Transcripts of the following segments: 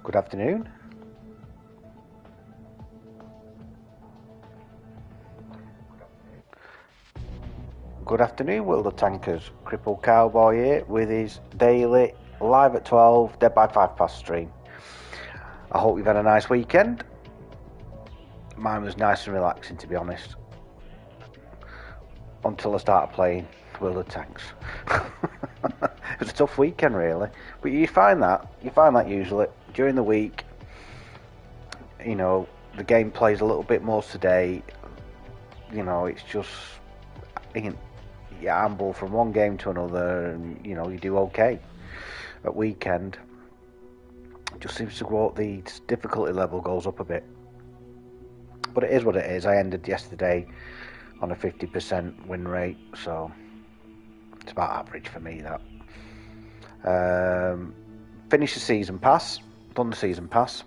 Good afternoon. Good afternoon, World of Tankers. CrippledCowboy here with his daily live at 12, dead by 5 past stream. I hope you've had a nice weekend. Mine was nice and relaxing, to be honest. Until I started playing World of Tanks. It was a tough weekend, really. But you find that usually during the week. You know, the game plays a little bit more today. You know, it's just you amble from one game to another, and you know you do okay. At weekend, it just seems to go up. The difficulty level goes up a bit, but it is what it is. I ended yesterday on a 50% win rate, so it's about average for me. That finished the season pass, done the season pass.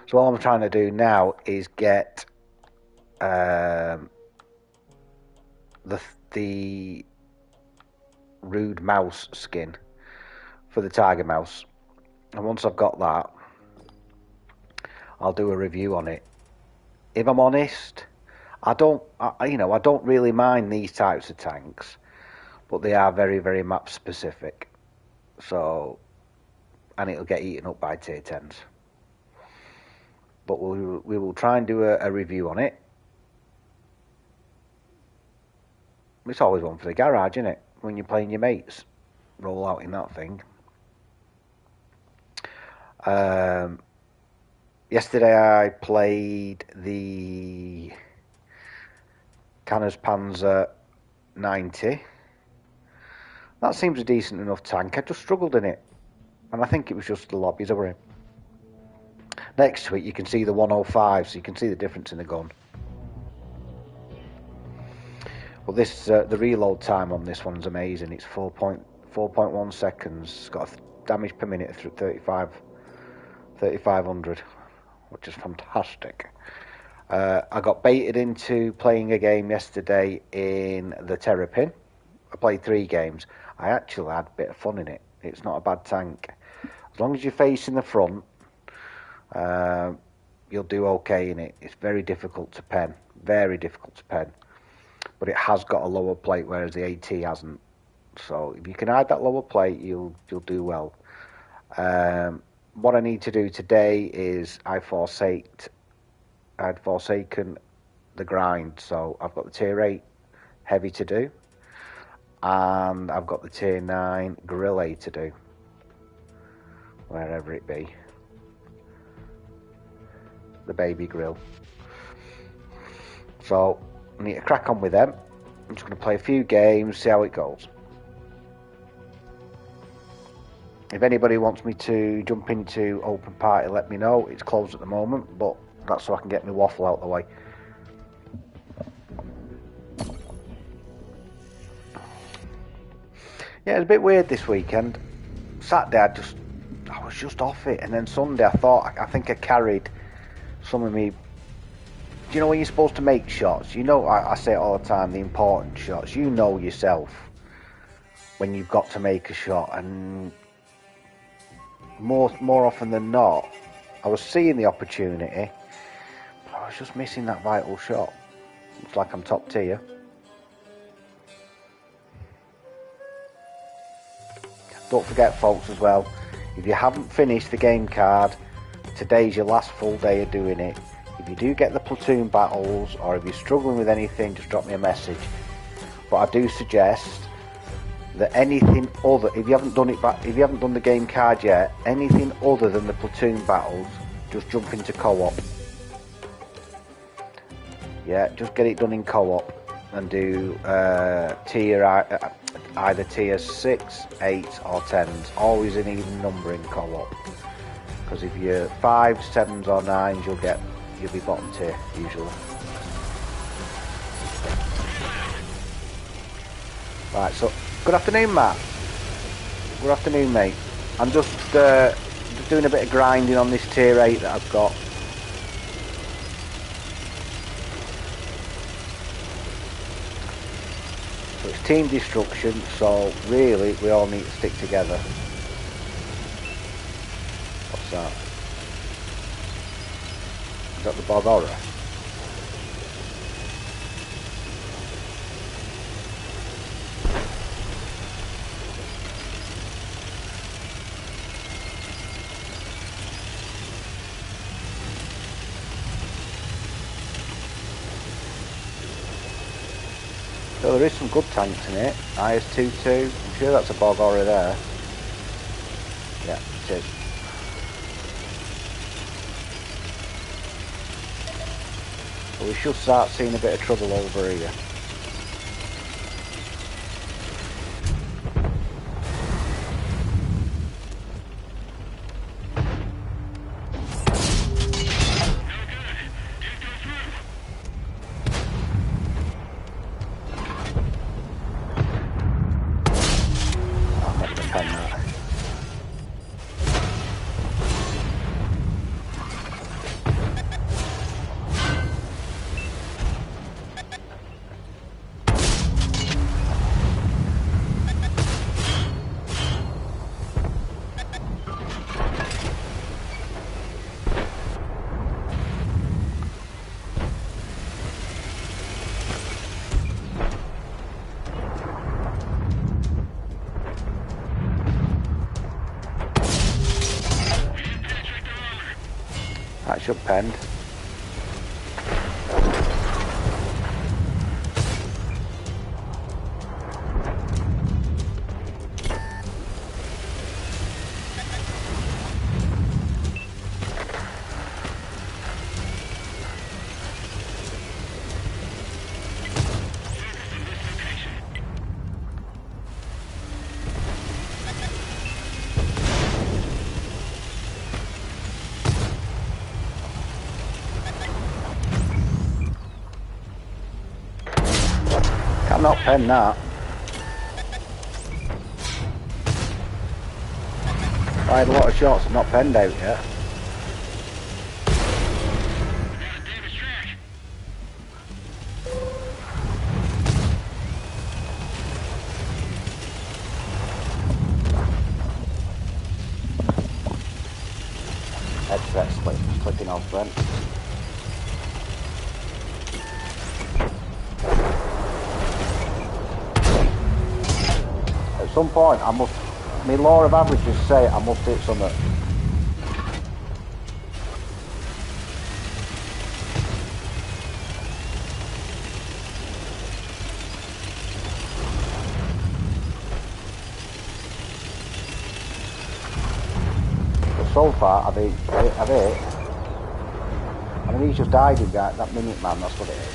So all I'm trying to do now is get the rude mouse skin for the tiger mouse, and once I've got that, I'll do a review on it. If I'm honest, I don't really mind these types of tanks, but they are very, very map specific. So, and it'll get eaten up by tier 10s. But we will try and do a review on it. It's always one for the garage, isn't it? When you're playing your mates, roll out in that thing. Yesterday I played the Canner's Panzer 90. That seems a decent enough tank. I just struggled in it, and I think it was just the lobbies I were in. Next to it you can see the 105, so you can see the difference in the gun. Well, this the reload time on this one's amazing. It's 4.1 seconds. It's got a damage per minute through 3,500, which is fantastic. I got baited into playing a game yesterday in the Terrapin. I played 3 games. I actually had a bit of fun in it. It's not a bad tank. As long as you're facing the front, you'll do okay in it. It's very difficult to pen. Very difficult to pen. But it has got a lower plate, whereas the AT hasn't. So if you can hide that lower plate, you'll do well. What I need to do today is I'd forsaken the grind. So I've got the tier 8 heavy to do, and I've got the tier 9 grill A to do, wherever it be. The baby grill. So I need to crack on with them. I'm just going to play a few games, see how it goes. If anybody wants me to jump into open party, let me know. It's closed at the moment, but that's so I can get my waffle out of the way. Yeah, it's a bit weird this weekend. Saturday I was just off it, and then Sunday I think I carried some of me. Do you know when you're supposed to make shots? You know, I say it all the time, the important shots. You know yourself when you've got to make a shot, and more often than not, I was seeing the opportunity, but I was just missing that vital shot. Looks like I'm top tier. Don't forget, folks, as well, if you haven't finished the game card, today's your last full day of doing it. If you do get the platoon battles, or if you're struggling with anything, just drop me a message. But I do suggest that anything other, if you haven't done the game card yet, anything other than the platoon battles, just jump into co-op. Yeah, just get it done in co-op and do either tier 6, 8 or 10s, always in even number in co-op. Because if you're 5s, 7s or 9s, you'll be bottom tier usually. Right, so good afternoon, Matt. Good afternoon, mate. I'm just doing a bit of grinding on this tier 8 that I've got. So it's team destruction, so really we all need to stick together. What's that? Is that the bog horror? So there is some good tanks in it. IS-22, I'm sure that's a bog horror there. Yeah, it is. But we should start seeing a bit of trouble over here. That should pend. Cannot pen that. I had a lot of shots and not penned out yet. Headset clicking off then. At some point, my law of averages say I must hit something. But so far, I've hit. I mean, he's just died in that minute man, that's what it is.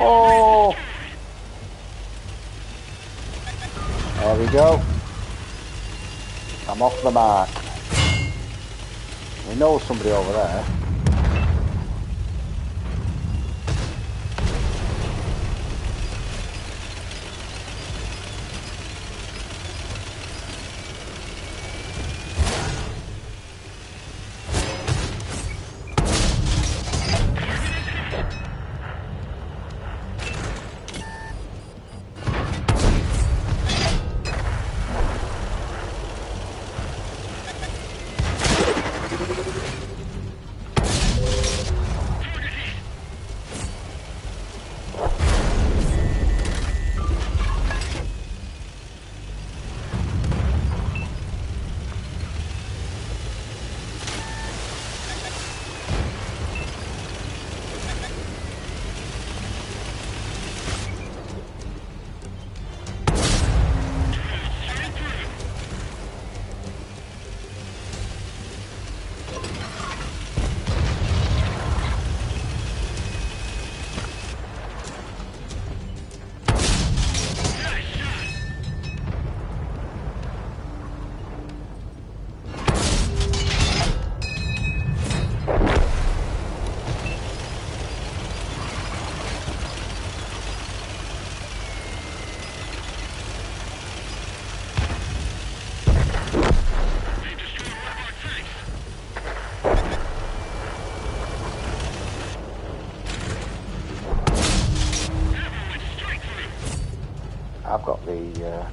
Oh. There we go. I'm off the mark. We know somebody over there. Yeah.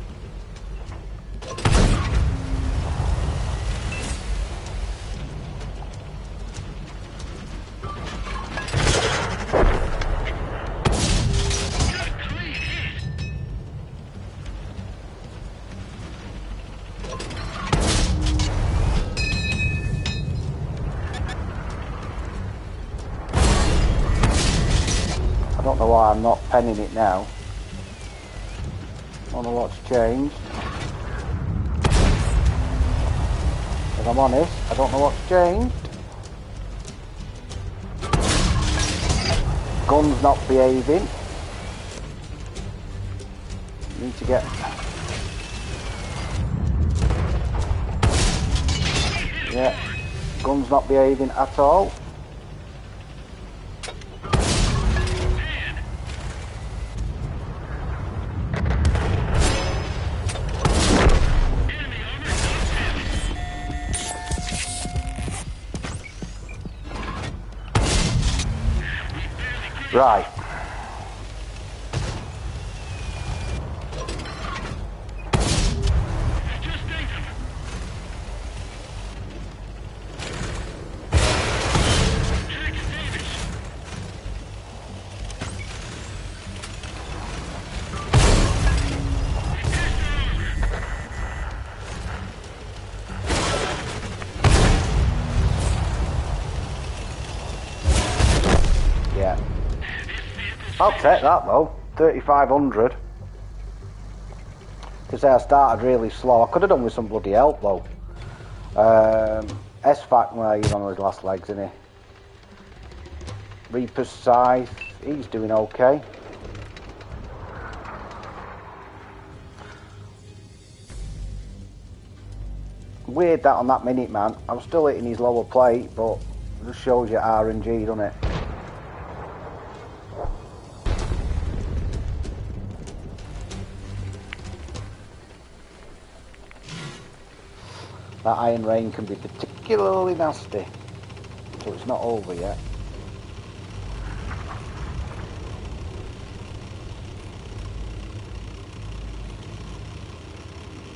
I don't know why I'm not penning it now. I don't know what's changed. If I'm honest, I don't know what's changed. Gun's not behaving. Need to get... Yeah, gun's not behaving at all. Right. Yeah. I'll take that though. 3,500. To say I started really slow. I could have done with some bloody help though. S-Fac, well, he's on his last legs, isn't he? Reaper's Scythe, he's doing okay. Weird that on that minute, man. I'm still hitting his lower plate, but it just shows you RNG, doesn't it? That Iron Rain can be particularly nasty, so it's not over yet.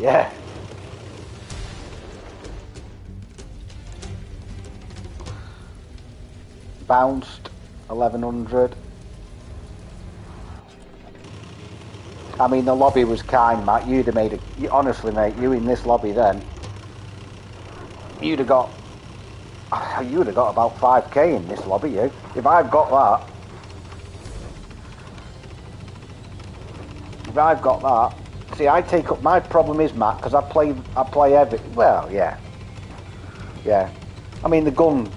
Yeah. Bounced 1,100. I mean, the lobby was kind, Matt. You'd have made a... Honestly, mate, you in this lobby then, you'd have got about 5k in this lobby, you. If I've got that... If I've got that... See, I take up... My problem is, Matt, because I play every... Well, yeah. Yeah. I mean, the gun...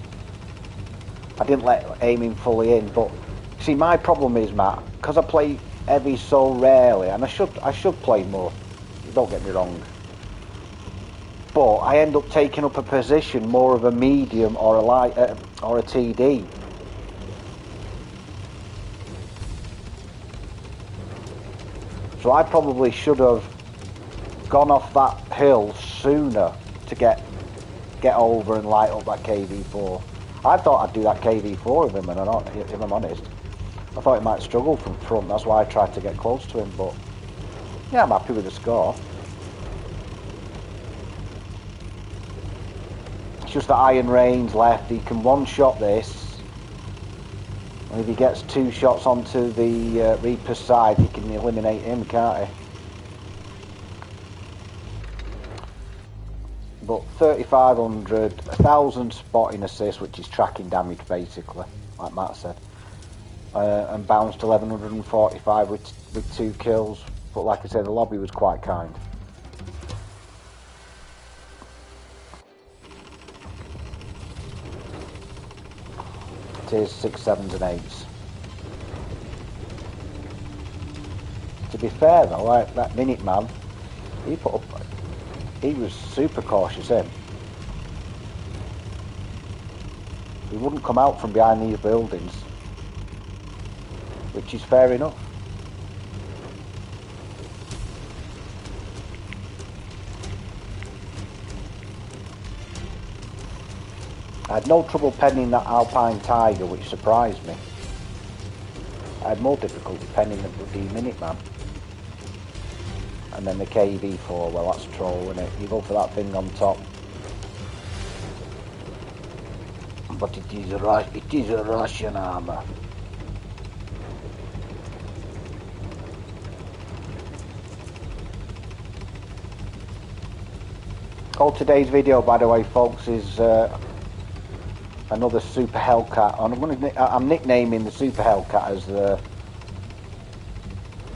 I didn't let aiming fully in, but... See, my problem is, Matt, because I play heavy so rarely, and I should play more. Don't get me wrong. But I end up taking up a position more of a medium or a light or a TD. So I probably should have gone off that hill sooner to get over and light up that KV4. I thought I'd do that KV4 of him, and if I'm honest, I thought he might struggle from front. That's why I tried to get close to him. But yeah, I'm happy with the score. It's just that Iron Rain's left. He can one-shot this, and if he gets 2 shots onto the Reaper's side, he can eliminate him, can't he? But 3,500, 1,000 spotting assist, which is tracking damage basically, like Matt said, and bounced 1,145 with 2 kills. But like I said, the lobby was quite kind. It is 6, 7s and 8s. To be fair though, like that minute man, he was super cautious, him. He wouldn't come out from behind these buildings, which is fair enough. I had no trouble penning that Alpine Tiger, which surprised me. I had more difficulty penning the bloody Minuteman. and then the KV4, well, that's trolling it. You go for that thing on top. But it is a Russian armor. Oh, today's video, by the way, folks, is another Super Hellcat. I'm nicknaming the Super Hellcat as the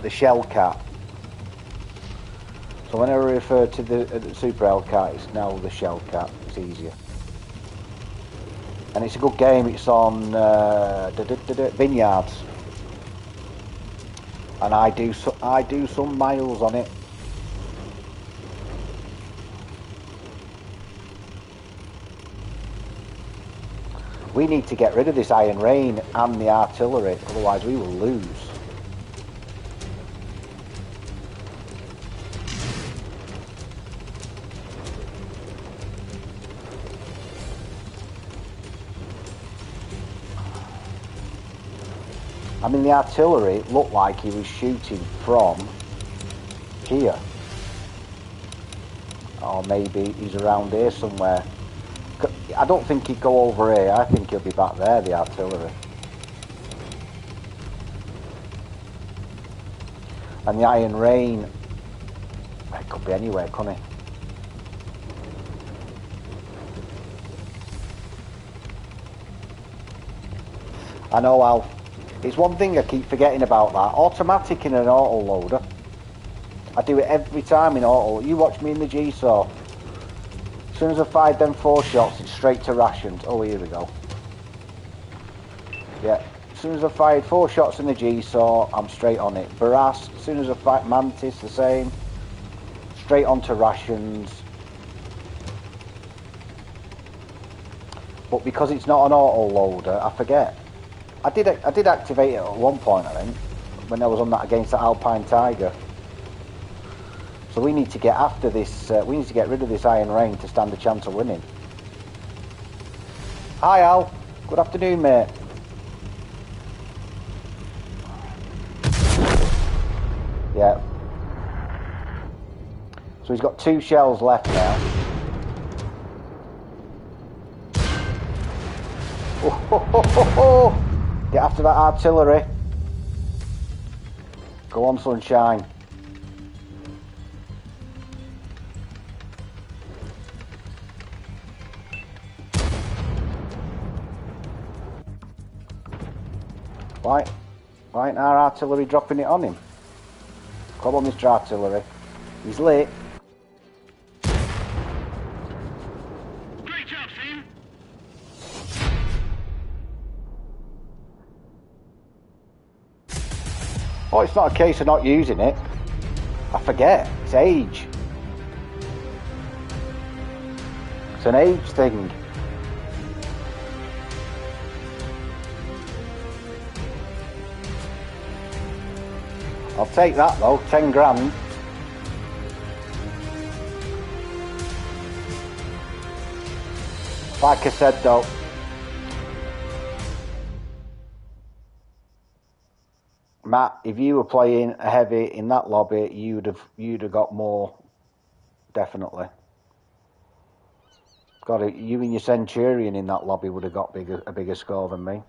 Shellcat. So whenever I refer to the Super Hellcat, it's now the Shellcat. It's easier. And it's a good game. It's on Vineyards, and I do some miles on it. We need to get rid of this Iron Rain and the artillery, otherwise we will lose. I mean, the artillery looked like he was shooting from here. Or maybe he's around here somewhere. I don't think he'd go over here. I think he'll be back there, the artillery. And the Iron Rain, it could be anywhere, couldn't it? I know, Alf. It's one thing I keep forgetting about that. Automatic in an auto loader. I do it every time in auto. You watch me in the G-Saw. As soon as I fired them 4 shots, it's straight to rations. Oh, here we go. Yeah. As soon as I fired 4 shots in the G-Saw, I'm straight on it. Barras, as soon as I fired Mantis, the same. Straight onto rations. But because it's not an auto loader, I forget. I did activate it at one point, I think, when I was on that against the Alpine Tiger. So we need to get after this. We need to get rid of this Iron Rain to stand a chance of winning. Hi, Al. Good afternoon, mate. Yeah. So he's got 2 shells left now. Oh. Get after that artillery. Go on, sunshine. Why ain't our artillery dropping it on him? Come on, Mr. Artillery. He's late. Great job, team. Oh, it's not a case of not using it. I forget. It's age. It's an age thing. I'll take that though, 10 grand. Like I said though, Matt, if you were playing a heavy in that lobby, you'd have got more, definitely. God, you and your Centurion in that lobby would have got a bigger score than me.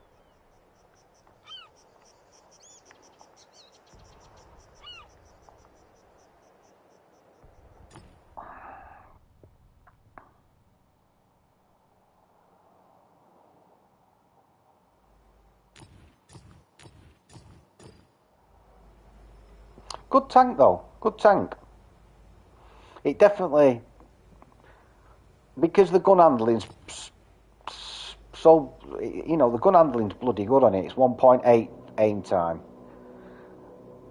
Good tank though, good tank. It definitely, because the gun handling's so, you know, the gun handling's bloody good on it. It's 1.8 aim time.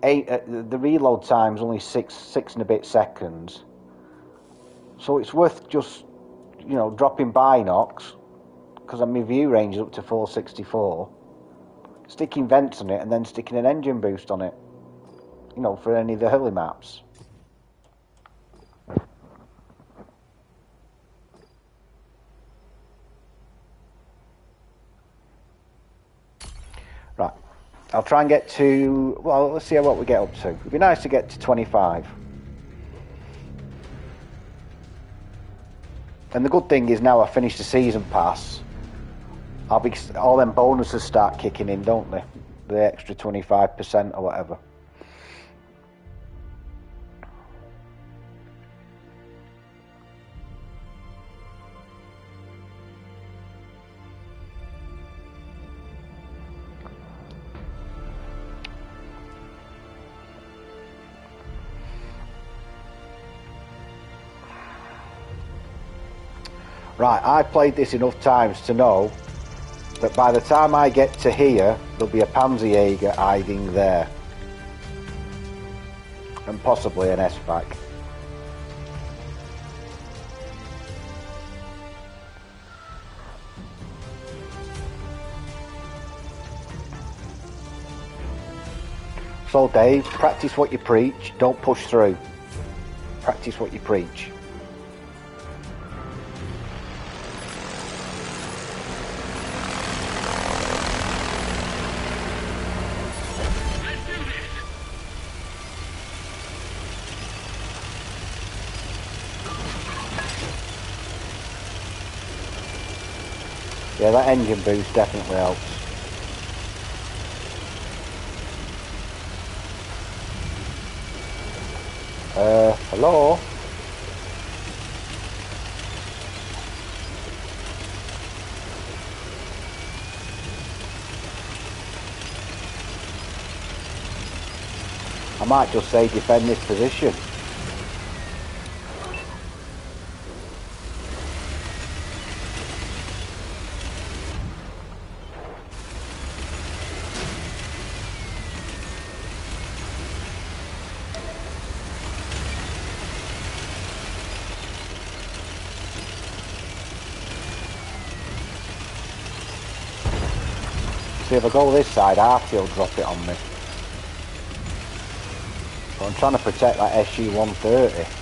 The reload time's only six and a bit seconds. So it's worth just, you know, dropping binocs, because my view range is up to 464. Sticking vents on it and then sticking an engine boost on it. You know, for any of the hilly maps. Right, I'll try and get to, well, let's see what we get up to. It'd be nice to get to 25. And the good thing is now I finished the season pass, I'll be all them bonuses start kicking in, don't they? The extra 25% or whatever. Right, I've played this enough times to know that by the time I get to here, there'll be a Panzerjäger hiding there. And possibly an SVAC. So Dave, practice what you preach, don't push through. Practice what you preach. Yeah, that engine boost definitely helps. Hello? I might just say defend this position. See, if I go this side, Artie will drop it on me. But I'm trying to protect that SU-130.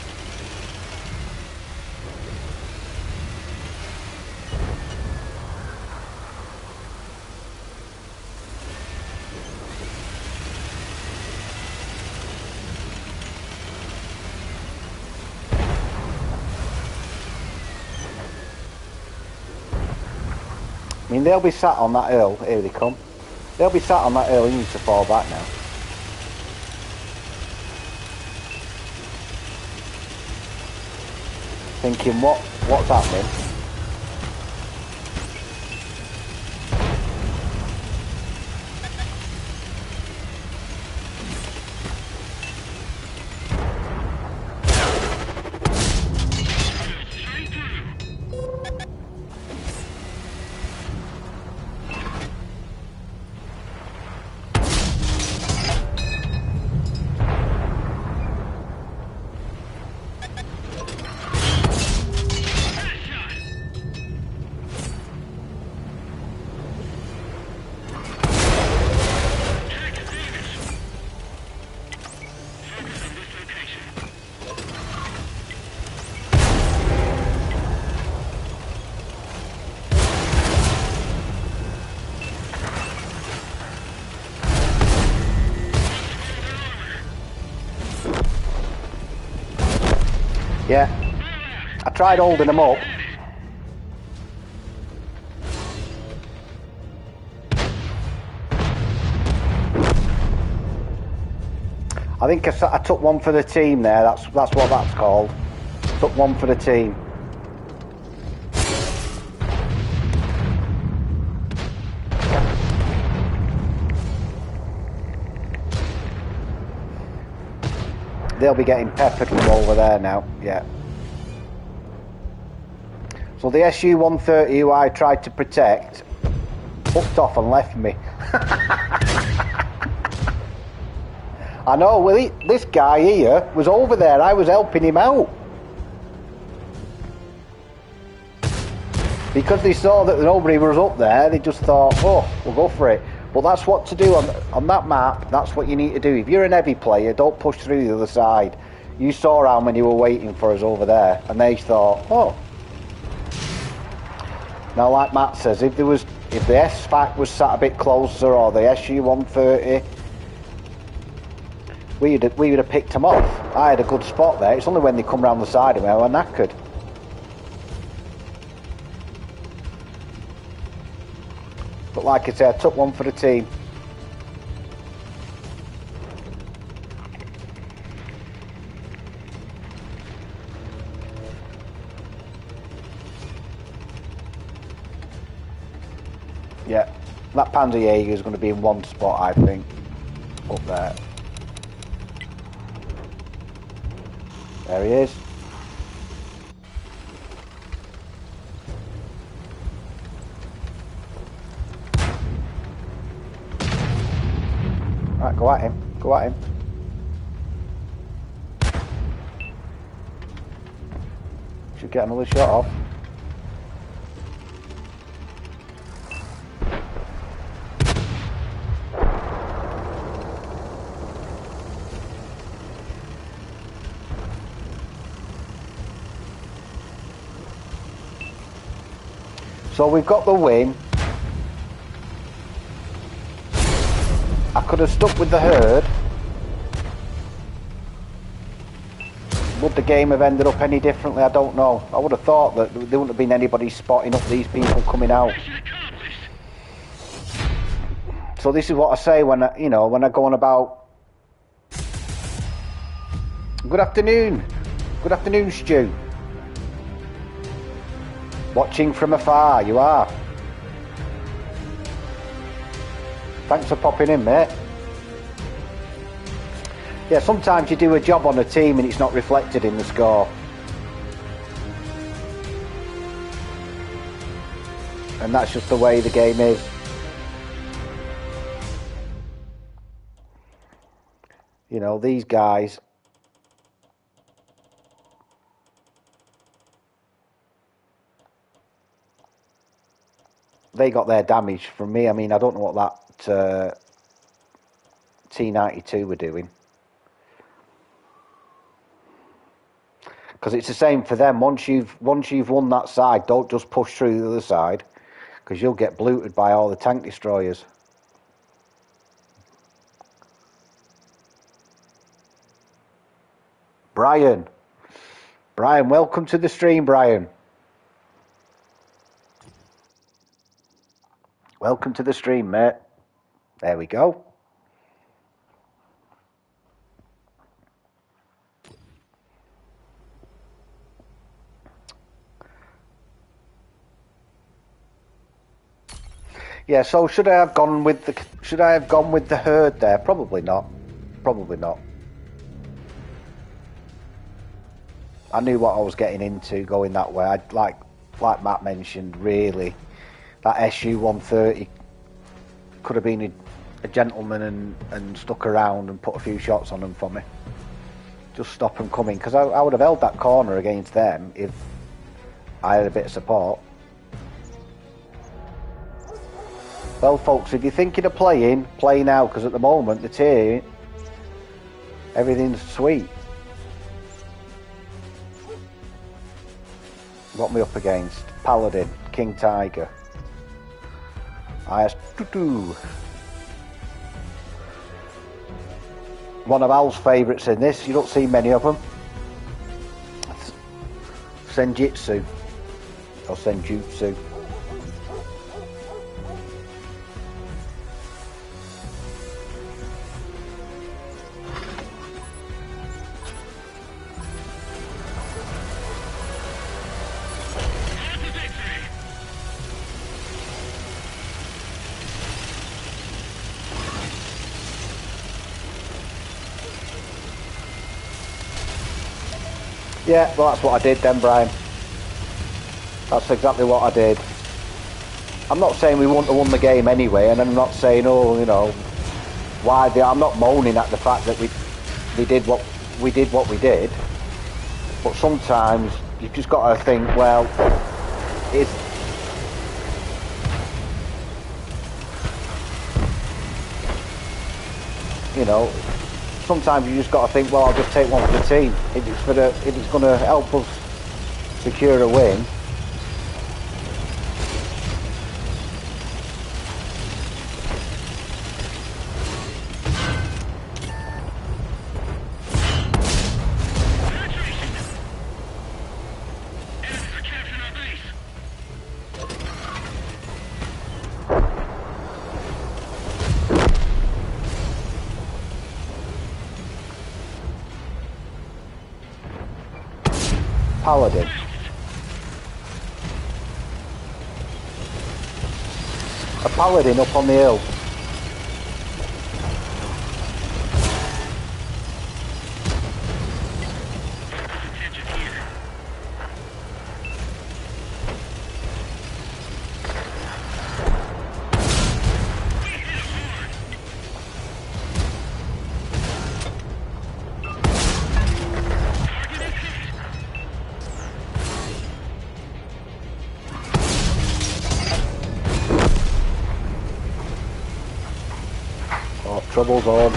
I mean, they'll be sat on that hill. Here they come. They'll be sat on that hill. You need to fall back now. Thinking, what's happening? Yeah, I tried holding them up. I think I took one for the team there. That's what that's called. Took one for the team. They'll be getting peppered from over there now, yeah. So the SU-130 who I tried to protect fucked off and left me. I know, well, this guy here was over there. I was helping him out. Because they saw that nobody was up there, they just thought, oh, we'll go for it. But that's what to do on that map. That's what you need to do. If you're an heavy player, don't push through the other side. You saw how many were waiting for us over there, and they thought, oh. Now, like Matt says, if the SVAC was sat a bit closer, or the SU-130, we would have picked them off. I had a good spot there. It's only when they come round the side of me I were knackered. But like I said, I took one for the team. Yeah, that Panzerjäger is going to be in one spot, I think, up there. There he is. Right, go at him. Go at him. Should get another shot off. So we've got the win. I could have stuck with the herd. Would the game have ended up any differently? I don't know. I would have thought that there wouldn't have been anybody spotting up these people coming out. So this is what I say when I go on about. Good afternoon. Good afternoon, Stu. Watching from afar, you are. Thanks for popping in, mate. Yeah, sometimes you do a job on a team and it's not reflected in the score. And that's just the way the game is. You know, these guys... They got their damage from me. I mean, I don't know what that T92 were doing. Because it's the same for them. Once you've won that side, don't just push through the other side, because you'll get bluted by all the tank destroyers. Brian, welcome to the stream, Brian. Welcome to the stream, mate. There we go. Yeah, so should I have gone with the herd there? Probably not. Probably not. I knew what I was getting into going that way. I'd like Matt mentioned, really, that SU-130 could have been a gentleman and stuck around and put a few shots on them for me. Just stop them coming, because I would have held that corner against them if I had a bit of support. Well, folks, if you're thinking of playing, play now, because at the moment, the tier, everything's sweet. What me up against? Paladin, King Tiger. IS-22. One of Al's favourites in this, you don't see many of them. Senjutsu. Or Senjutsu. Yeah, well, that's what I did then, Brian. That's exactly what I did. I'm not saying we wouldn't have won the game anyway, and I'm not saying, oh, you know, why? I'm not moaning at the fact that we did what we did. But sometimes you've just got to think, well, you know, sometimes you just got to think, well, I'll just take one for the team. If it's going to help us secure a win. paladin. A paladin up on the hill. Oh, trouble's on.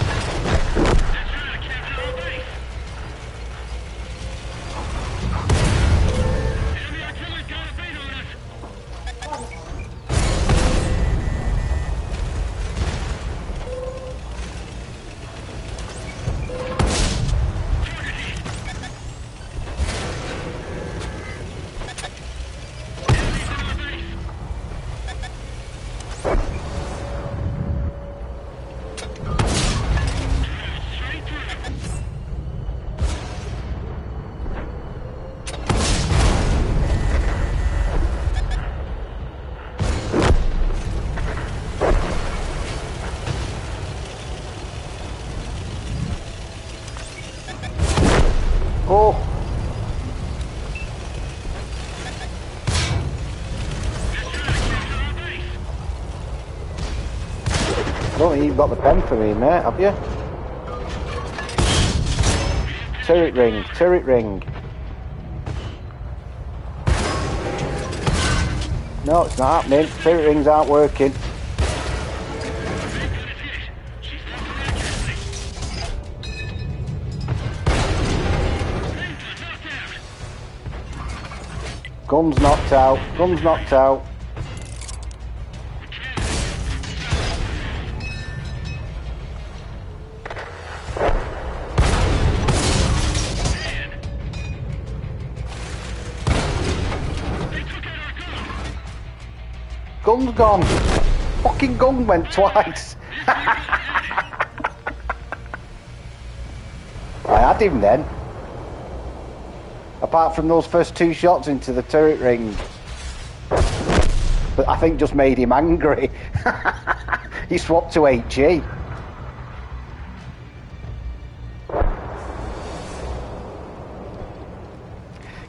Oh! I don't think you've got the pen for me, mate, have you? Turret ring, turret ring. No, it's not happening. Turret rings aren't working. Gun's knocked out. Gun's knocked out. Gun's gone. Fucking gun went twice. I had him then. Apart from those first two shots into the turret ring. But I think just made him angry. He swapped to HE.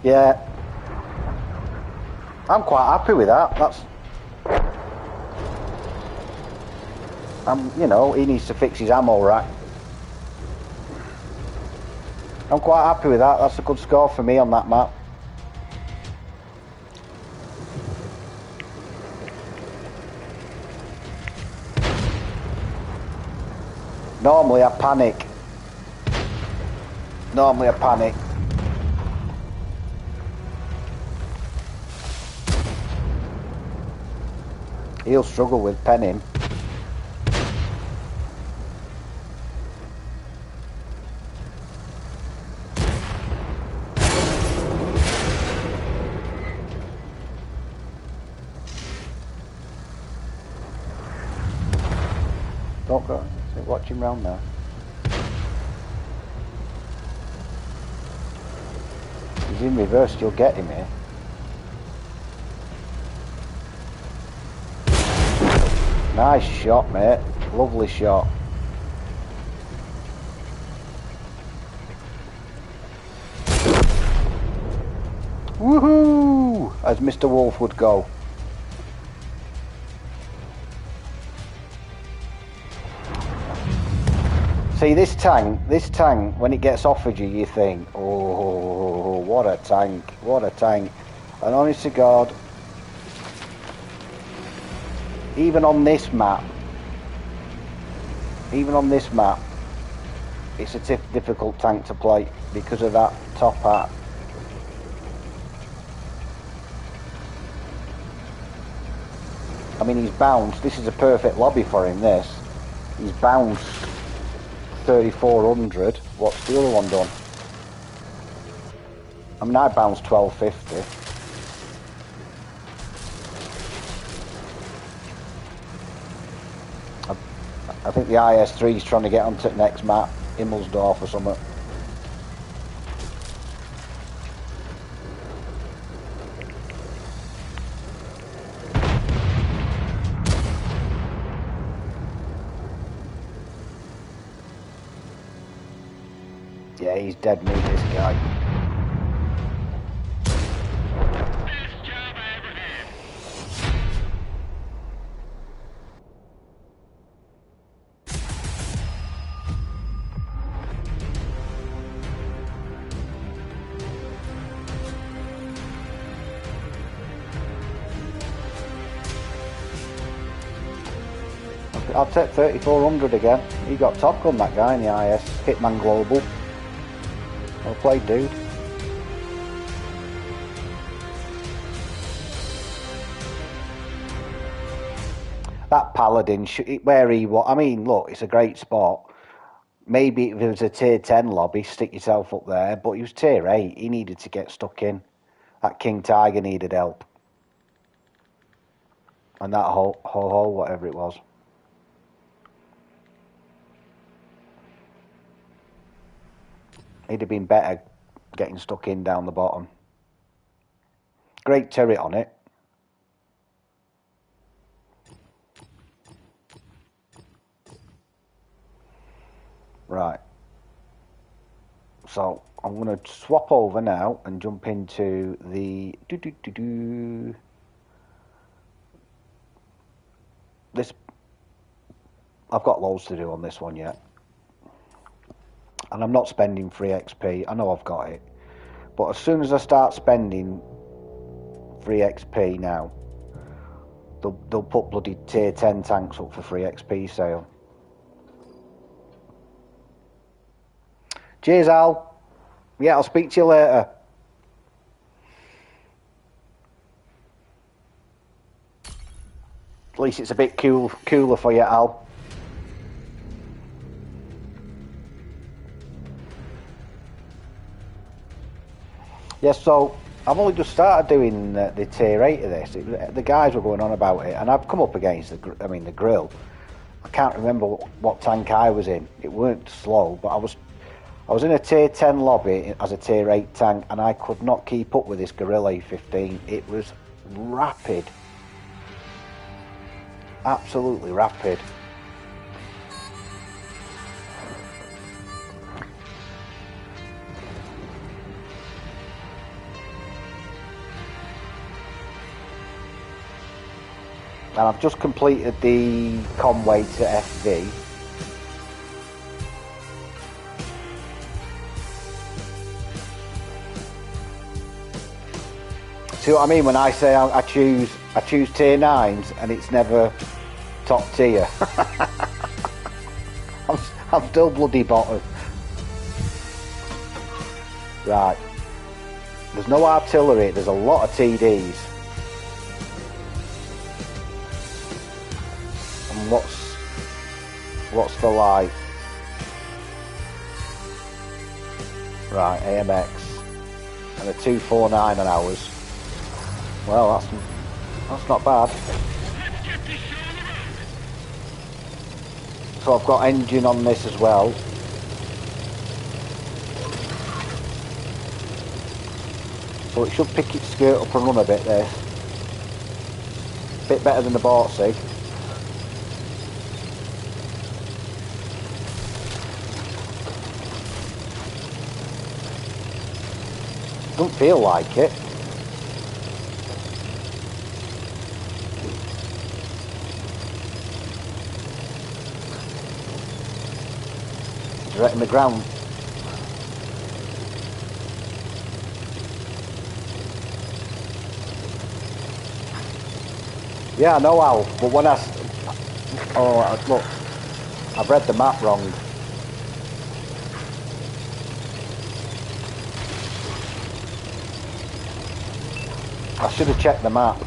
Yeah. I'm quite happy with that. That's... you know, he needs to fix his ammo rack. I'm quite happy with that. That's a good score for me on that map. Normally I panic. Normally I panic. He'll struggle with penning. Don't go. Watch him round there. He's in reverse, you'll get him here. Nice shot, mate. Lovely shot. Woohoo! As Mr. Wolf would go. See, this tank, when it gets offered you, you think, oh, what a tank, what a tank. And honest to God, even on this map, it's a difficult tank to play because of that top hat. I mean, he's bounced. This is a perfect lobby for him, this. He's bounced 3,400. What's the other one done? I mean, I bounced 1,250. I think the IS-3 is trying to get onto the next map, Himmelsdorf or something. Yeah, he's dead meat, this guy. Best job I ever had. I'll take 3400 again. He got Top Gun, that guy in the IS. Hitman Global. Well played, dude. That Paladin, where he was, I mean, look, it's a great spot. Maybe if it was a tier 10 lobby, stick yourself up there, but he was tier 8. He needed to get stuck in. That King Tiger needed help. And that whole, whatever it was. He'd have been better getting stuck in down the bottom. Great turret on it. Right. So I'm going to swap over now and jump into the this. I've got loads to do on this one yet. And I'm not spending free XP. I know I've got it. But as soon as I start spending free XP now, they'll put bloody tier 10 tanks up for free XP sale. Cheers, Al. Yeah, I'll speak to you later. At least it's a bit cooler for you, Al. Yes, so I've only just started doing the tier 8 of this. The guys were going on about it, and I've come up against the grill. I can't remember what tank I was in. It weren't slow, but I was in a tier 10 lobby as a tier 8 tank, and I could not keep up with this Gorilla 15. It was rapid. Absolutely rapid. And I've just completed the Conway to FV. See what I mean when I say I choose tier 9s and it's never top tier. I'm still bloody bottom. Right. There's no artillery, there's a lot of TDs. And what's the light? Right, AMX. And a 249 an hours. Well, that's not bad. So I've got engine on this as well. So it should pick its skirt up and run a bit there. Bit better than the Bortsig. Doesn't feel like it. Right in the ground. Yeah, I know, Al, but when look, I've read the map wrong. I should have checked the map.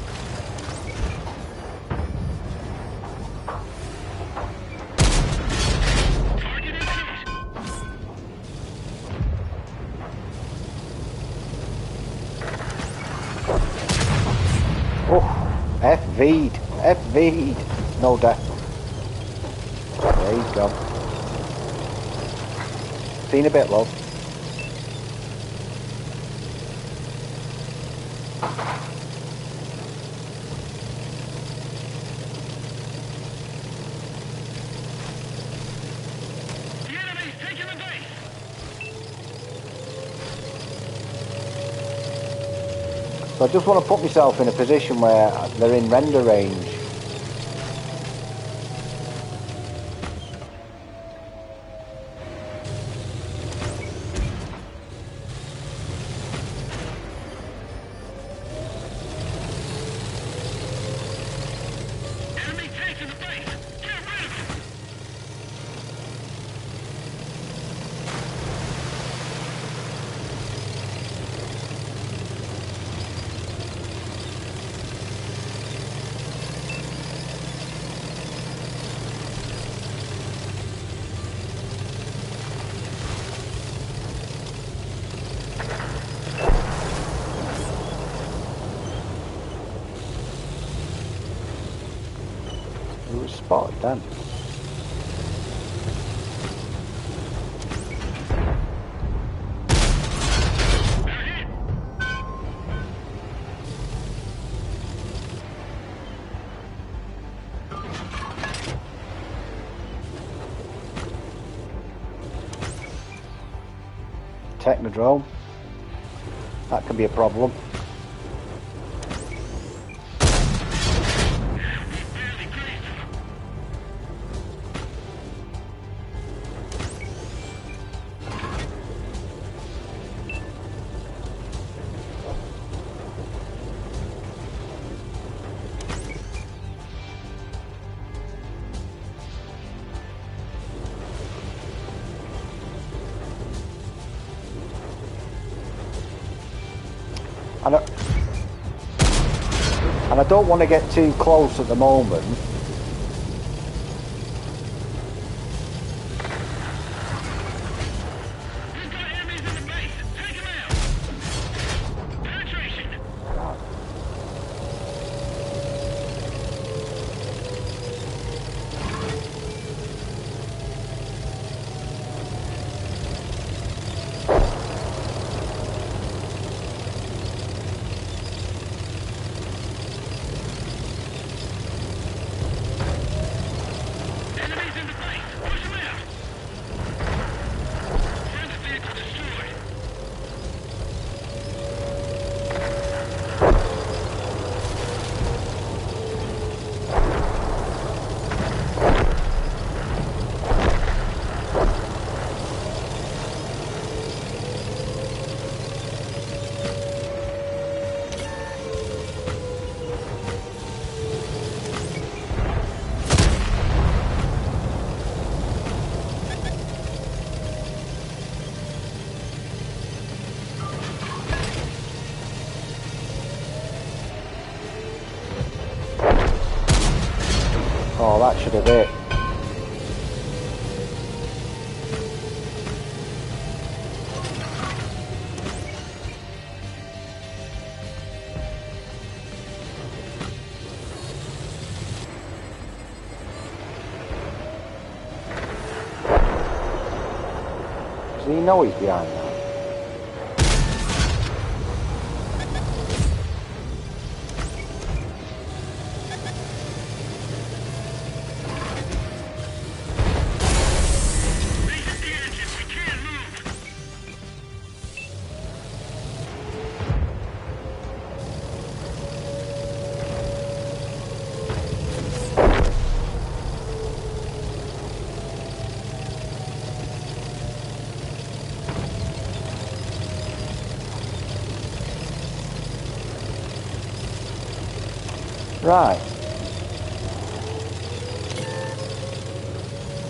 FV'd. No death. There he's gone. Seen a bit, love. The enemy's taking the base. So I just want to put myself in a position where they're in render range. Enemy taking the base. Get rid of it. We were spotted then. Technodrome. That can be a problem. And I don't want to get too close at the moment. We've got enemies in the base. Take them out. Penetration. Enemies in the base. Push them out. Friendly vehicle destroyed. Oh, that should have hit. Does he know he's behind that? Reset the engine. We can't move. Right.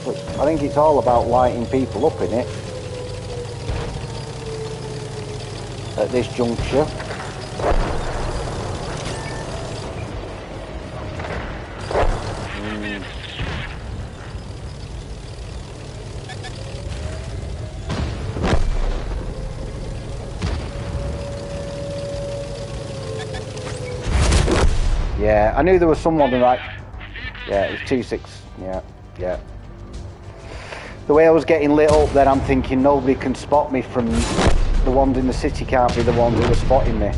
But I think it's all about lighting people up in it. At this juncture. Yeah, I knew there was someone right. Yeah, it was 2-6. Yeah, yeah. The way I was getting lit up, then I'm thinking nobody can spot me from the ones in the city. Can't be the ones who are spotting me.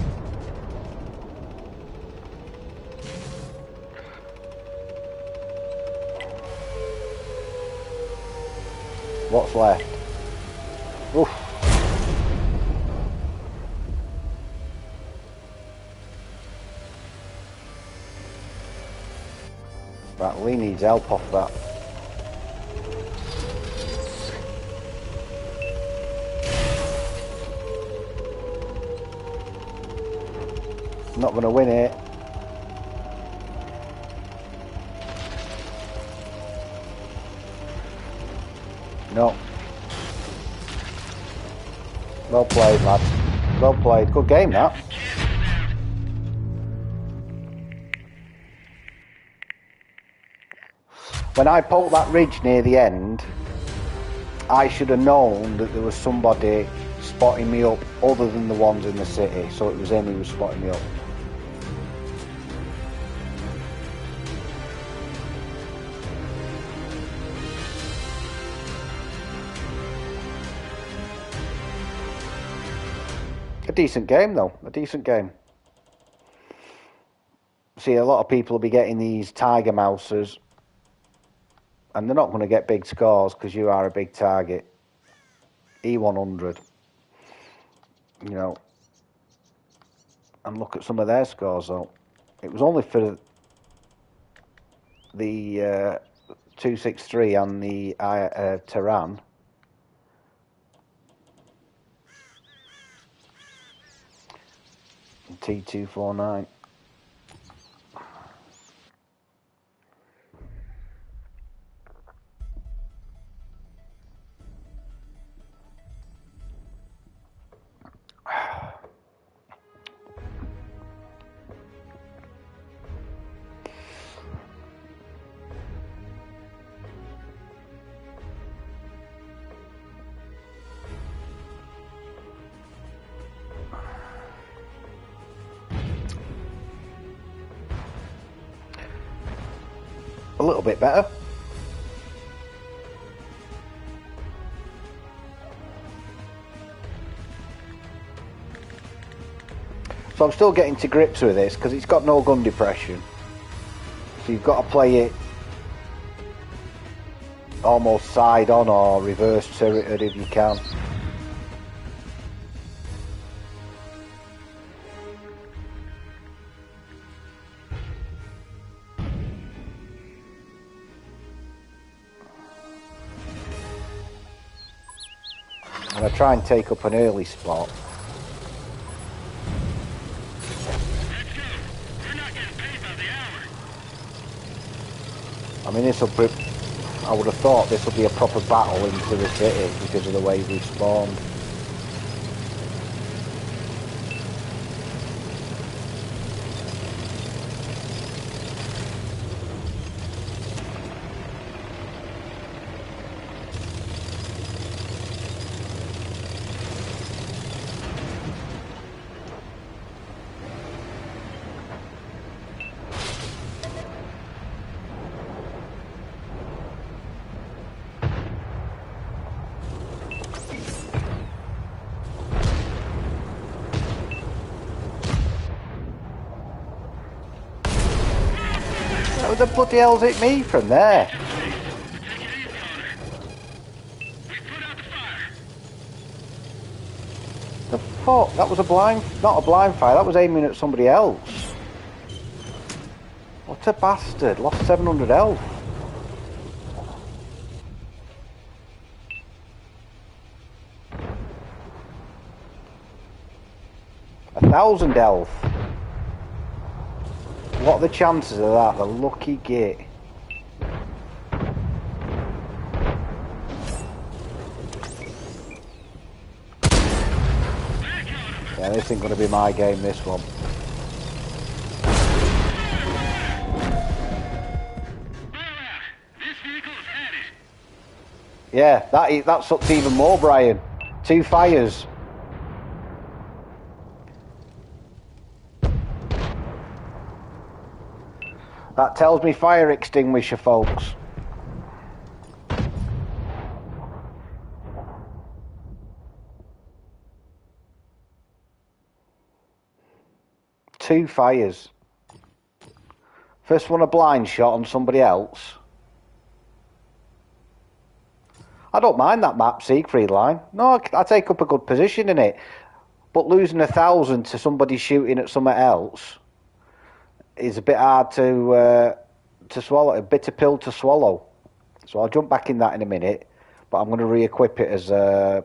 What's left? Oof. Right, Lee needs help off that. Not going to win it. No. Well played, lad. Well played. Good game, that. When I poked that ridge near the end, I should have known that there was somebody spotting me up other than the ones in the city, so it was him who was spotting me up. A decent game though, a decent game. See, a lot of people will be getting these Tiger Mouses and they're not going to get big scores because you are a big target. E100, you know, and look at some of their scores though. It was only for the 263 and the Tehran. T249. A little bit better. So I'm still getting to grips with this because it's got no gun depression. So you've got to play it almost side on or reverse turreted if you can. And I try and take up an early spot. I mean, this will be, I would have thought this will be a proper battle into the city because of the way we've spawned. How the bloody hell's hit me from there? The fuck? That was a blind, not a blind fire, that was aiming at somebody else. What a bastard, lost 700 health. A 1,000 health. What are the chances of that? The lucky git. Yeah, this ain't going to be my game, this one. Yeah, that sucks even more, Brian. 2 fires. That tells me fire extinguisher, folks. Two fires. First one a blind shot on somebody else. I don't mind that map, Siegfried Line. No, I take up a good position in it. But losing 1,000 to somebody shooting at something else is a bit hard to to swallow, a bitter pill to swallow. So I'll jump back in that in a minute, but I'm going to re-equip it as a...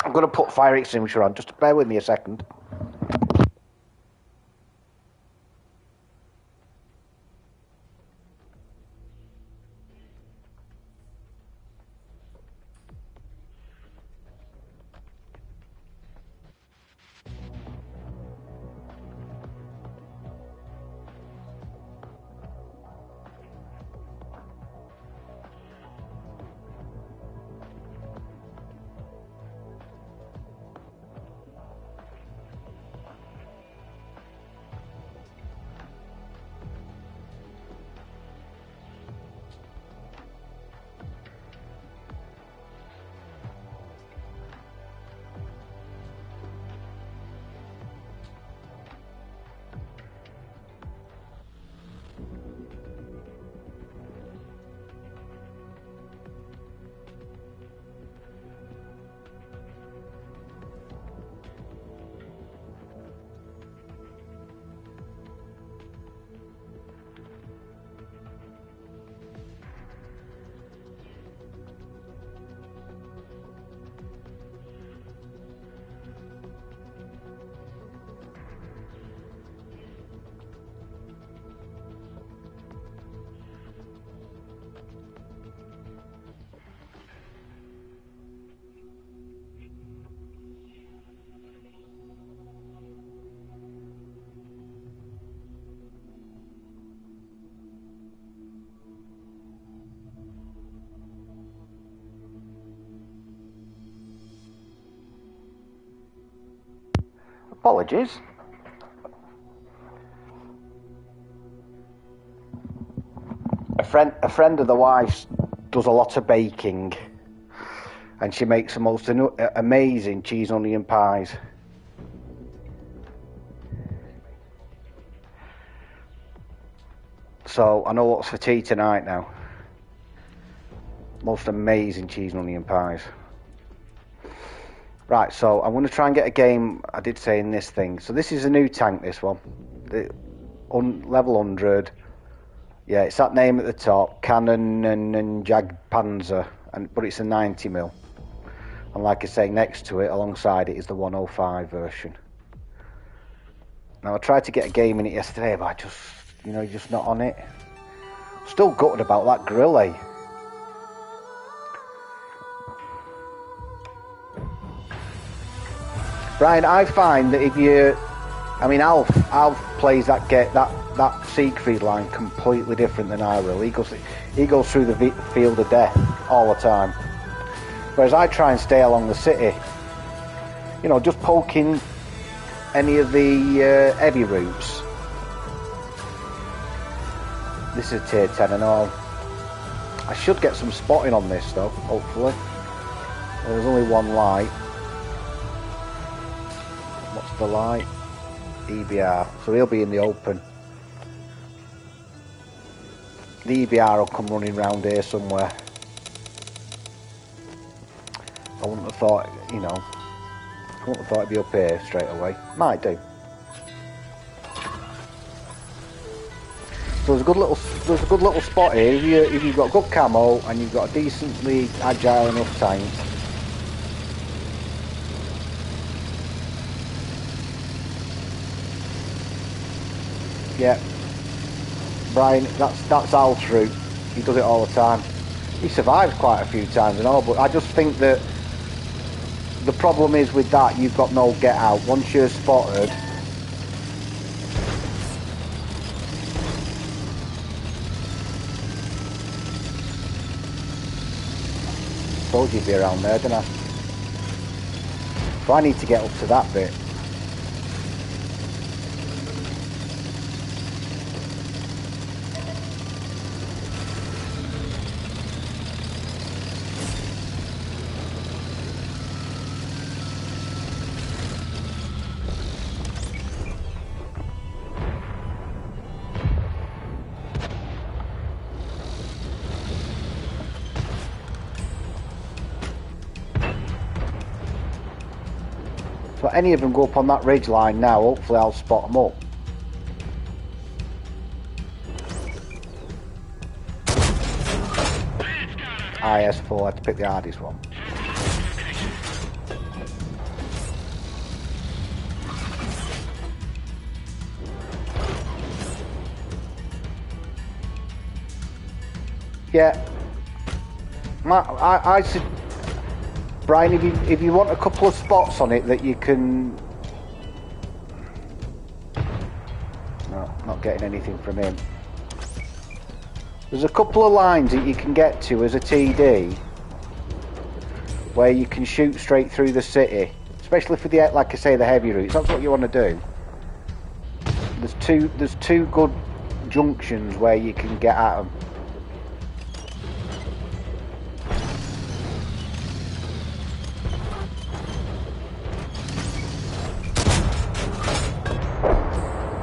I'm going to put fire extinguisher on. Just bear with me a second. Apologies. A friend of the wife's does a lot of baking, and she makes the most amazing cheese and onion pies. So I know what's for tea tonight now. Most amazing cheese and onion pies. Right, so I'm going to try and get a game, I did say in this thing. So this is a new tank, this one. Level 100. Yeah, it's that name at the top. Cannon and Jagdpanzer. But it's a 90mm. And like I say, next to it, alongside it, is the 105 version. Now, I tried to get a game in it yesterday, but I just, just not on it. Still gutted about that grill, eh? Brian, I find that if you... I mean, Alf plays that Siegfried line completely different than I will. He goes through the field of death all the time. Whereas I try and stay along the city. Just poking any of the heavy routes. This is tier 10 and all. I should get some spotting on this though, hopefully. There's only one light. What's the light? EBR. So he'll be in the open. The EBR will come running round here somewhere. I wouldn't have thought, I wouldn't have thought it'd be up here straight away. Might do. So there's a good little spot here. If you've got good camo and you've got a decently agile enough tank. Yeah, Brian, that's Al's route. He does it all the time. He survives quite a few times and all, but I just think that the problem is with that, you've got no get out. Once you're spotted, told you you'd be around there, didn't I? So I need to get up to that bit. So any of them go up on that ridge line now, hopefully I'll spot them up. IS4, I had to pick the hardest one. Yeah. I said, Brian, if you want a couple of spots on it that you can... No, not getting anything from him. There's a couple of lines that you can get to as a TD where you can shoot straight through the city, especially for the, like I say, the heavy routes. That's what you want to do. There's two good junctions where you can get at them.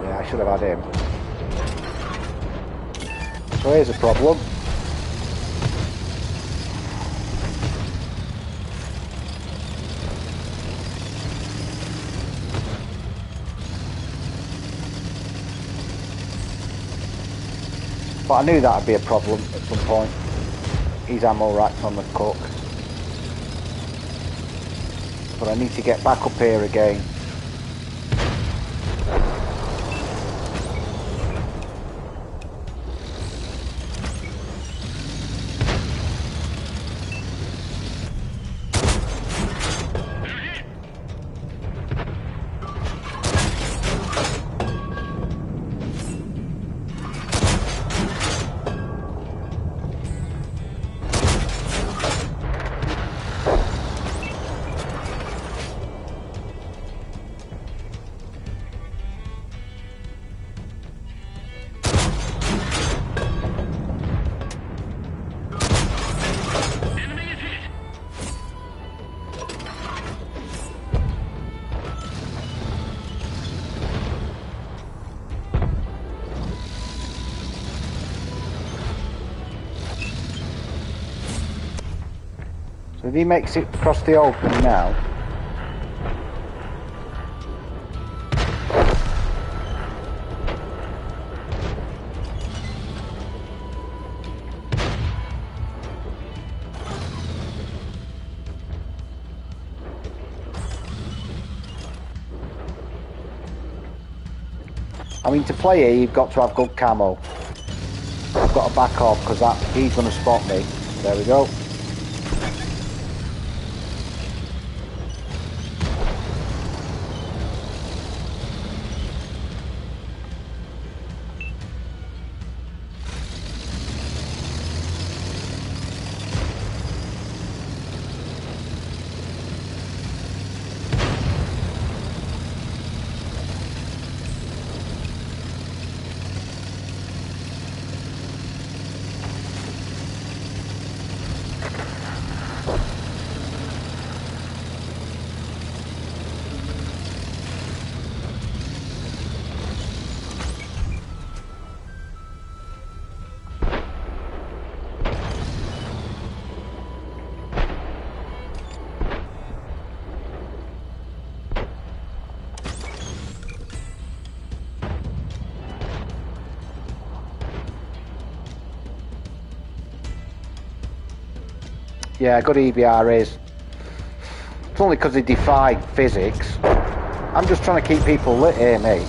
Yeah, I should have had him. So here's a problem. But I knew that would be a problem at some point. His ammo rack's on the cook. But I need to get back up here again. So if he makes it across the open now, I mean, to play here you've got to have good camo. I've got to back off because he's going to spot me. There we go. Yeah, good EBRs. It's only because they defy physics. I'm just trying to keep people lit here, mate.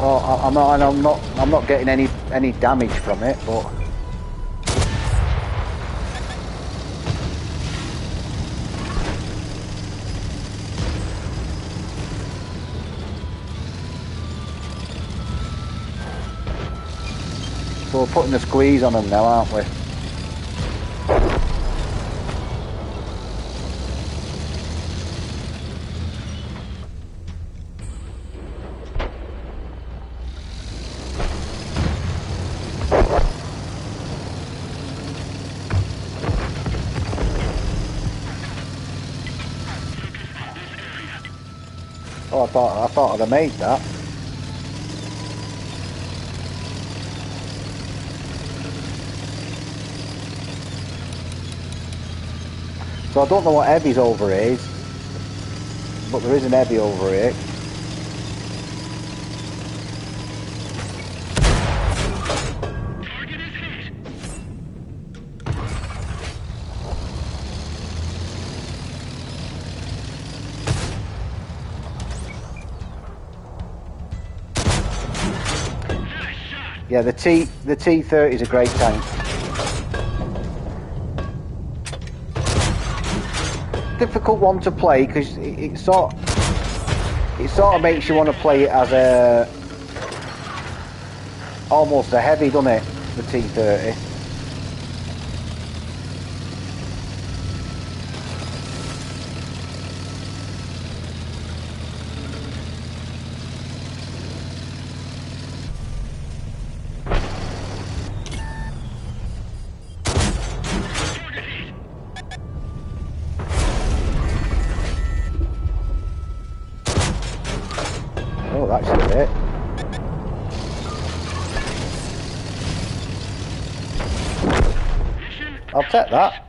Oh, I'm not getting any damage from it, but. So we're putting the squeeze on them now, aren't we? Oh, I thought I'd have made that. So I don't know what heavy's over here is, but there is an heavy over here. Target is hit. Nice shot. Yeah, the T-30 is a great tank. Difficult one to play because it sort of makes you want to play it as a almost a heavy, doesn't it? The T-30. Target hit. Oh, that's it. Mission I'll take that.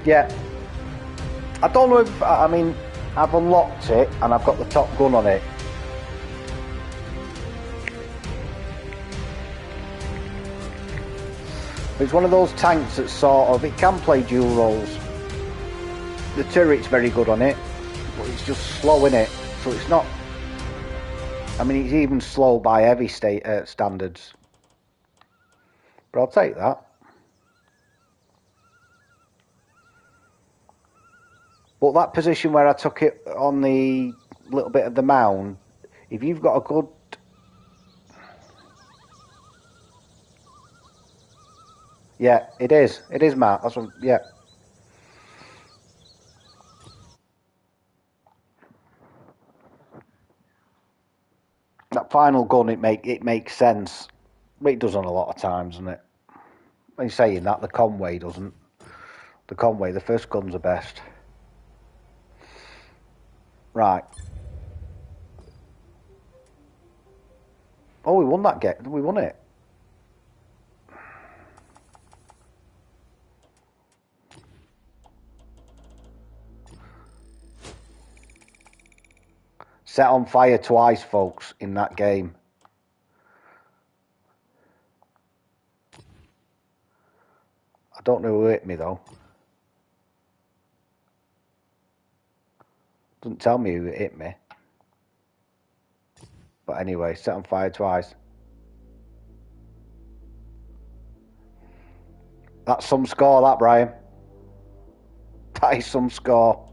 Yeah. I don't know if, I mean, I've unlocked it and I've got the Top Gun on it. But it's one of those tanks that sort of, it can play dual roles. The turret's very good on it, but it's just slow in it. So it's not, I mean, it's even slow by heavy standards. But I'll take that. But that position where I took it on the little bit of the mound, if you've got a good... Yeah, it is. It is, Matt. That's what, yeah. That final gun, it makes sense. But it doesn't a lot of times, doesn't it? When you're saying that, the Conway doesn't. The Conway, the first gun's the best. Right. Oh, we won that game. We won it. Set on fire twice, folks, in that game. I don't know who hit me, though. Doesn't tell me who hit me. But anyway, set on fire twice. That's some score, that, Brian. That is some score.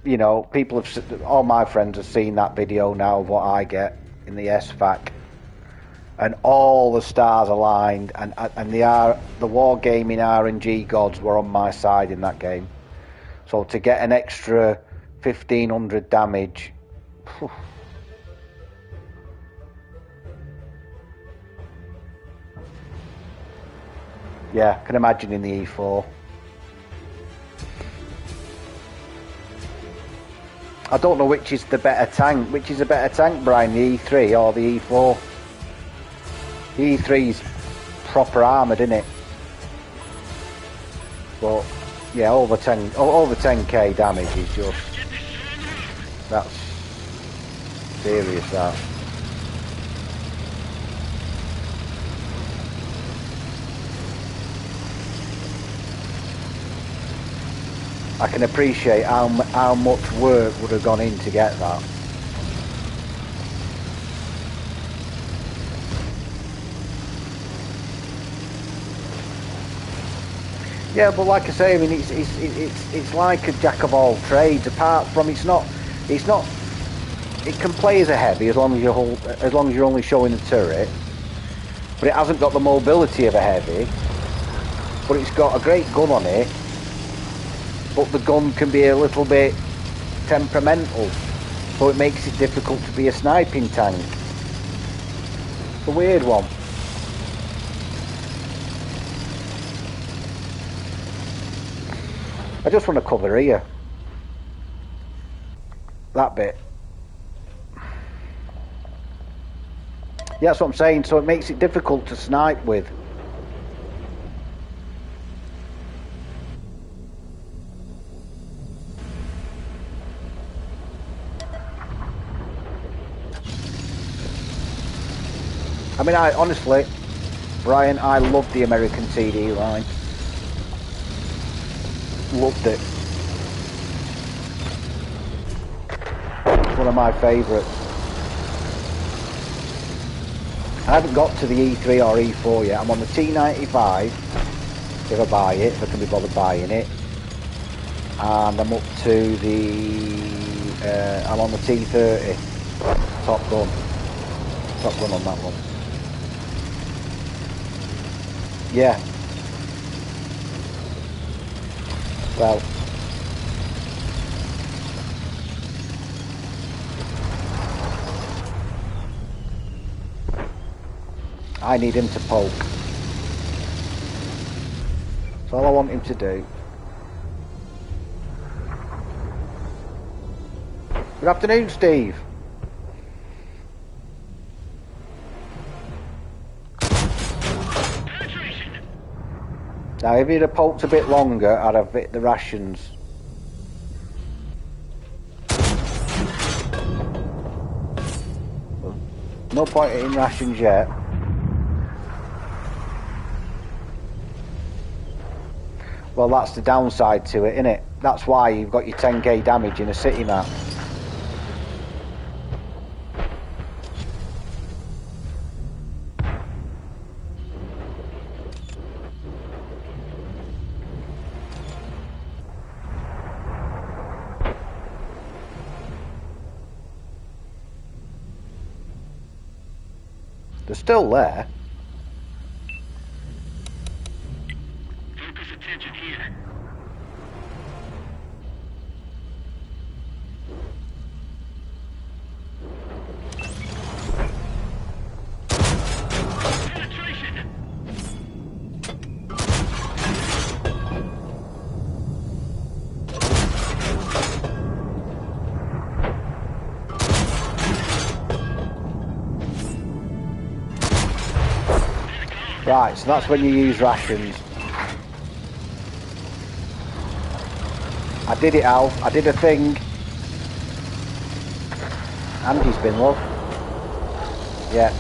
You know, people have, all my friends have seen that video now of what I get in the SFAC. And all the stars aligned, and the wargaming RNG gods were on my side in that game. So to get an extra 1500 damage, whew. Yeah, I can imagine in the E4. I don't know which is the better tank. Which is a better tank, Brian, the E3 or the E4? The E3's proper armoured, isn't it? But yeah, over 10k damage is just, that's serious, that. I can appreciate how much work would have gone in to get that. Yeah, but like I say, I mean, it's like a jack of all trades. Apart from it can play as a heavy as long as you're only showing the turret, but it hasn't got the mobility of a heavy. But it's got a great gun on it. But the gun can be a little bit temperamental, so it makes it difficult to be a sniping tank. It's a weird one. I just want to cover here. That bit. Yeah, that's what I'm saying. So it makes it difficult to snipe with. I mean, I honestly, Brian, I loved the American TD line. Loved it. It's one of my favourites. I haven't got to the E3 or E4 yet. I'm on the T95, if I buy it, if I can be bothered buying it. And I'm up to the, I'm on the T30, Top Gun. Top Gun on that one. Yeah. Well. I need him to poke. That's all I want him to do. Good afternoon, Steve. Now, if he'd have poked a bit longer, I'd have hit the rations. No point in rations yet. Well, that's the downside to it, isn't it? That's why you've got your 10k damage in a city map. They're still there. Focus attention here. Penetration. Right, so that's when you use rations. I did it, Alf. I did a thing. Andy's been, love. Yeah.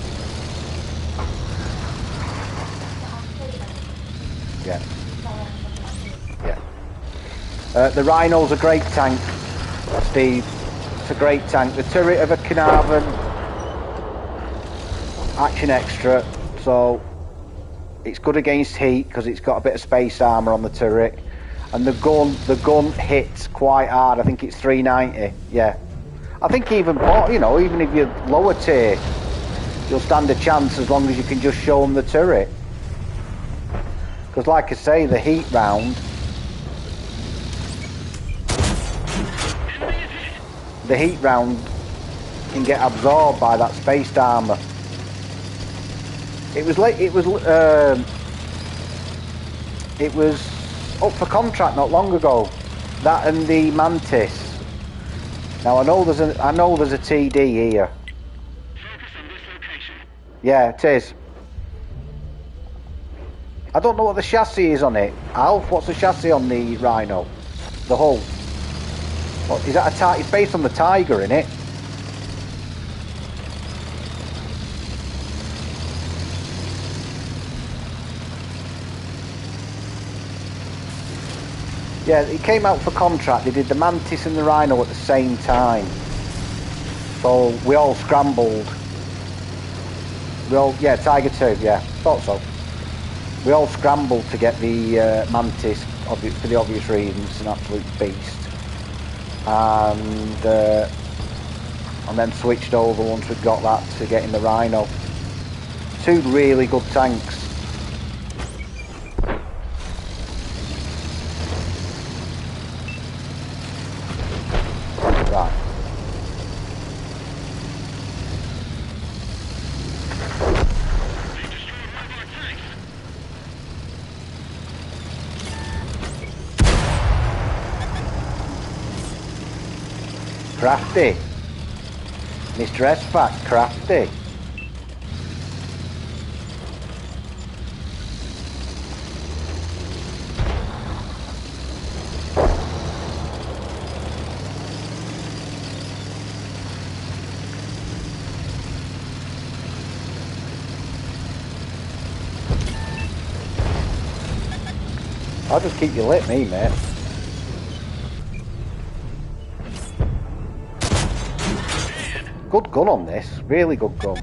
Yeah. Yeah. The Rhino's a great tank, Steve. It's a great tank. The turret of a Carnarvon. Action extra. So it's good against heat because it's got a bit of space armour on the turret. And the gun hits quite hard. I think it's 390. Yeah. I think even if you're lower tier, you'll stand a chance as long as you can just show them the turret. Because like I say, the heat round, can get absorbed by that spaced armour. It was up for contract not long ago. That and the Mantis. Now I know there's a TD here. Focus on this location. Yeah, it is. I don't know what the chassis is on it. Alf, what's the chassis on the Rhino? The hull. What, is that a it's based on the Tiger, in it? Yeah, it came out for contract. They did the Mantis and the Rhino at the same time. So we all scrambled. Yeah, Tiger 2, yeah, thought so. We all scrambled to get the Mantis, for the obvious reasons. It's an absolute beast. And then switched over once we'd got that to getting the Rhino. Two really good tanks. Right. They destroyed one of our tanks. Crafty. Mr. S-Fac, crafty. I'll just keep you lit, me, mate. Good gun on this, really good gun.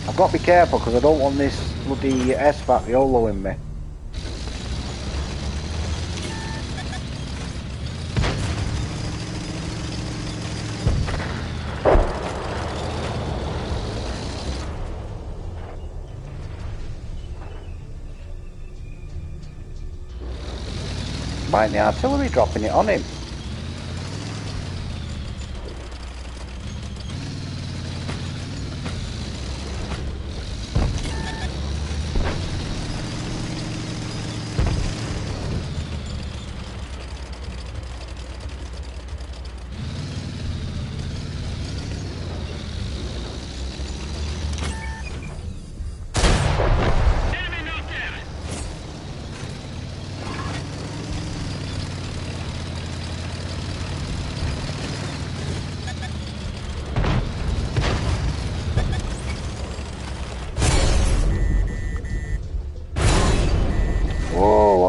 I've got to be careful because I don't want this bloody S-Fac YOLOing me. Might the artillery dropping it on him.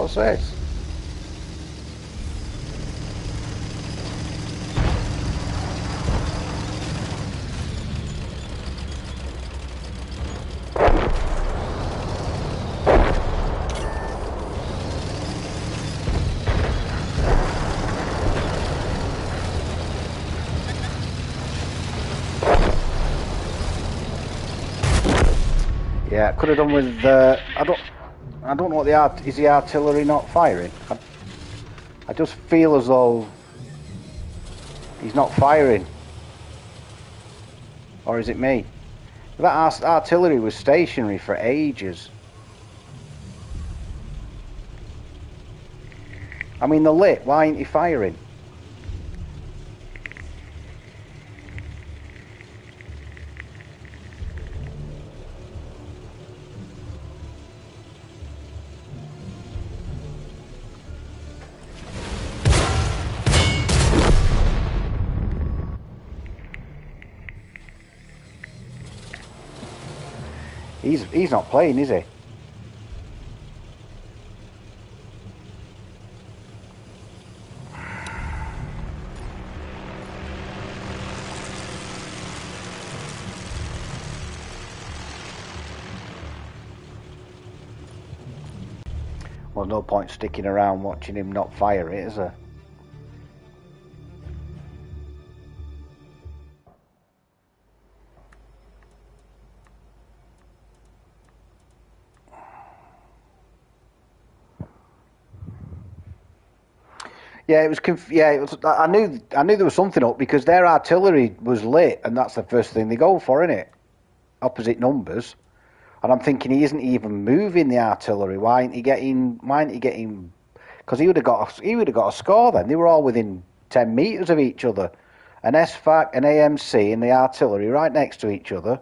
What's this? Yeah, could have done with. I don't know what is the artillery not firing? I just feel as though he's not firing, or is it me? That artillery was stationary for ages. I mean, they're lit. Why ain't he firing? He's not playing, is he? Well, no point sticking around watching him not fire it, is there? Yeah, it was. It was. I knew there was something up because their artillery was lit, and that's the first thing they go for, isn't it? Opposite numbers, and I'm thinking he isn't even moving the artillery. Why ain't he getting? Because he would have got. He would have got a score then. They were all within 10 meters of each other. An S-Fac, an AMC, and the artillery right next to each other.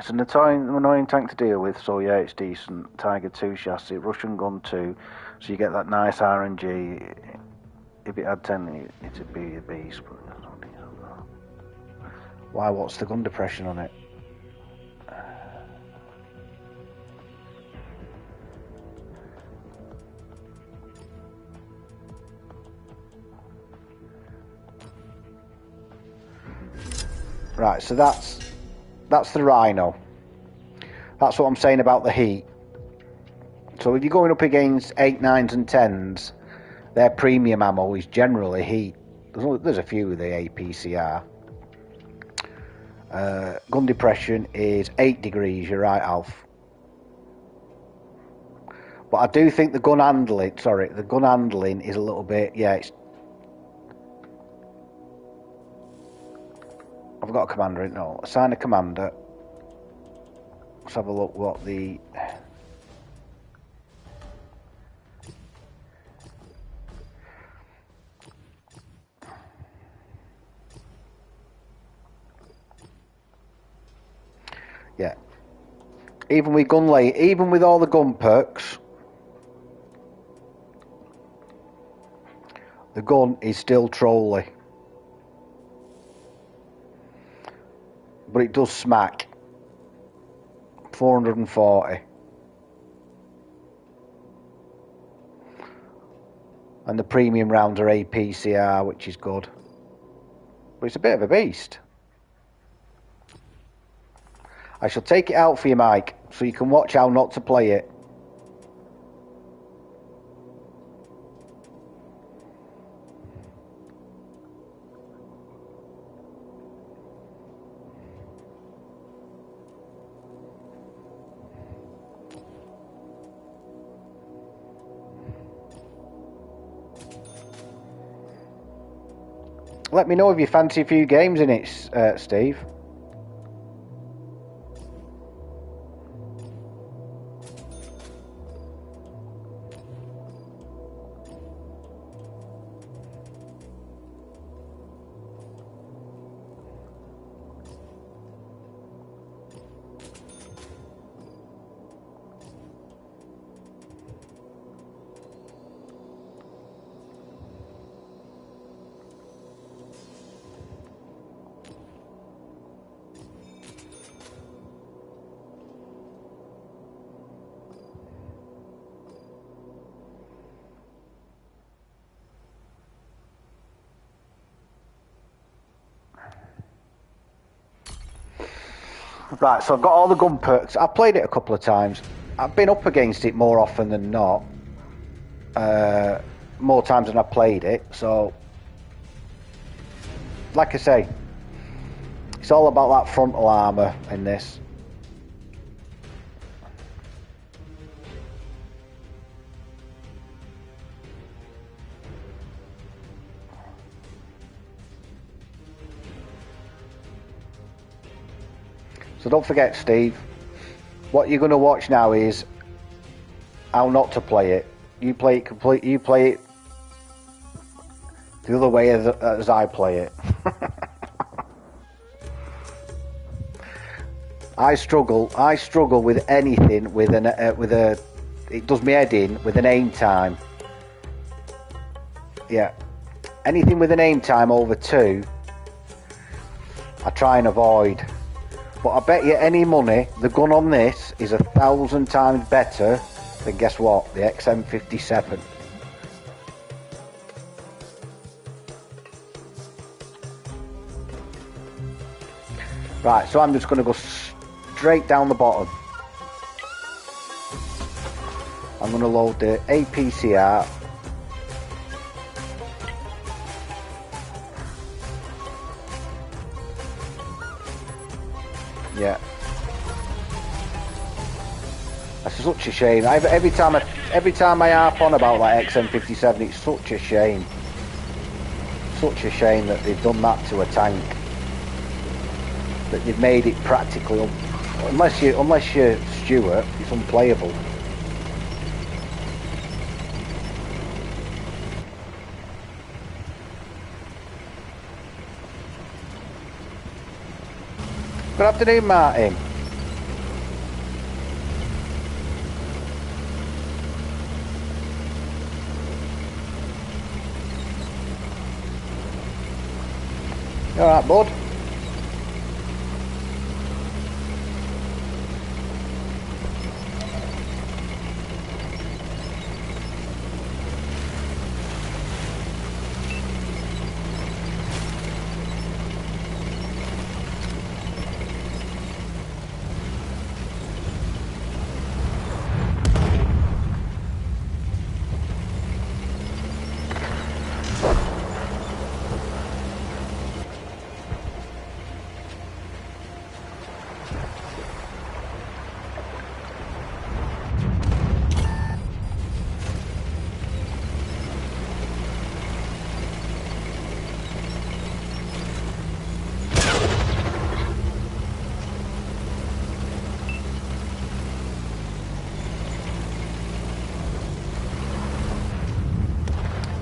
It's a An annoying tank to deal with, so yeah, it's decent. Tiger 2 chassis, Russian gun 2, so you get that nice RNG. If it had 10, it'd be a beast. Why, what's the gun depression on it? Right, so that's the Rhino. That's what I'm saying about the heat. So if you're going up against 8, 9s and 10s, their premium ammo is generally heat. There's a few with the APCR. Gun depression is 8 degrees, you're right, Alf. But I do think the gun handling is a little bit, yeah, I've got a commander in, no, assign a commander. Let's have a look what the... Yeah. Even with even with all the gun perks, the gun is still trolly. But it does smack. 440. And the premium rounds are APCR, which is good. But it's a bit of a beast. I shall take it out for you, Mike, so you can watch how not to play it. Let me know if you fancy a few games in it, Steve. Right, so I've got all the gun perks. I've played it a couple of times. I've been up against it more often than not. More times than I've played it. So, like I say, it's all about that frontal armour in this. So don't forget, Steve, what you're going to watch now is how not to play it. You play it the other way as I play it. I struggle with anything with it does me head in with an aim time. Yeah. Anything with an aim time over 2, I try and avoid. But I bet you any money, the gun on this is 1,000 times better than, guess what, the XM57. Right, so I'm just going to go straight down the bottom. I'm going to load the APCR. Yeah, that's such a shame. Every time I harp on about that XM57, it's such a shame. Such a shame that they've done that to a tank. That they've made it practically, unless you're Stuart, it's unplayable. Good afternoon, Martin. You alright, bud?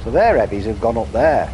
So their heavies have gone up there.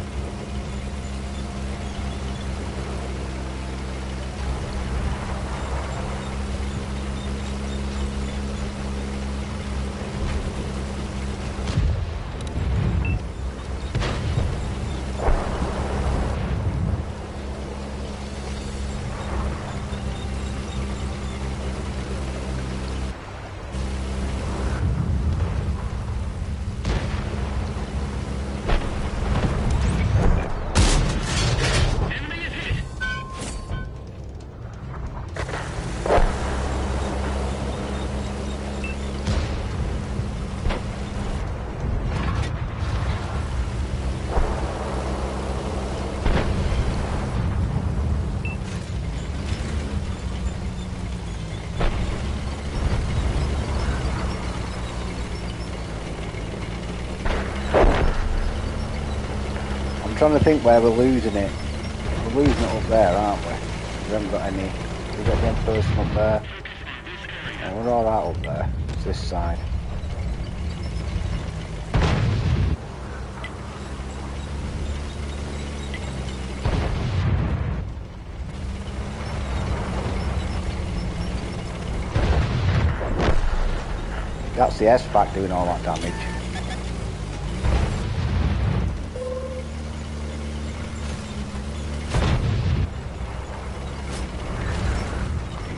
I'm trying to think where we're losing it. We're losing it up there, aren't we? We haven't got any. We've got one person up there. Yeah, we're alright up there. It's this side. That's the S-Pack doing all that damage.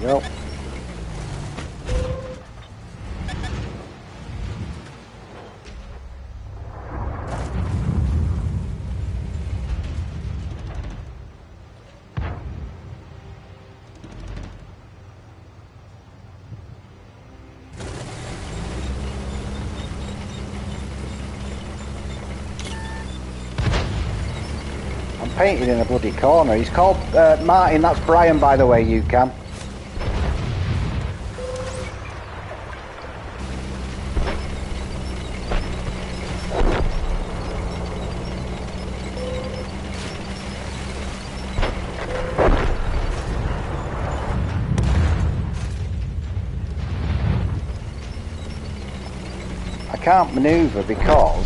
There you go. Painted in a bloody corner. He's called Martin. That's Brian, by the way. You can. I can't manoeuvre because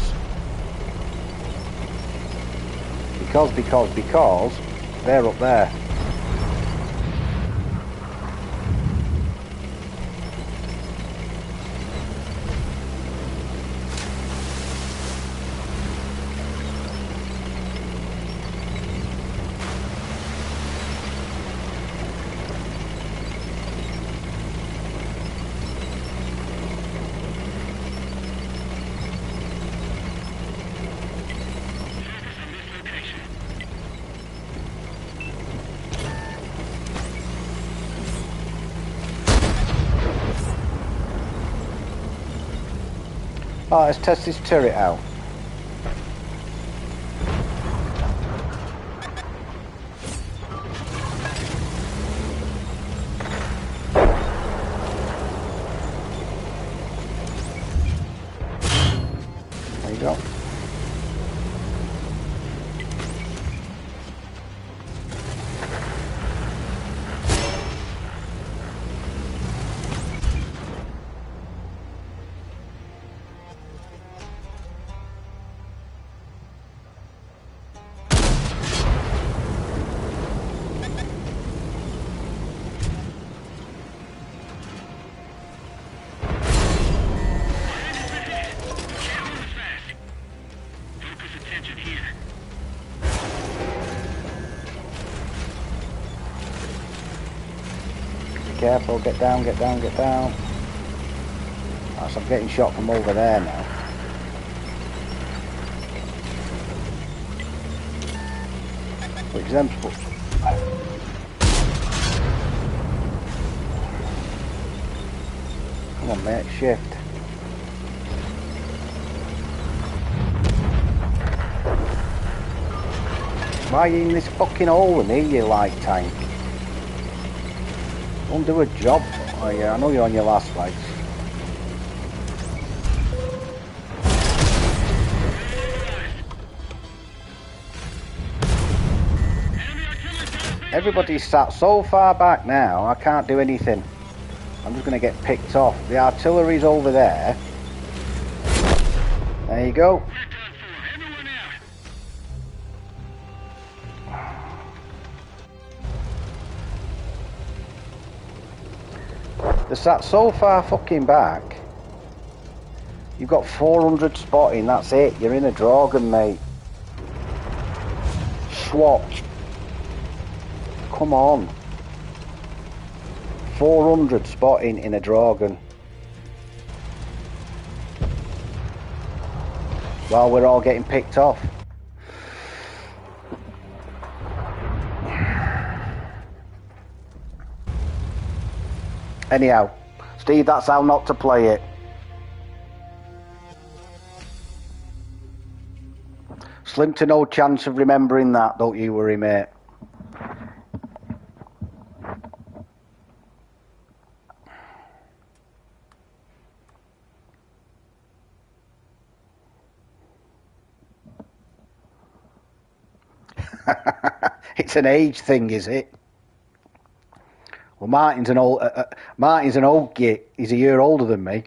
they're up there. Oh, let's test this turret out. There you go. careful, get down, get down, get down. Right, so I'm getting shot from over there now. Which then... Come on mate, shift. Why are you in this fucking hole with me, you light tank? Don't do a job. Oh yeah, I know you're on your last legs. Everybody's sat so far back now, I can't do anything. I'm just going to get picked off. The artillery's over there. There you go. They're sat so far fucking back. You've got 400 spotting, that's it. You're in a Dragon, mate. Swatch. Come on. 400 spotting in a Dragon. While we're all getting picked off. Anyhow, Steve, that's how not to play it. Slim to no chance of remembering that, don't you worry, mate. It's an age thing, is it? Well, Martin's an old git. He's a year older than me.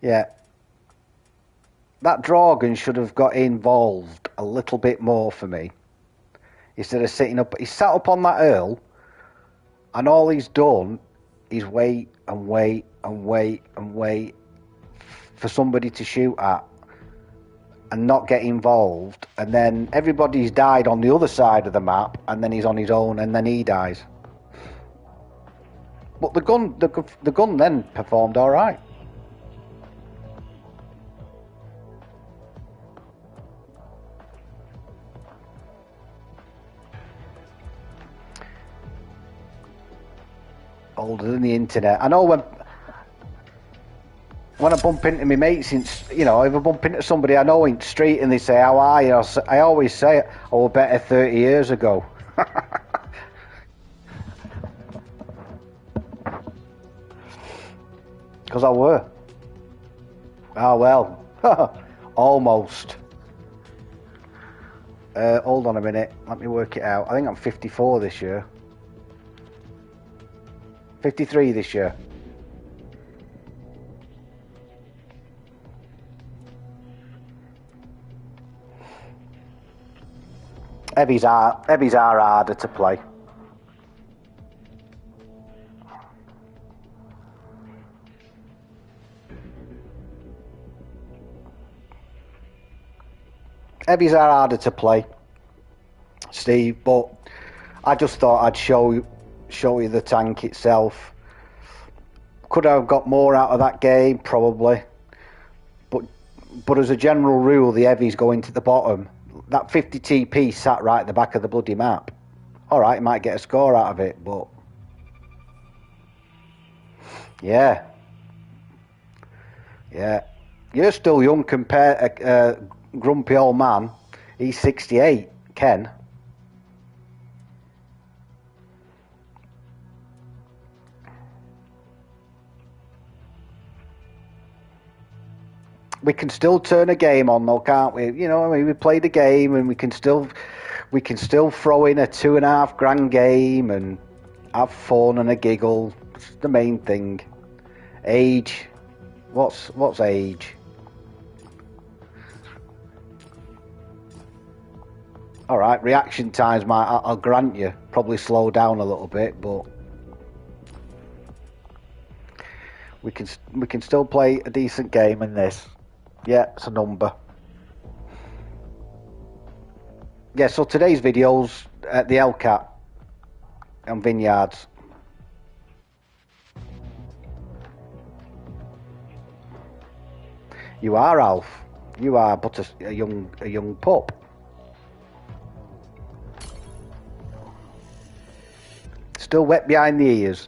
Yeah. That Dragon should have got involved a little bit more for me. Instead of sitting up, he sat up on that hill, and all he's done is wait and wait and wait and wait for somebody to shoot at and not get involved, and then everybody's died on the other side of the map, and then he's on his own, and then he dies. But the gun then performed all right. Older than the internet. I know when I bump into my mates, you know, if I bump into somebody I know in the street and they say, how are you? I always say, oh, better 30 years ago. Because I were. Oh, well. Almost. Hold on a minute. Let me work it out. I think I'm 54 this year. 53 this year. Heavies are harder to play. Heavies are harder to play, Steve, but I just thought I'd show you the tank itself. Could I have got more out of that game? Probably. But as a general rule, the heavies go into the bottom. That 50 TP sat right at the back of the bloody map. Alright, you might get a score out of it, but... Yeah. Yeah. You're still young compared to grumpy old man. He's 68, Ken. We can still turn a game on though, can't we? You know, I mean, we played a game and we can still throw in a $2.5 grand game and have fun and a giggle. It's the main thing. Age. What's age? Alright, reaction times I'll grant you, probably slow down a little bit, but we can still play a decent game in this. Yeah, it's a number. Yeah, so today's video's At the Hellcat on Vineyards. You are, Alf. You are but a young pup. Still wet behind the ears.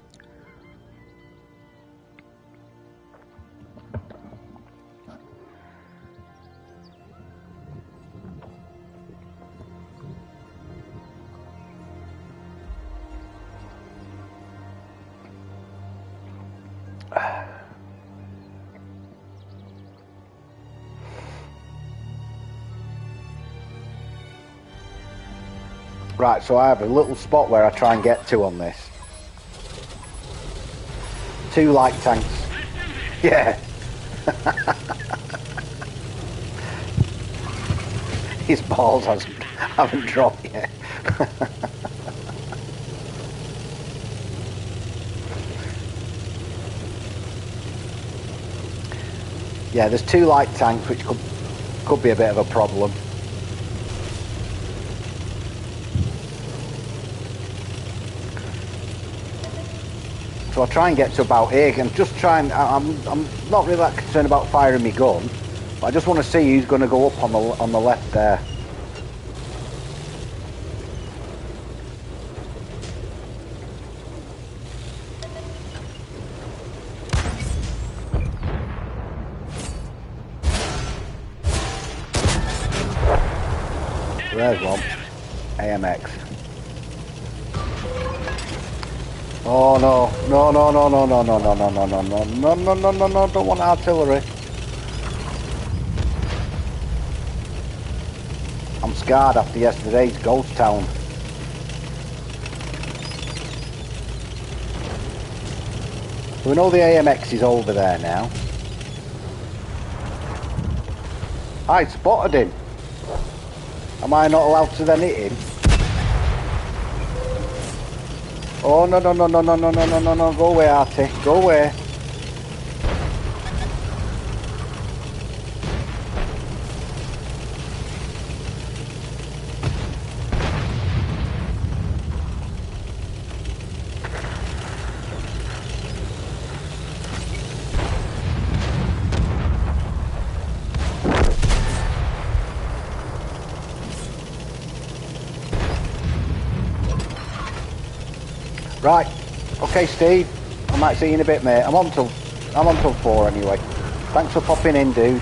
Right, so I have a little spot where I try and get to on this. 2 light tanks. Yeah. His balls haven't dropped yet. Yeah, there's 2 light tanks, which could be a bit of a problem. So I'll try and get to about here and just try and, I'm not really that concerned about firing my gun, but I just want to see who's going to go up on the left there. There's one. AMX. Oh no, no, no, no, no, no, no, no, no, no, no, no, no, no, no, no, no, don't want artillery. I'm scarred after yesterday's ghost town. We know the AMX is over there now. I spotted him. Am I not allowed to then hit him? Oh no no no no no no no no no no! Go away, Artie. Go away. Right. Okay, Steve. I might see you in a bit, mate. I'm on till 4 anyway. Thanks for popping in, dude.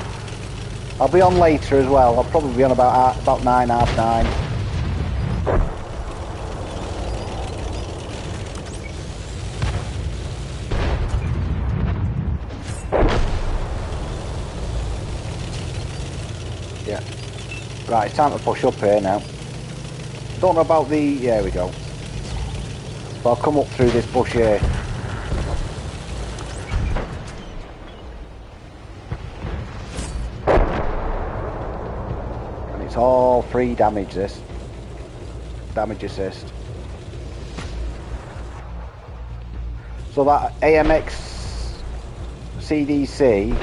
I'll be on later as well. I'll probably be on about 9, half 9. Yeah. Right, it's time to push up here now. Don't know about the... There we go. So I'll come up through this bush here. And it's all free damage, this. Damage assist. So that AMX CDC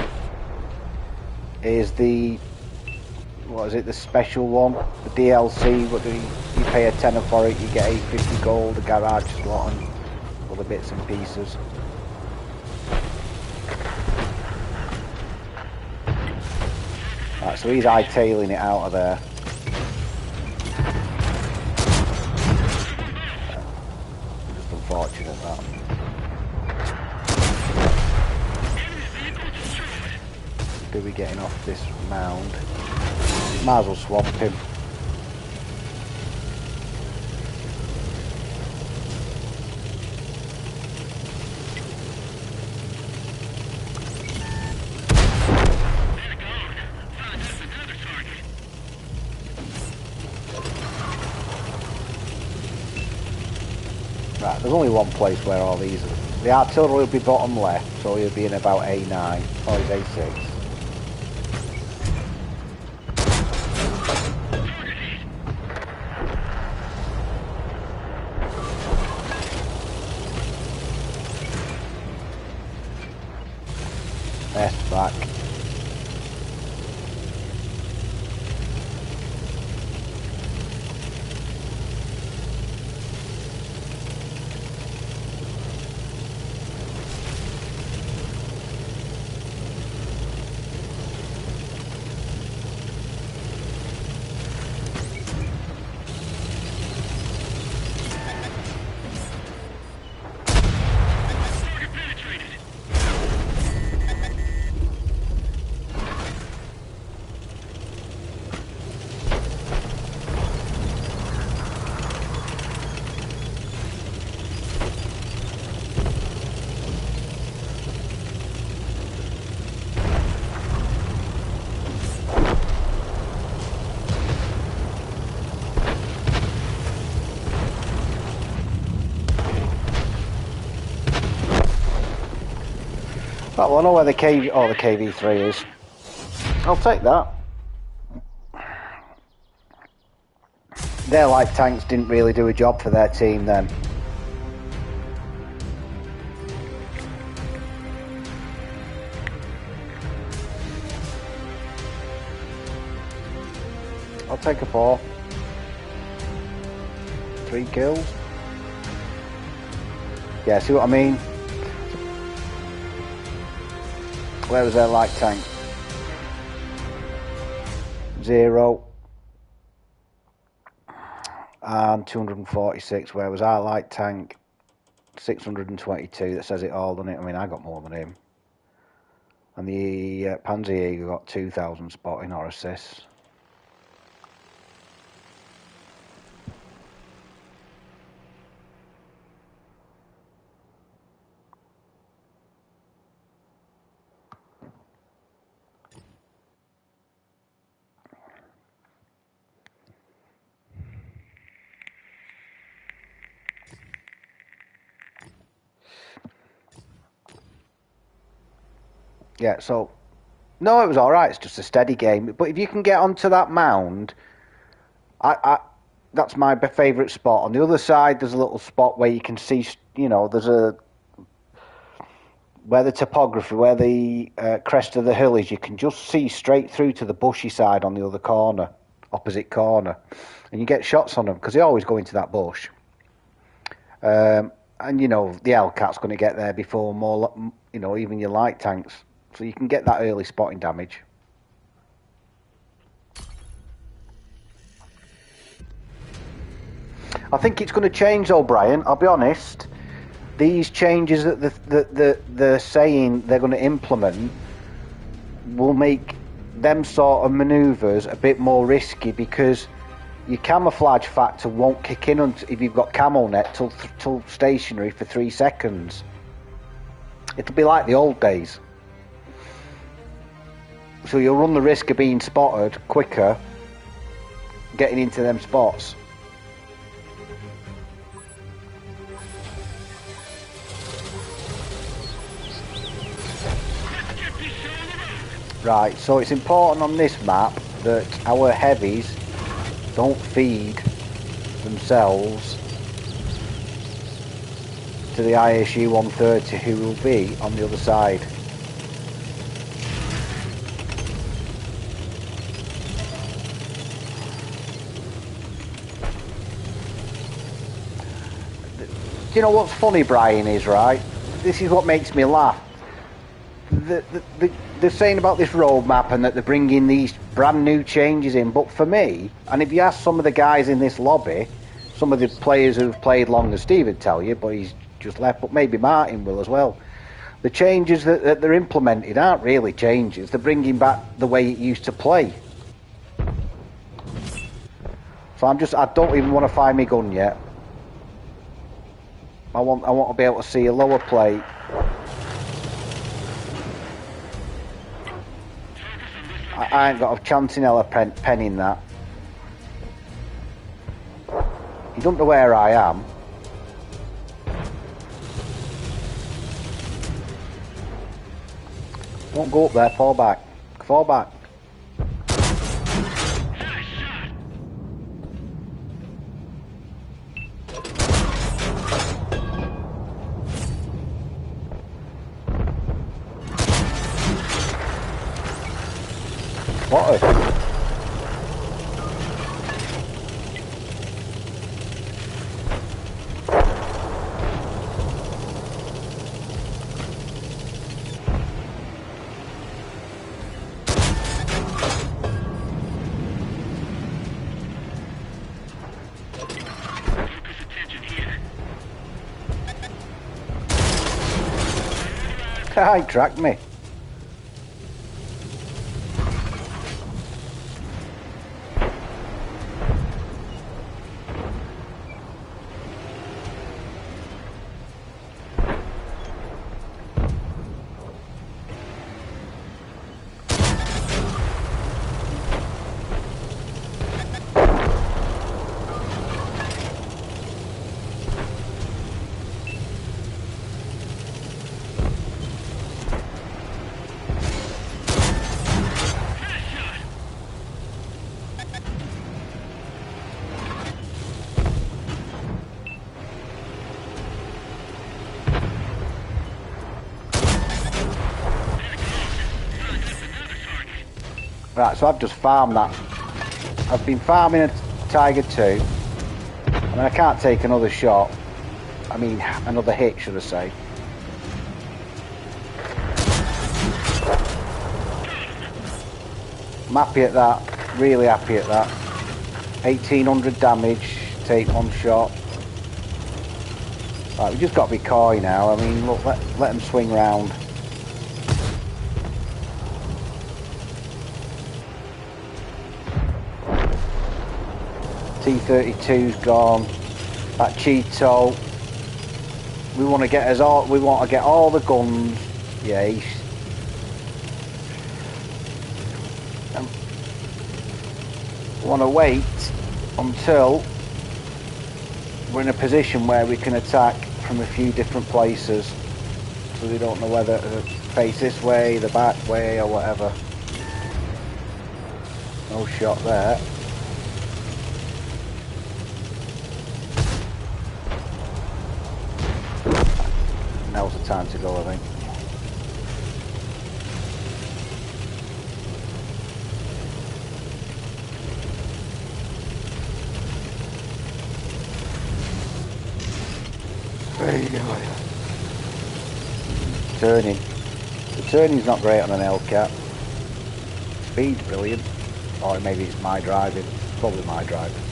is the... What is it, the special one? The DLC, what do you pay a tenner for it, you get 850 gold, a garage slot and other bits and pieces. Right, so he's hightailing it out of there. Just unfortunate that. Do we getting off this mound? Might as well swamp him. Right, there's only one place where all these are. The artillery will be bottom left, so he'll be in about A9 or he's A6. S back. Right, well I know where the the KV3 is. I'll take that. Their light tanks didn't really do a job for their team then. I'll take a 4. 3 kills. Yeah, see what I mean? Where was their light tank? 0. And 246. Where was our light tank? 622. That says it all, doesn't it? I mean, I got more than him. And the Panzer Eagle got 2,000 spotting or assists. Yeah, so no, it was all right. It's just a steady game. But if you can get onto that mound, that's my favourite spot. On the other side, there's a little spot where you can see, you know, where the topography, where the crest of the hill is, you can just see straight through to the bushy side on the other corner, opposite corner, and you get shots on them because they always go into that bush. And you know the Hellcat's going to get there before more, you know, even your light tanks. So you can get that early spotting damage. I think it's going to change, O'Brien. I'll be honest. These changes that they're saying they're going to implement will make them sort of manoeuvres a bit more risky because your camouflage factor won't kick in if you've got camo net till stationary for 3 seconds. It'll be like the old days. So you'll run the risk of being spotted quicker, getting into them spots. Right, so it's important on this map that our heavies don't feed themselves to the ISU 130 who will be on the other side. You know what's funny, Brian, is, right? This is what makes me laugh. They're saying about this roadmap and that they're bringing these brand new changes in, but for me, and if you ask some of the guys in this lobby, some of the players who've played longer, Steve would tell you, but he's just left, but maybe Martin will as well. The changes that they're implementing aren't really changes. They're bringing back the way it used to play. So I don't even want to find my gun yet. I want to be able to see a lower plate. I ain't got a Chantinella pen in that. You don't know where I am. Don't go up there, fall back. Fall back. What a... He tracked me. Right, so I've just farmed that. I've been farming a Tiger 2. I mean, I can't take another shot. I mean, another hit, should I say. I'm happy at that. Really happy at that. 1800 damage, take one shot. Right, we just got to be coy now. I mean, look, let them swing round. T-32's gone. That Cheeto. We want to get all the guns. Yeah, we want to wait until we're in a position where we can attack from a few different places, so we don't know whether to face this way, the back way, or whatever. No shot there. Now's the time to go, I think. There you go. Turning. The turning's not great on an Hellcat. Speed's brilliant. Or maybe it's my driving. Probably my driving.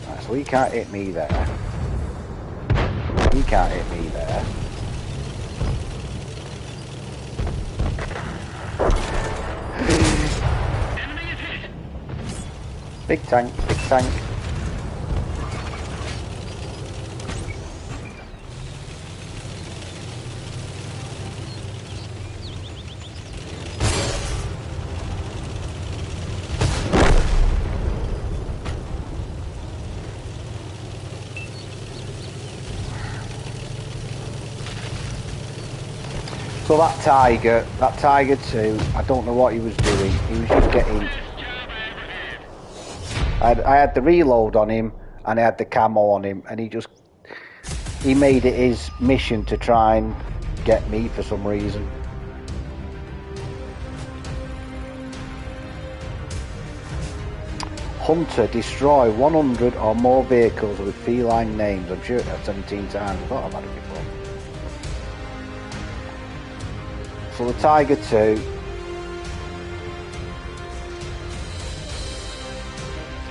Right, so he can't hit me there. He can't hit me there. Big tank, big tank. So that Tiger 2, I don't know what he was doing. He was just getting... I had the reload on him, and I had the camo on him, and he made it his mission to try and get me for some reason. Hunter, destroy 100 or more vehicles with feline names. I'm sure that's 17 times. I thought I've had it before. So the Tiger 2.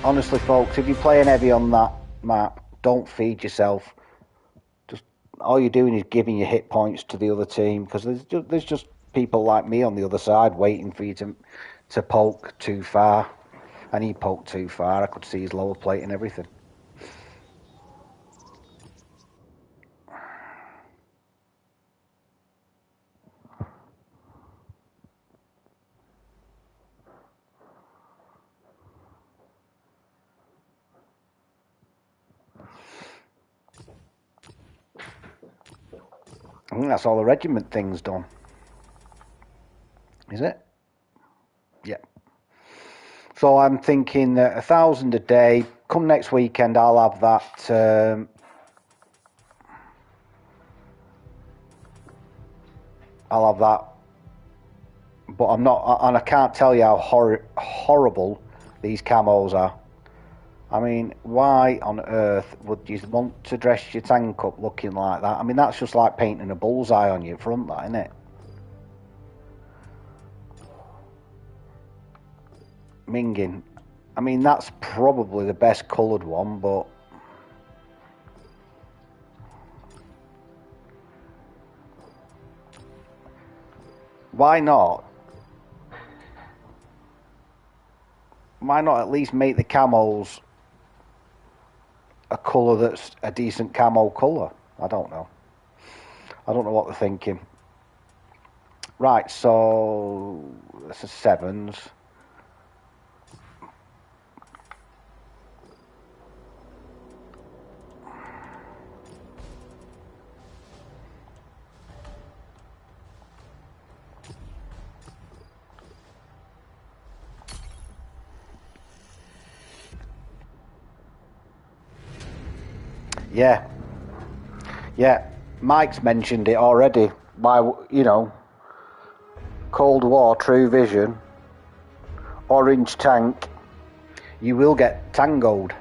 Honestly, folks, if you're playing heavy on that map, don't feed yourself. Just all you're doing is giving your hit points to the other team, because there's just people like me on the other side waiting for you to poke too far. And he poked too far. I could see his lower plate and everything. I think that's all the regiment thing's done. Is it? Yeah. So I'm thinking 1,000 a day. Come next weekend, I'll have that. I'll have that. But I'm not, and I can't tell you how horrible these camos are. I mean, why on earth would you want to dress your tank up looking like that? I mean, that's just like painting a bullseye on your front, that, isn't it? Minging. I mean, that's probably the best coloured one, but... Why not? Why not at least make the camos a colour that's a decent camo colour? I don't know. I don't know what they're thinking. Right, so this is 7s. Yeah. Yeah, Mike's mentioned it already. By, you know, Cold War, True Vision, Orange Tank, you will get tangoed.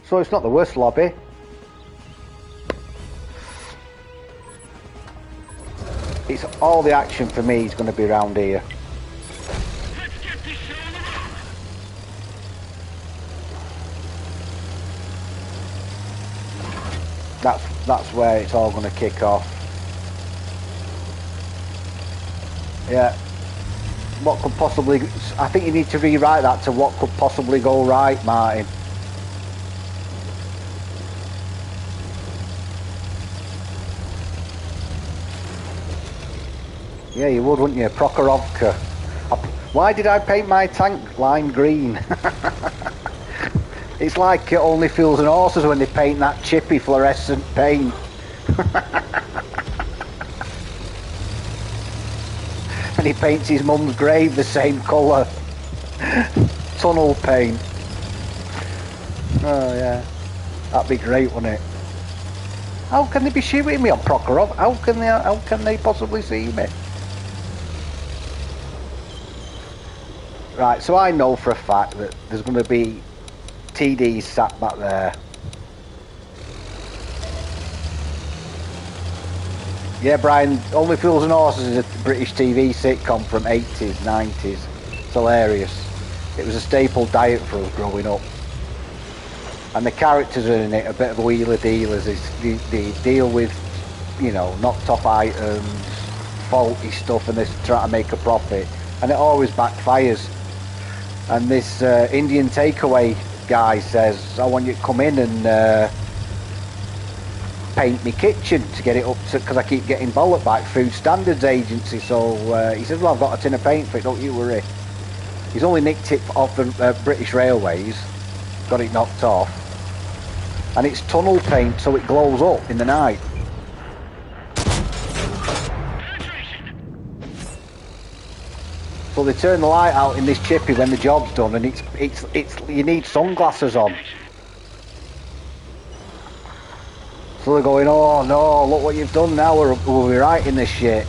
So it's not the worst lobby. It's all the action for me is going to be around here. Let's get this show on the road. That's where it's all going to kick off. Yeah. What could possibly... I think you need to rewrite that to what could possibly go right, Martin. Yeah, you would, wouldn't you? Prokhorovka. Why did I paint my tank lime green? It's like Only Fools and Horses when they paint that chippy fluorescent paint. And he paints his mum's grave the same colour. Tunnel paint. Oh yeah. That'd be great, wouldn't it? How can they be shooting me on Prokhorov? How can they possibly see me? Right, so I know for a fact that there's going to be TDs sat back there. Yeah, Brian, Only Fools and Horses is a British TV sitcom from 80s, 90s. It's hilarious. It was a staple diet for us growing up. And the characters in it are a bit of wheeler dealers. They deal with, you know, knocked off items, faulty stuff, and they're trying to make a profit. And it always backfires. And this Indian takeaway guy says, I want you to come in and paint me kitchen to get it up to, because I keep getting bollocked back, Food Standards Agency. So he says, well, I've got a tin of paint for it, don't you worry. He's only nicked it off the British Railways, got it knocked off. And it's tunnel paint, so it glows up in the night. So they turn the light out in this chippy when the job's done, and it's you need sunglasses on. So they're going, oh no, look what you've done now, we'll be writing this shit.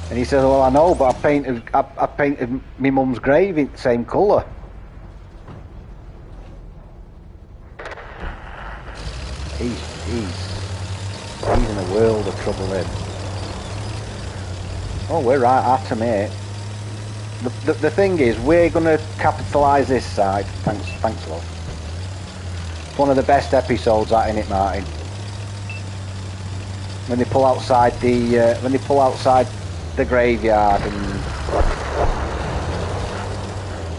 And he says, well, I know, but I painted my mum's grave in the same colour. He's in a world of trouble then. Oh, we're right after mate. The thing is, we're going to capitalise this side. Thanks, love. It's one of the best episodes, that, innit, Martin? When they pull outside the graveyard, and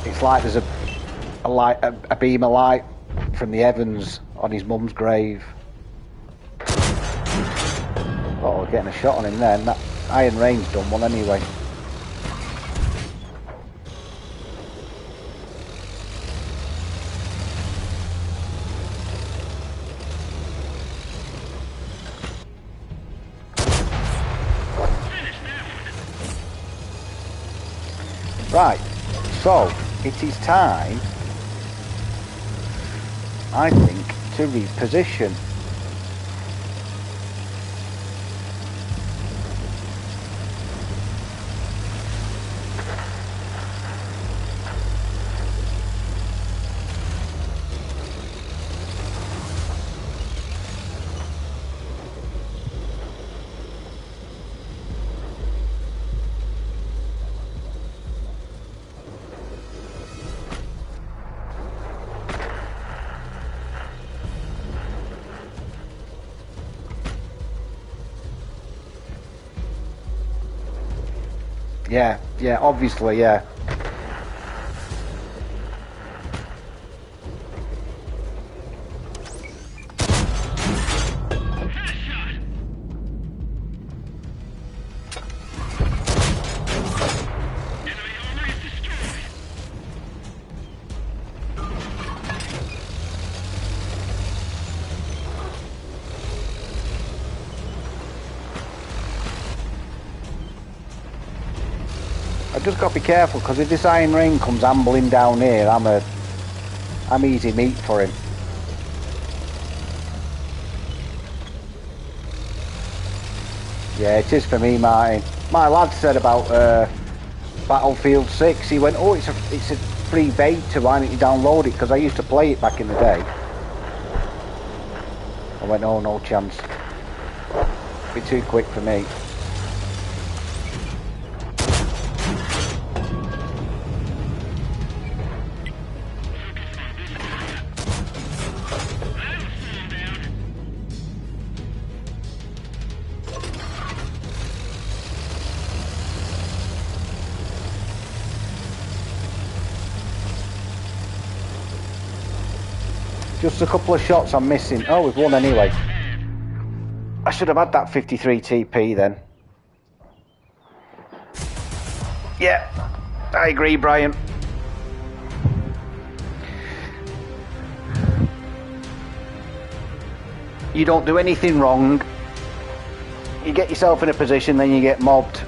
it's like there's a beam of light from the heavens on his mum's grave. Oh, we're getting a shot on him then. That Iron Rain's done one anyway. Right, so it is time, I think, to reposition. Yeah, obviously, yeah. I just got to be careful, because if this iron ring comes ambling down here, I'm easy meat for him. Yeah, it is for me, Martin. My lad said about Battlefield 6. He went, oh, it's a free beta. Why don't you download it? Because I used to play it back in the day. I went, oh, no chance. Be too quick for me. Just a couple of shots I'm missing. Oh, we've won anyway. I should have had that 53 TP then. Yeah, I agree, Brian. You don't do anything wrong. You get yourself in a position, then you get mobbed.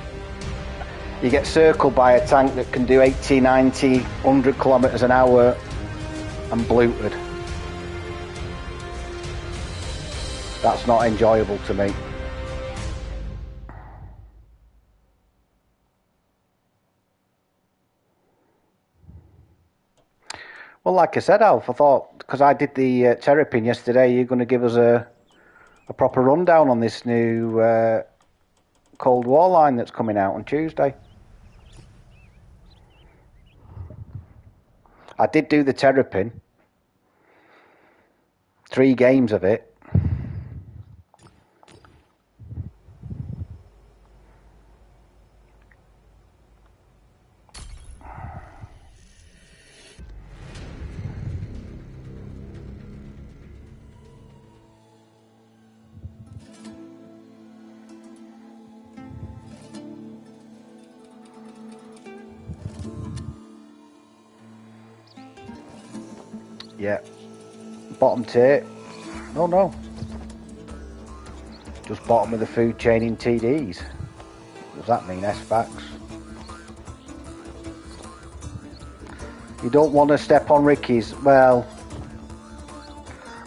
You get circled by a tank that can do 80, 90, 100 kilometers an hour and bluted. That's not enjoyable to me. Well, like I said, Alf, I thought, because I did the terrapin yesterday, you're going to give us a proper rundown on this new Cold War line that's coming out on Tuesday. I did do the terrapin. 3 games of it. Yeah. Bottom tier. Oh no. Just bottom of the food chain in TDs. Does that mean SFAX? You don't want to step on Ricky's. Well,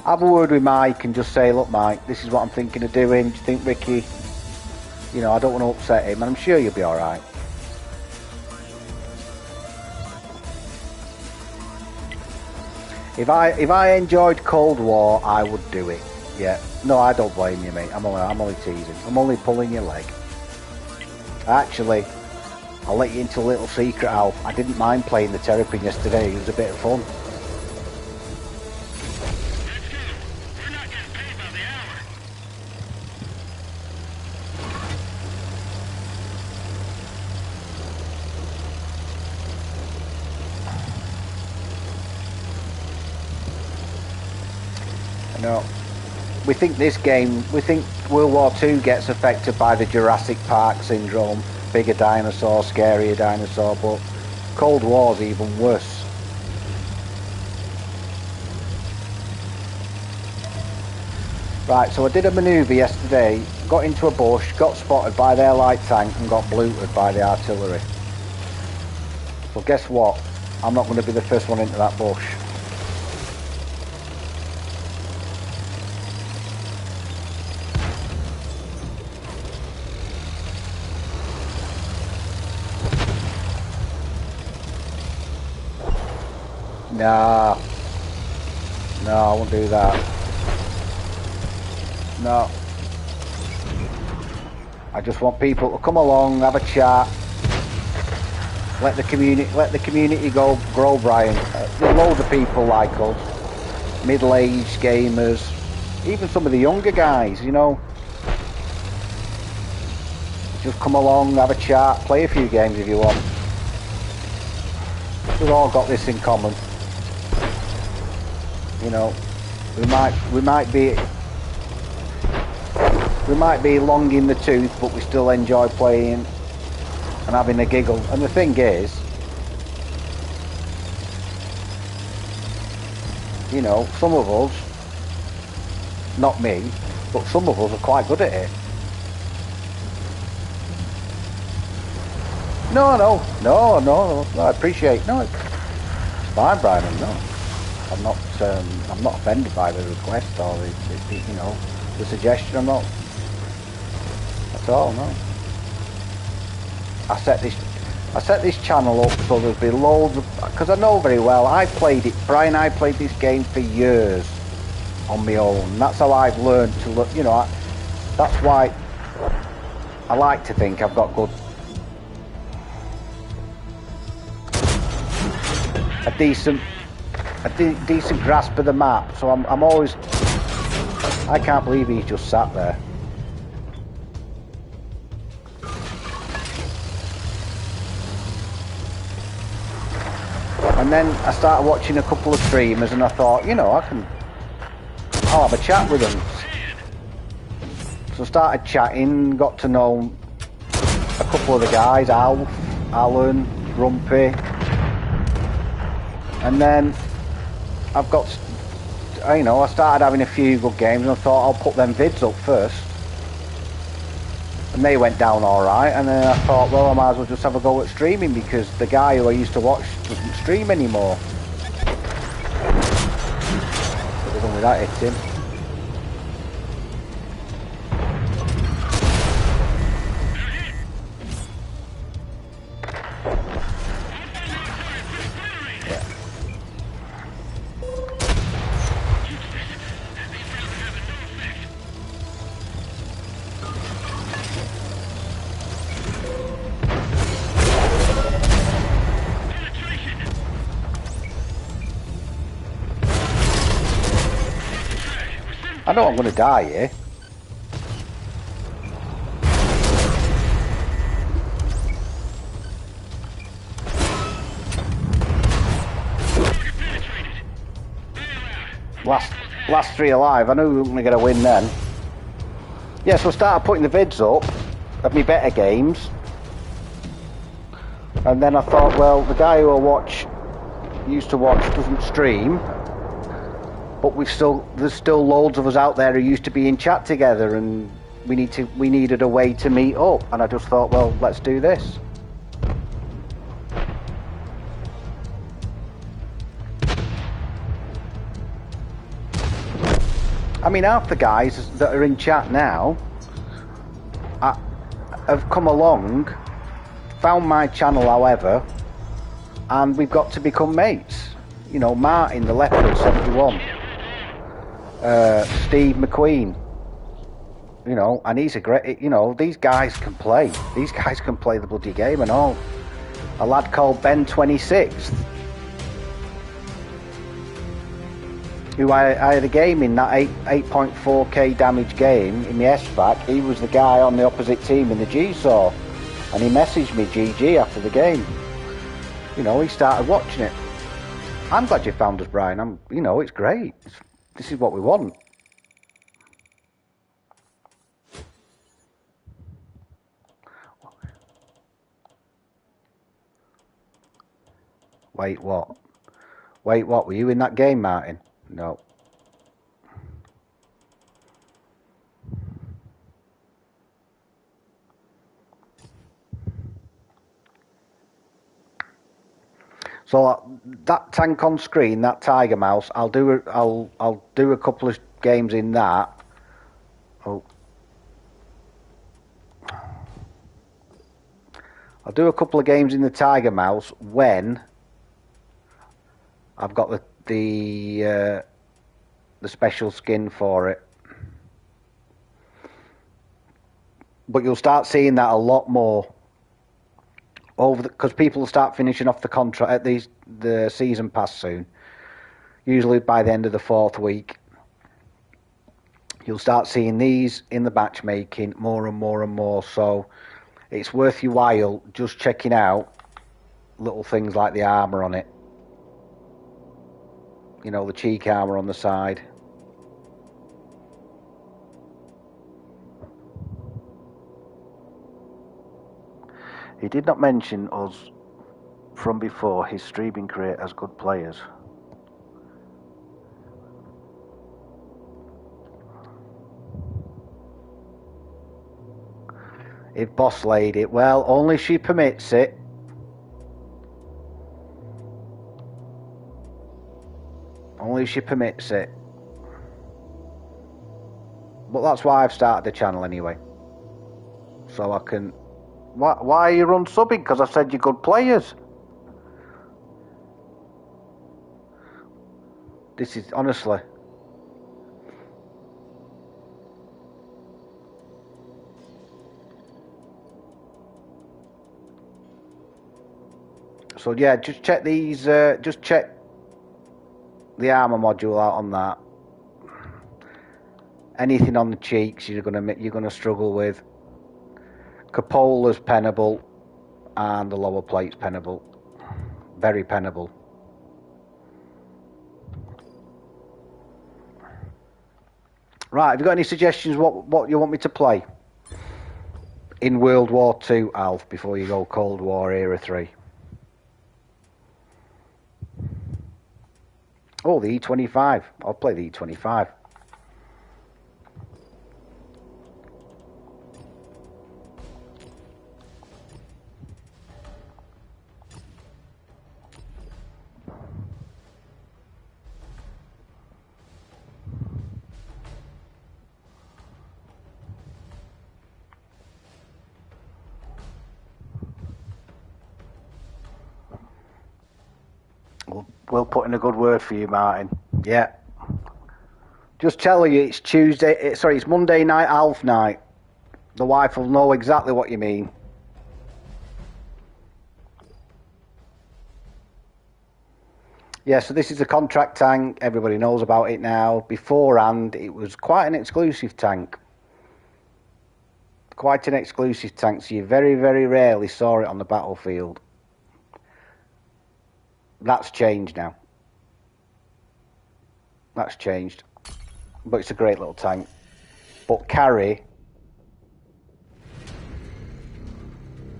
have a word with Mike and just say, look, Mike, this is what I'm thinking of doing. Do you think Ricky, you know, I don't want to upset him, and I'm sure you'll be all right. If I enjoyed Cold War, I would do it. Yeah. No, I don't blame you, mate. I'm only teasing. I'm only pulling your leg. Actually, I'll let you into a little secret, Alf. I didn't mind playing the terrapin yesterday. It was a bit of fun. We're not getting paid by the hour. No. We think World War II gets affected by the Jurassic Park syndrome. Bigger dinosaur, scarier dinosaur, but Cold War's even worse. Right, so I did a manoeuvre yesterday, got into a bush, got spotted by their light tank and got bluted by the artillery. Well, guess what? I'm not going to be the first one into that bush. Nah. No, I won't do that. No. I just want people to come along, have a chat. Let the community grow, Brian. There's loads of people like us. Middle-aged gamers. Even some of the younger guys, you know. Just come along, have a chat, play a few games if you want. We've all got this in common. You know, we might be long in the tooth, but we still enjoy playing and having a giggle. And the thing is, you know, some of us, not me, but some of us are quite good at it. No, I appreciate. No, it's fine, Brian. No, I'm not offended by the request or the suggestion. I'm not at all. No. I set this channel up so there'll be loads of, because I know very well. I played it. Brian, I played this game for years on my own. That's how I've learned to look. That's why I like to think I've got a decent grasp of the map. So I'm always. I can't believe he's just sat there. And then I started watching a couple of streamers, and I thought, I'll have a chat with them. So I started chatting, got to know a couple of the guys, Alf, Alan, Grumpy. And then I started having a few good games, and I thought I'll put them vids up first. And they went down alright, and then I thought, well, I might as well just have a go at streaming, because the guy who I used to watch doesn't stream anymore. But there's only that hit him. I know I'm going to die here. Last three alive. I knew we were going to get a win then. Yeah, so I started putting the vids up of me better games. And then I thought, well, the guy who I used to watch doesn't stream. But there's still loads of us out there who used to be in chat together, and we needed a way to meet up, and I just thought, well, let's do this. I mean, half the guys that are in chat now have come along, found my channel, however, and we've got to become mates. Martin, the Leopard 71. Steve McQueen, and he's a great, these guys can play. These guys can play the bloody game and all. A lad called Ben 26th, who I had a game in that 8.4k damage game in the SVAC. He was the guy on the opposite team in the G-Saw, and he messaged me GG after the game. He started watching it. I'm glad you found us, Brian. It's great. This is what we want. Wait, what? Wait, what? Were you in that game, Martin? No. So that tank on screen, that Tiger Mouse, I'll do a couple of games in that. Oh. I'll do a couple of games in the Tiger Mouse when I've got the special skin for it. But you'll start seeing that a lot more because people will start finishing off the contract at the season pass soon. Usually by the end of the 4th week, you'll start seeing these in the matchmaking more and more and more. So it's worth your while just checking out little things like the armor on it. The cheek armor on the side. He did not mention us from before. His streaming career as good players. If Boss Lady, well, only she permits it. Only if she permits it. But that's why I've started the channel anyway. So I can... Why are you unsubbing? Because I said you're good players. This is... Honestly... So yeah, just check these... just check the armor module out on that. Anything on the cheeks you're gonna struggle with. Cupola's pennable, and the lower plate's pennable. Very pennable. Right, have you got any suggestions what you want me to play in World War II, Alf, before you go Cold War Era 3? Oh, the E25. I'll play the E25. We'll put in a good word for you, Martin. Yeah. Just tell you it's it's Monday night, Alf night. The wife will know exactly what you mean. Yeah, so this is a contract tank. Everybody knows about it now. Beforehand, it was quite an exclusive tank. Quite an exclusive tank, so you very, very rarely saw it on the battlefield. That's changed now. That's changed. But it's a great little tank. But carry...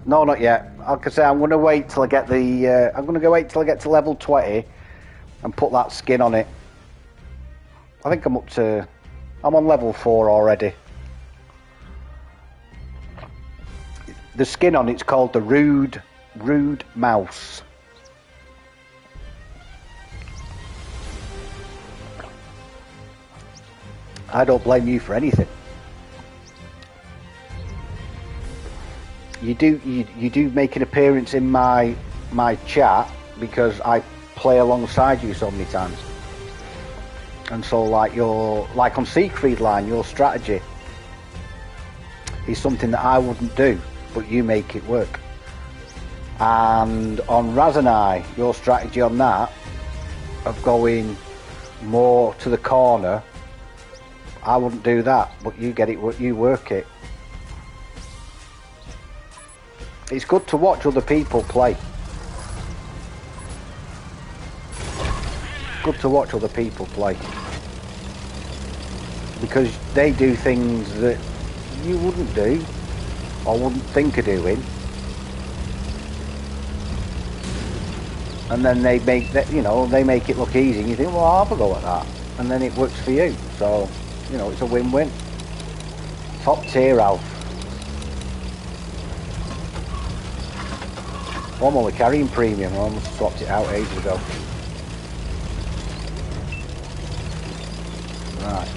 No, not yet. Like I say, I'm going to wait till I get the... I'm going to wait till I get to level 20 and put that skin on it. I think I'm up to... I'm on level 4 already. The skin on it's called the Rude Mouse. I don't blame you for anything. You do make an appearance in my chat because I play alongside you so many times. And so like on Siegfried line, your strategy is something that I wouldn't do, but you make it work. And on Razanai, your strategy on that of going more to the corner, I wouldn't do that, but you get it, you work it. It's good to watch other people play. Good to watch other people play. Because they do things that you wouldn't do, or wouldn't think of doing. And then they make that, they make it look easy, and you think, well, I'll have a go at that. And then it works for you. So, it's a win-win. Top tier, Alf. I'm only carrying premium. I almost swapped it out ages ago. Right.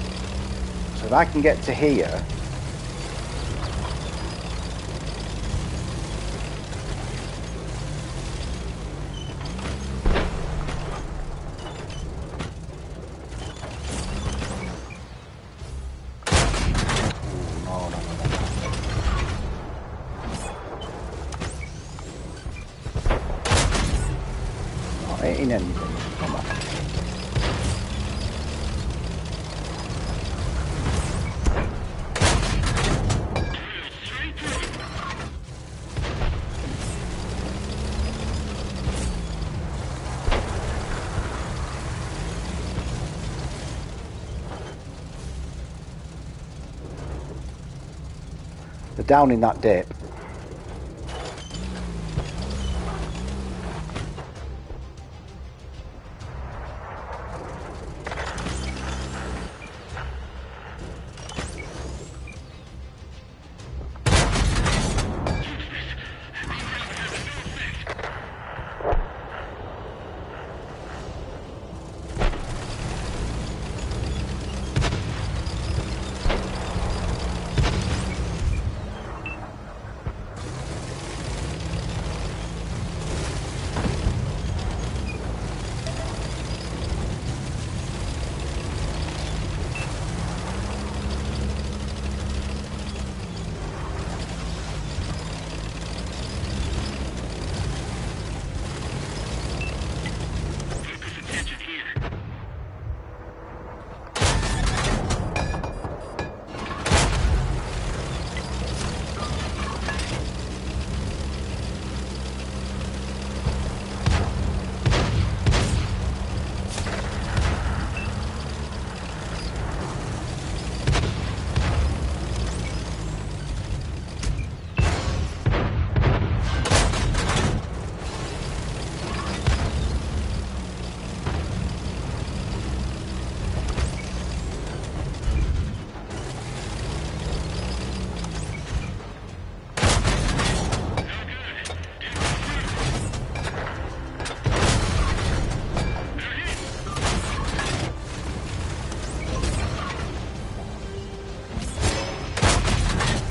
So if I can get to here... In anything. Come on. They're down in that dip.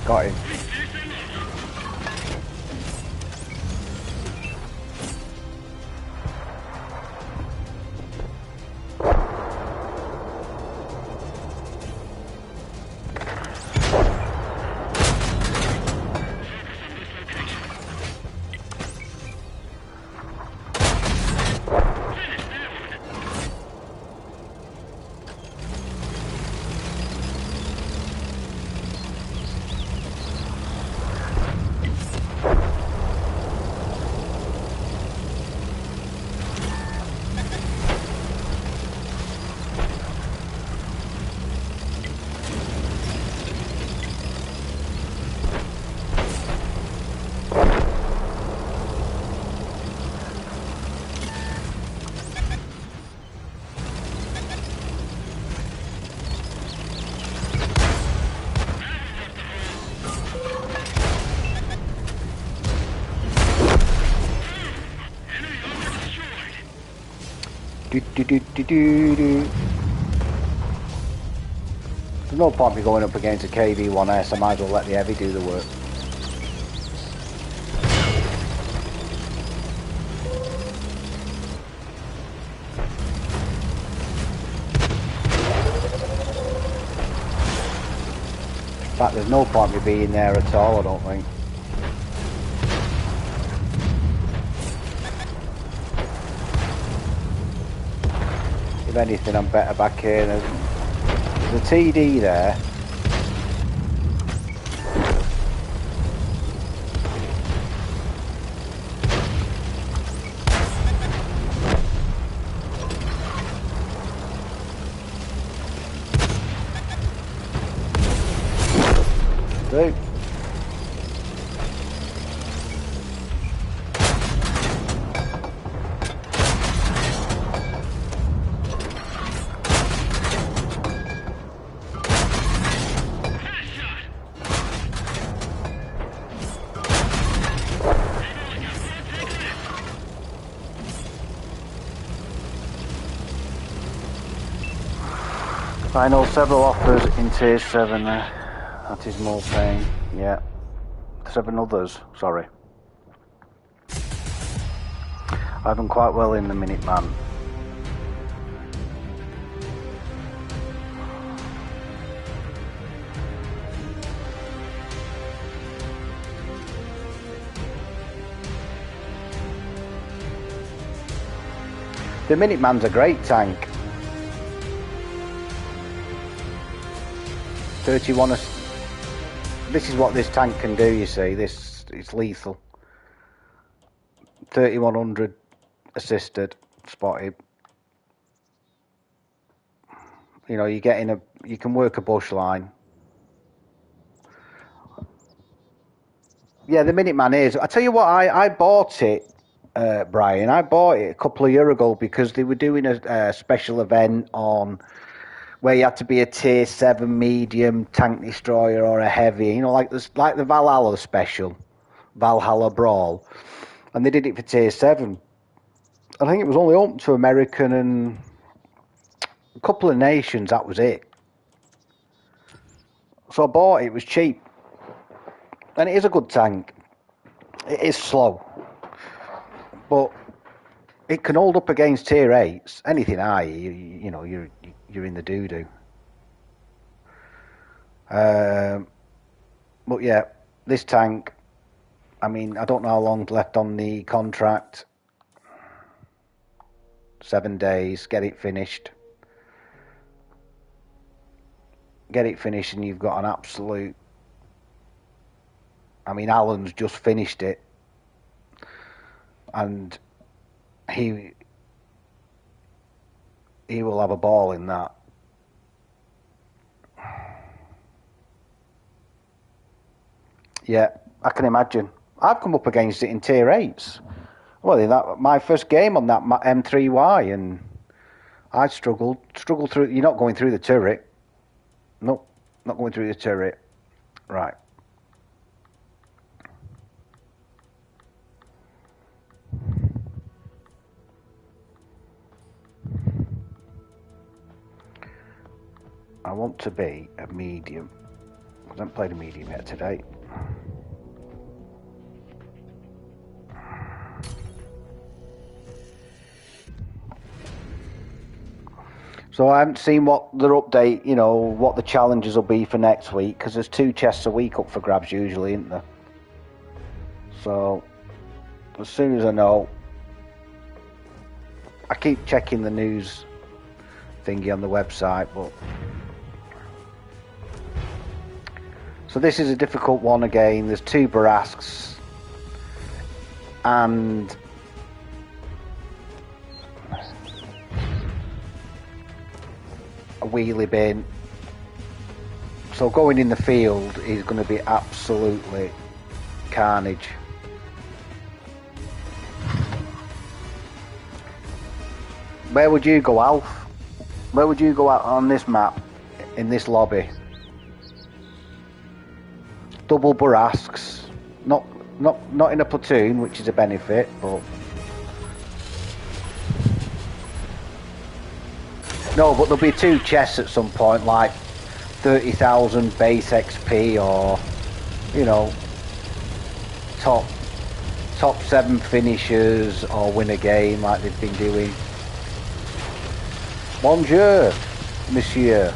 Got him. Do. There's no point me going up against a KV-1S, I might as well let the heavy do the work. In fact, there's no point me being there at all, I don't think. If anything, I'm better back here. There's a TD there. Do. I know several offers in tier 7 there. That is more pain. Yeah. 7 others, sorry. I've done quite well in the Minuteman. The Minuteman's a great tank. 31. This is what this tank can do, you see. This, it's lethal. 3100 assisted, spotted. You know, you get in a, you can work a bush line. Yeah, the Minuteman is. I tell you what, I bought it, Brian. I bought it a couple of years ago because they were doing a special event on where you had to be a tier 7 medium tank destroyer or a heavy, you know, like the Valhalla special, Valhalla Brawl, and they did it for tier 7. I think it was only open to American and a couple of nations. That was it. So I bought it. It was cheap, and it is a good tank. It is slow, but it can hold up against tier 8s. Anything high, you know, you're in the doo-doo. But yeah, this tank, I mean, I don't know how long's left on the contract. 7 days, get it finished. Get it finished and you've got an absolute... I mean, Alan's just finished it. And he will have a ball in that. Yeah, I can imagine. I've come up against it in tier 8s. Well, that my first game on that M3Y, and I struggled through. You're not going through the turret. Nope, not going through the turret. Right. I want to be a medium. haven't played a medium yet today. So I haven't seen what their update, you know, what the challenges will be for next week, because there's 2 chests a week up for grabs usually, isn't there? So as soon as I know, I keep checking the news thingy on the website, but so this is a difficult one again. There's 2 barasks and a wheelie bin, so going in the field is going to be absolutely carnage. Where would you go, Alf? Where would you go out on this map, in this lobby? Double barasks, not in a platoon, which is a benefit, but no, but there'll be 2 chests at some point, like 30,000 base XP, or you know, top 7 finishers, or win a game like they've been doing. Bonjour, monsieur.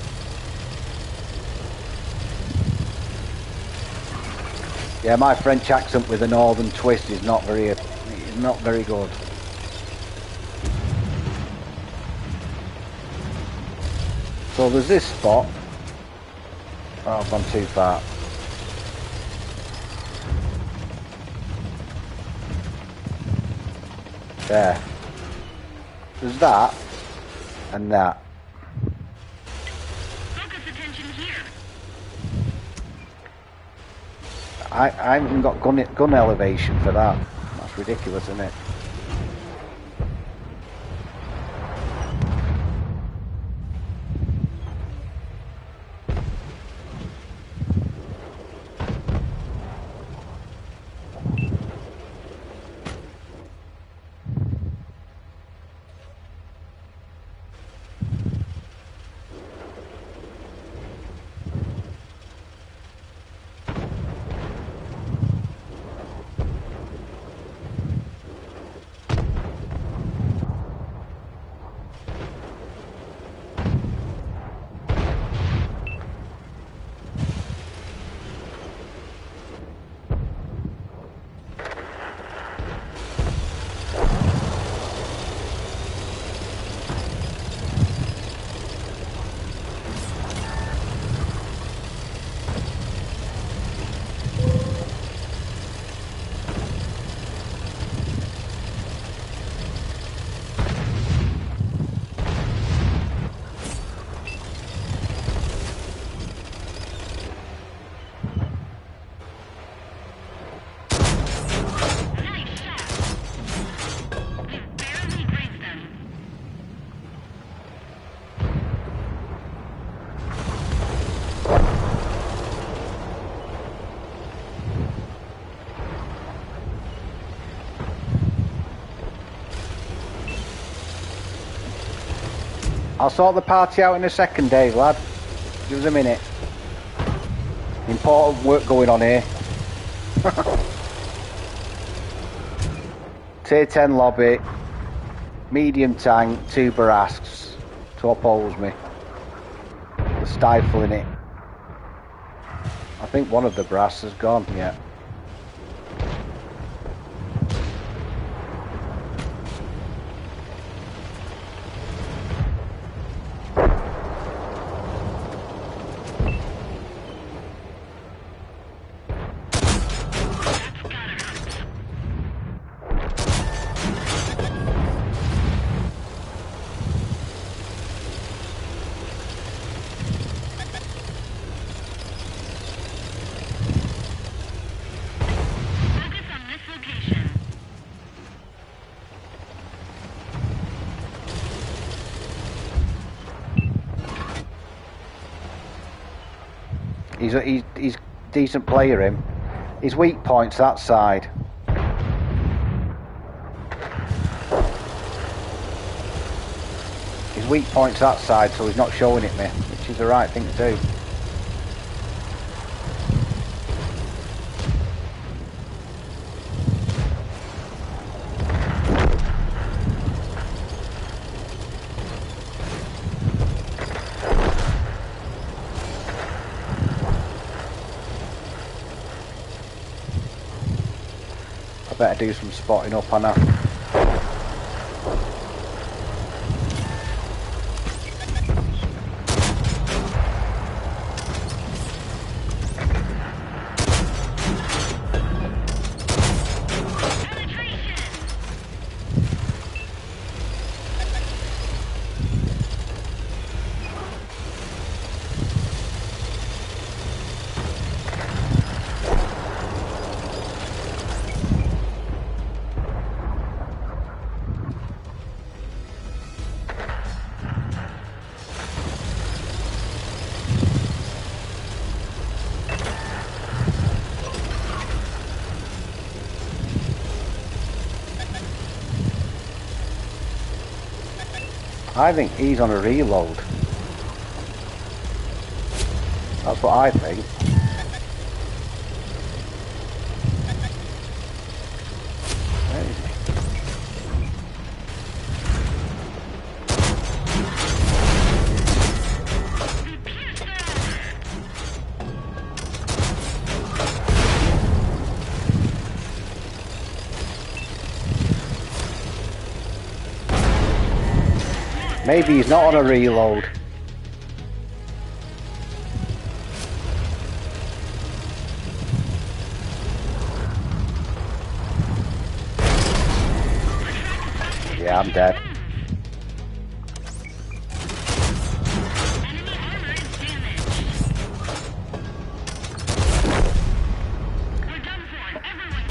Yeah, my French accent with a northern twist is not very good. So there's this spot. Oh, I've gone too far. There. There's that and that. Focus attention here. I haven't even got gun elevation for that. That's ridiculous, isn't it? I'll sort the party out in a second, Dave, lad. Give us a minute. Important work going on here. Tier 10 lobby, medium tank, 2 barasks to oppose me. They're stifling it. I think one of the barasks has gone yet. He's decent player, him. His weak point's that side. His weak point's that side, so he's not showing it me, which is the right thing to do. better do some spotting up on her. I think he's on a reload. That's what I think. Where is he? Maybe he's not on a reload. Yeah, I'm dead.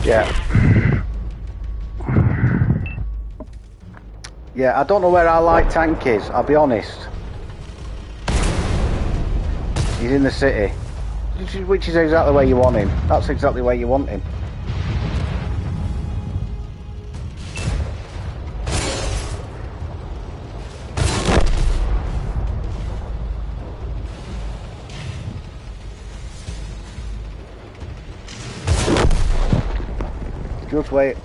Yeah. Yeah, I don't know where our light tank is, I'll be honest. He's in the city. Which is exactly where you want him. That's exactly where you want him. Just wait.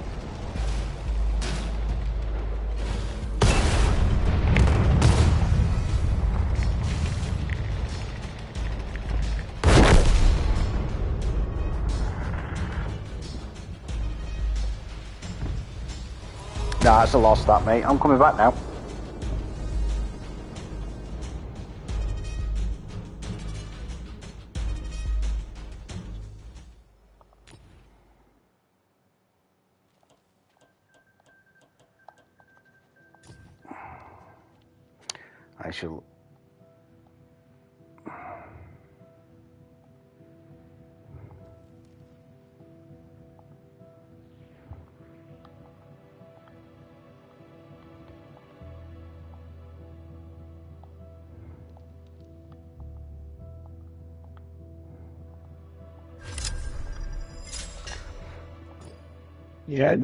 Nah, it's a loss that, mate. I'm coming back now. I shall... Yeah,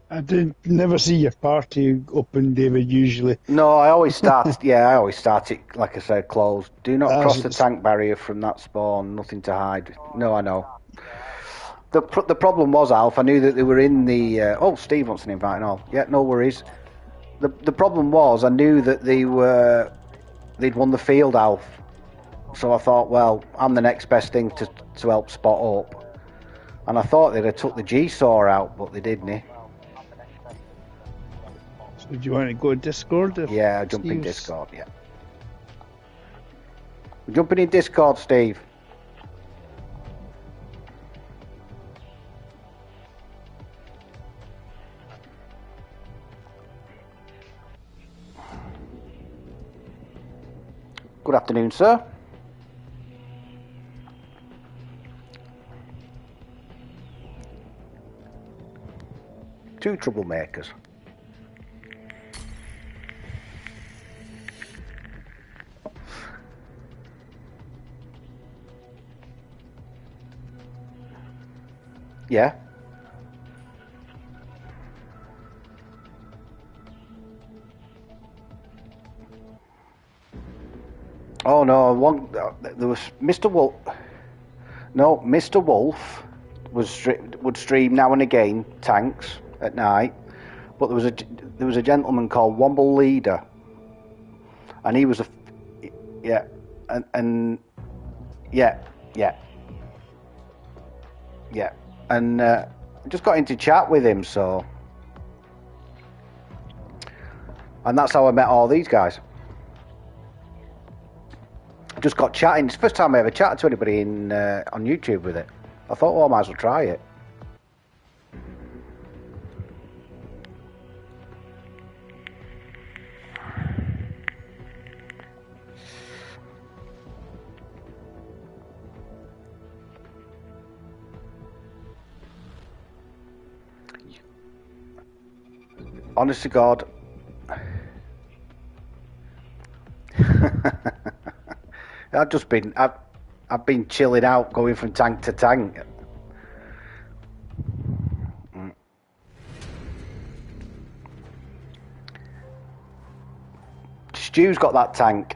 I didn't never see your party open, David, usually. No, I always start, yeah, I always start it, like I said, closed. Do not cross the tank barrier from that spawn, nothing to hide. No, I know. The problem was, Alf, I knew that they were in the... oh, Steve wants an invite and all. Yeah, no worries. The problem was, I knew that they'd won the field, Alf. So I thought, well, I'm the next best thing to help spot up. And I thought they'd have took the G-Saw out, but they didn't. So do you want to go to Discord? Yeah, jump in Discord, yeah. We're jumping in Discord, Steve. Good afternoon, sir. Two troublemakers. Yeah. Oh no, there was Mr. Wolf. No, Mr. Wolf would stream now and again tanks at night, but there was a gentleman called Womble Leader, and he was yeah, and yeah, and just got into chat with him, so. And that's how I met all these guys. Just got chatting. It's the first time I ever chatted to anybody on YouTube with it. I thought, well, I might as well try it. Honest to God. I've been chilling out, going from tank to tank. Stu's got that tank,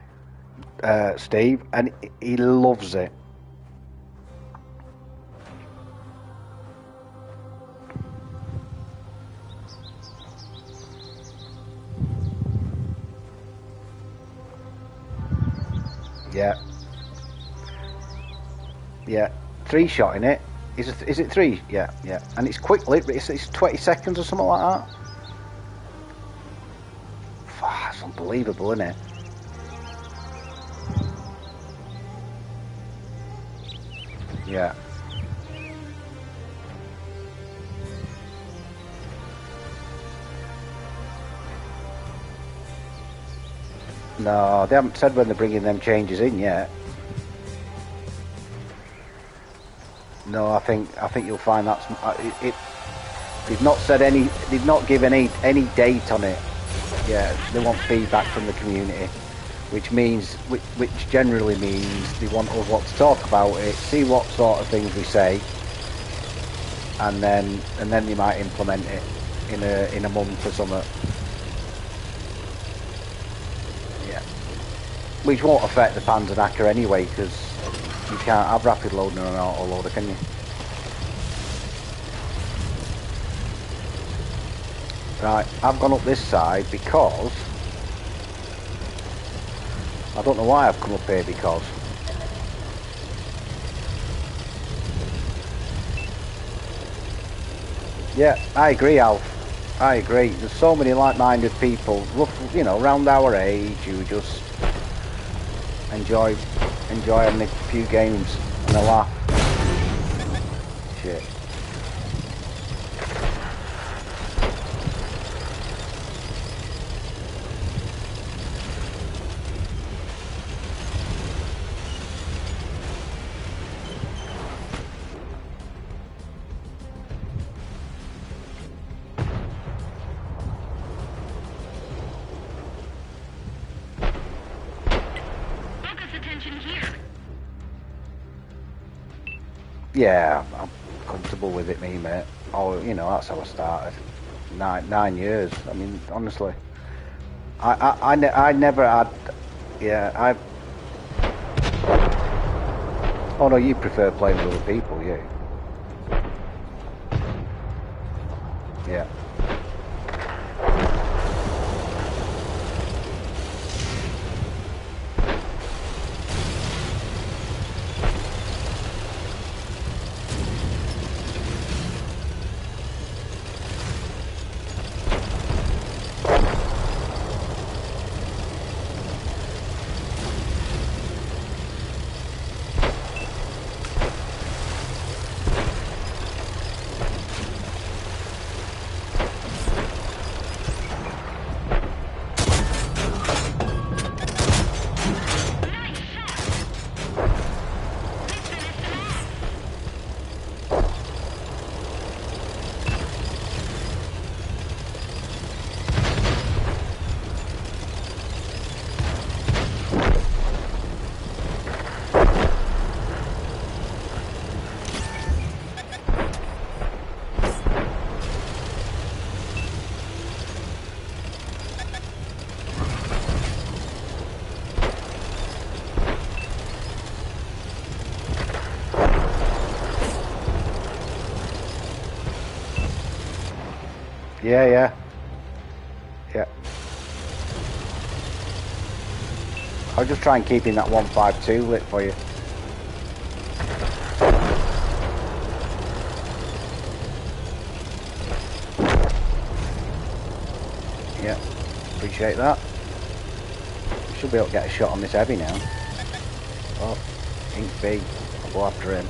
Steve, and he loves it. Yeah. Yeah. 3-shot in it. Is it 3? Yeah, yeah. And it's quickly, it's 20 seconds or something like that. That's unbelievable, isn't it? Yeah. No, they haven't said when they're bringing them changes in yet. No, I think you'll find that's it. They've not said any. They've not given any date on it. Yeah, they want feedback from the community, which generally means they want us lot to talk about it, see what sort of things we say, and then they might implement it in a month or something. Yeah, which won't affect the Panzer Knacker anyway, because you can't have rapid loading on an autoloader, can you? Right, I've gone up this side because I don't know why I've come up here because yeah, I agree, Alf. I agree. There's so many like-minded people, around our age who just enjoy having a few games and a laugh. Shit. Yeah, I'm comfortable with it, mate. Oh, that's how I started. 9 years. I mean, honestly, I never had. Yeah, Oh no, you prefer playing with other people, you? Yeah. Yeah. I'll just try and keep in that 152 lit for you. Yeah, appreciate that. Should be able to get a shot on this heavy now. Oh, Ink B. I'll go after him.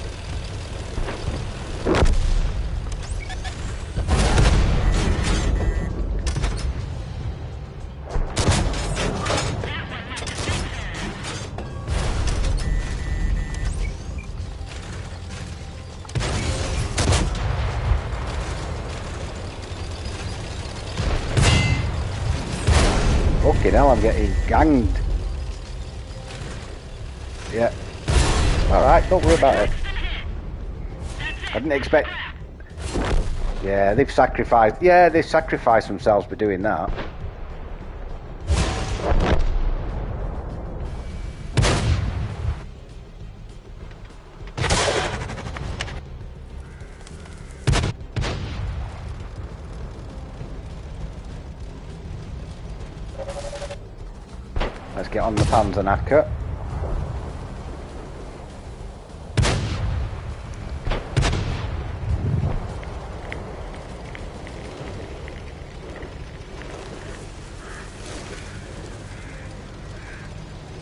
Fucking hell, I'm getting ganged. Yeah. Alright, don't worry about it. I didn't expect... Yeah, they've sacrificed... Yeah, they've sacrificed themselves by doing that. Let's get on the Panzerknacker.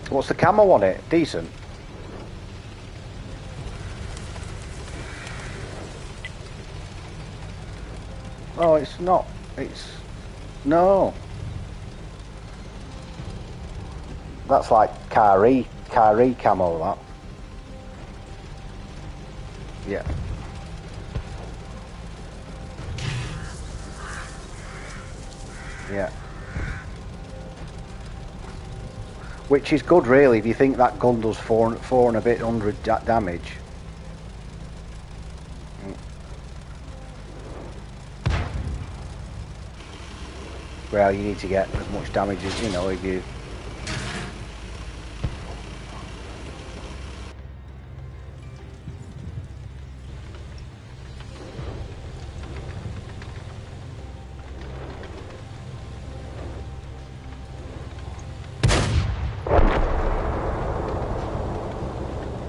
What's the camo on it? Decent. Oh, it's not. It's... No. That's like car-e camo, that. Yeah. Yeah. Which is good, really, if you think that gun does four and a bit hundred damage. Well, you need to get as much damage as, you know, if you...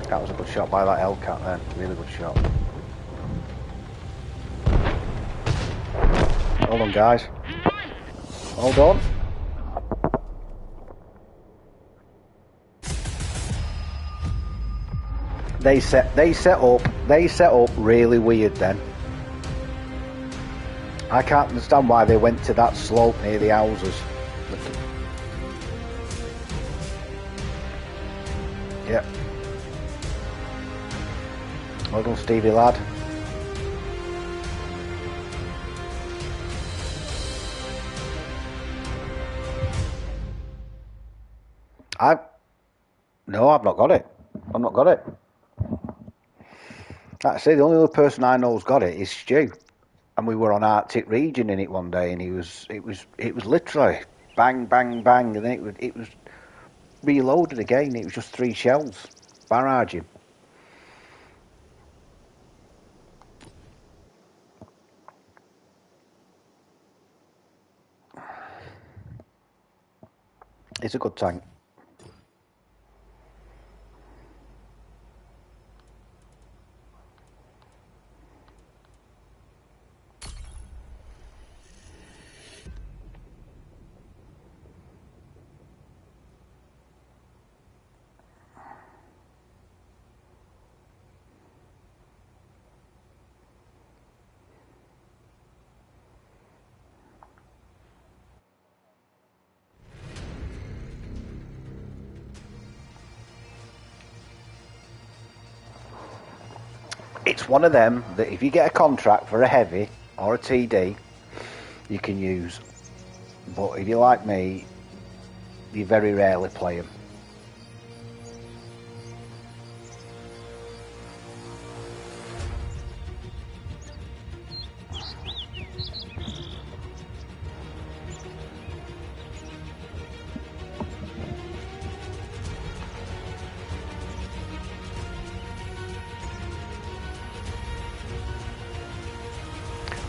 That was a good shot by that Hellcat then, really good shot. Hold on, guys. Hold on. They set up really weird then. I can't understand why they went to that slope near the houses. Yep. Well done, Stevie lad. No, I've not got it. I've not got it. Actually, the only other person I know's got it is Stu, and we were on Arctic region in it one day, and it was literally bang, bang, bang, and then it was reloaded again. It was just 3 shells barraging. It's a good tank. It's one of them that if you get a contract for a heavy or a TD, you can use. But if you're like me, you very rarely play them.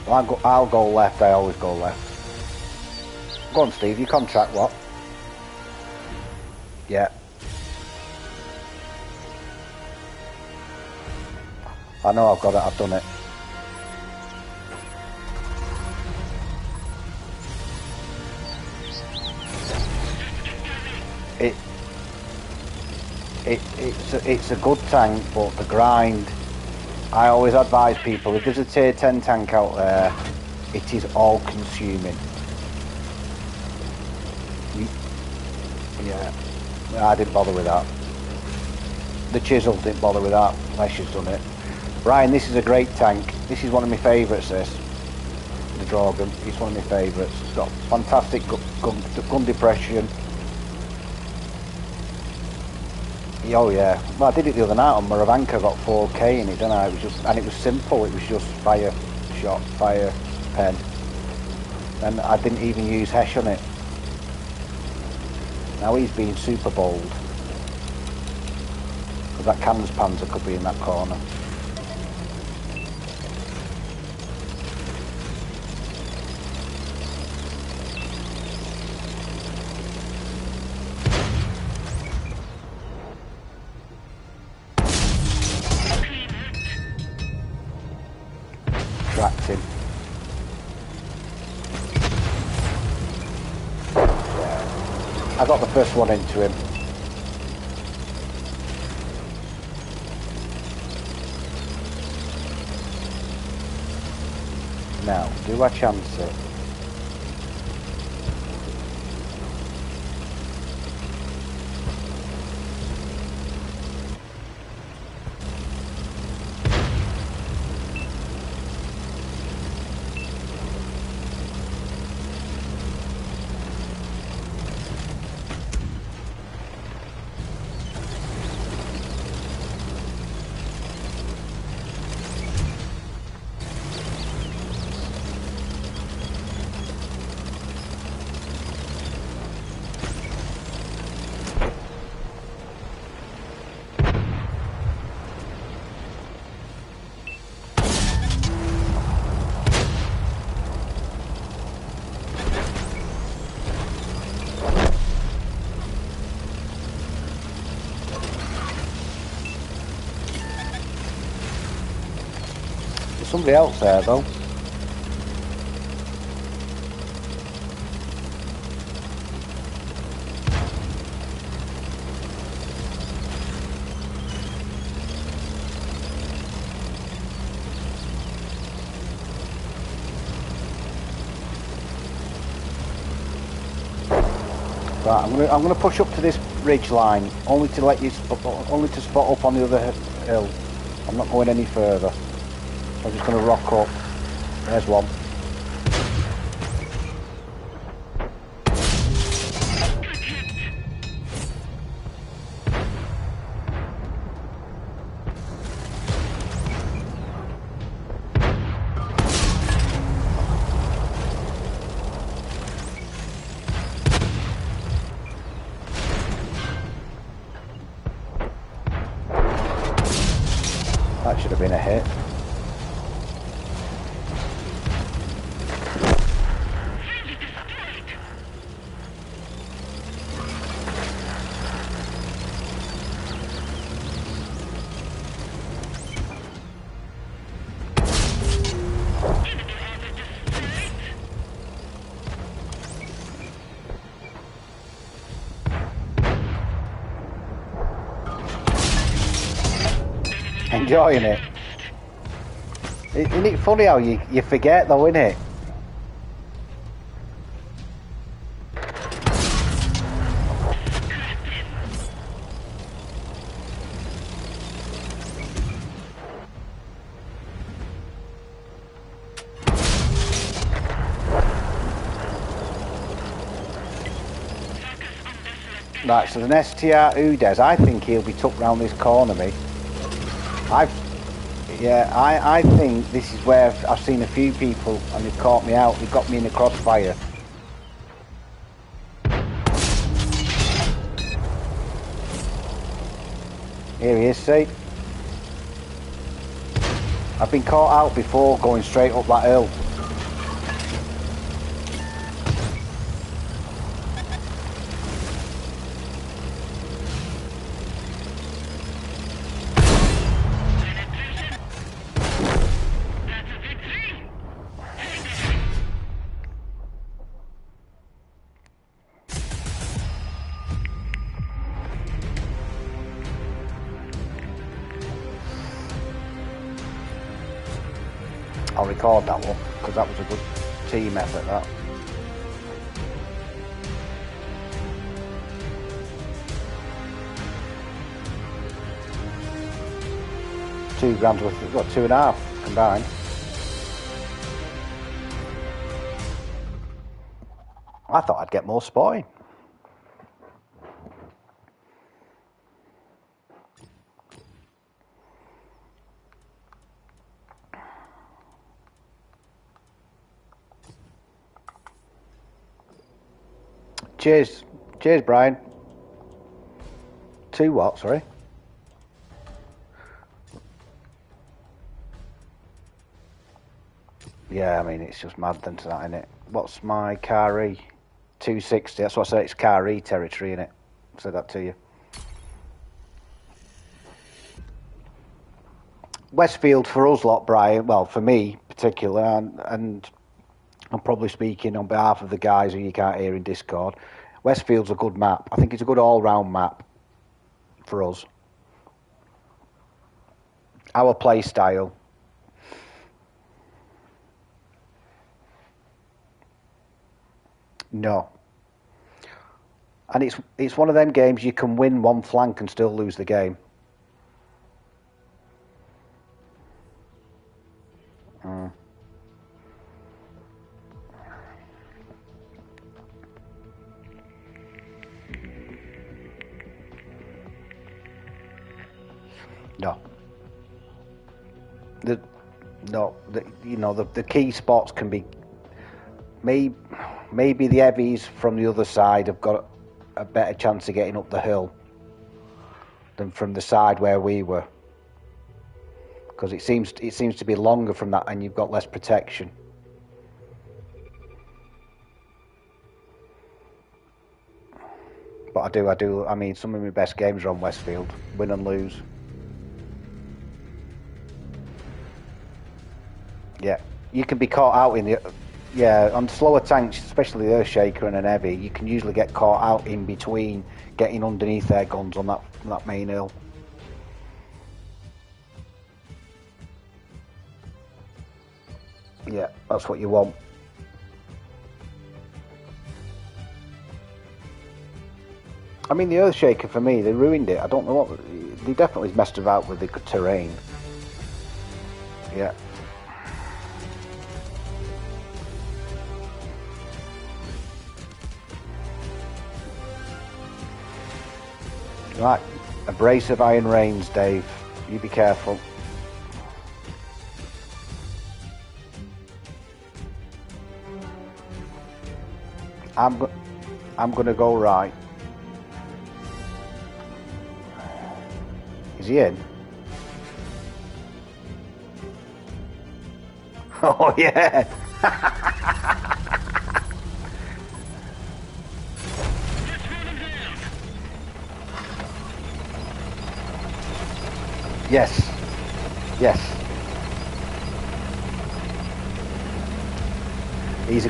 Well, I'll go left. I always go left. Go on, Steve. Your contract what? Yeah. I know I've got it. I've done it. it it's a good tank, but the grind. I always advise people, if there's a tier 10 tank out there, it is all consuming. Yeah, I didn't bother with that. The chisel didn't bother with that. Lesher's done it. Ryan, this is a great tank. This is one of my favourites, this. The Drogon. It's one of my favourites. It's got fantastic gun depression. Oh yeah. Well, I did it the other night on Maravanka, got 4K in it, didn't I? It was just, and it was simple. It was just fire shot, fire pen. And I didn't even use Hesh on it. Now he's being super bold. Because that Canon's Panzer could be in that corner. Tracked him. I got the first one into him. Now, do I chance it? Somebody else there though. Right, I'm gonna push up to this ridge line, only to let you, only to spot up on the other hill. I'm not going any further. I'm just going to rock up. There's one. That should have been a hit. Enjoying it. Isn't it funny how you forget though, isn't it? Right, so the STR Udes, I think he'll be tucked round this corner, me. I think this is where I've seen a few people and they've caught me out. They've got me in the crossfire. Here he is, see? I've been caught out before going straight up that hill. I'll record that one, because that was a good team effort, that. £2 worth, we've got 2.5 combined. I thought I'd get more spotting. Cheers, Brian. 2 what? Sorry. Yeah, I mean it's just mad then to that, innit? What's my car E? 260. That's what I say. It's car E territory, innit? I said that to you. Westfield for us lot, Brian. Well, for me particular, and I'm probably speaking on behalf of the guys who you can't hear in Discord. Westfield's a good map. I think it's a good all-round map for us. Our play style. No. And it's one of them games you can win one flank and still lose the game. No. The key spots can be maybe the heavies from the other side have got a better chance of getting up the hill than from the side where we were, because it seems to be longer from that, and you've got less protection. But I do. I mean, some of my best games are on Westfield, win and lose. Yeah, you can be caught out in the. Yeah, on slower tanks, especially the Earthshaker and an heavy, you can usually get caught out in between, getting underneath their guns on that main hill. Yeah, that's what you want. I mean, the Earthshaker for me, they ruined it. I don't know what they definitely messed about with the terrain. Yeah. Right, a brace of iron rains, Dave. You be careful. I'm gonna go right. Is he in? Oh yeah. Yes. He's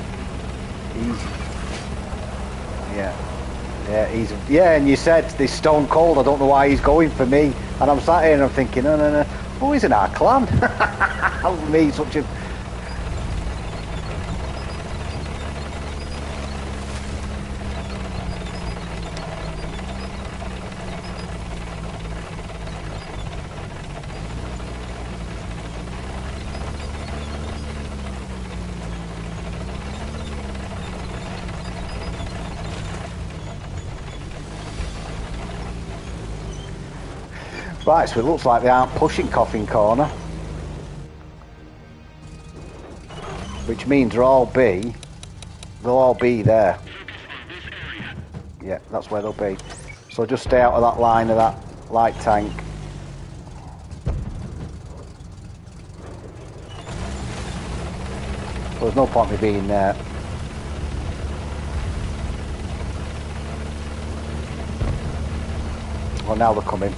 and you said this stone cold. I don't know why he's going for me, and I'm sat here and I'm thinking, no. Oh, he's in our clan. Me, such a. Right, so it looks like they aren't pushing Coffin Corner, which means they'll all be there. Yeah, that's where they'll be. So just stay out of that line of that light tank. So there's no point in me being there. Well, now they're coming.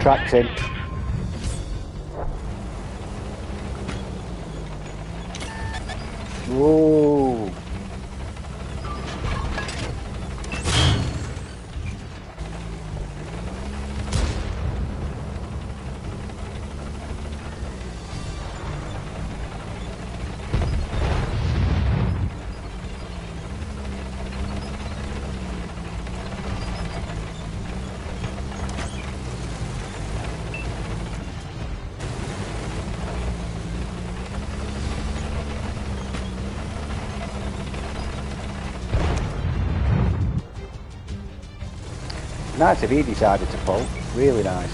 tracks in. Whoa. Nice if he decided to pull. Really nice.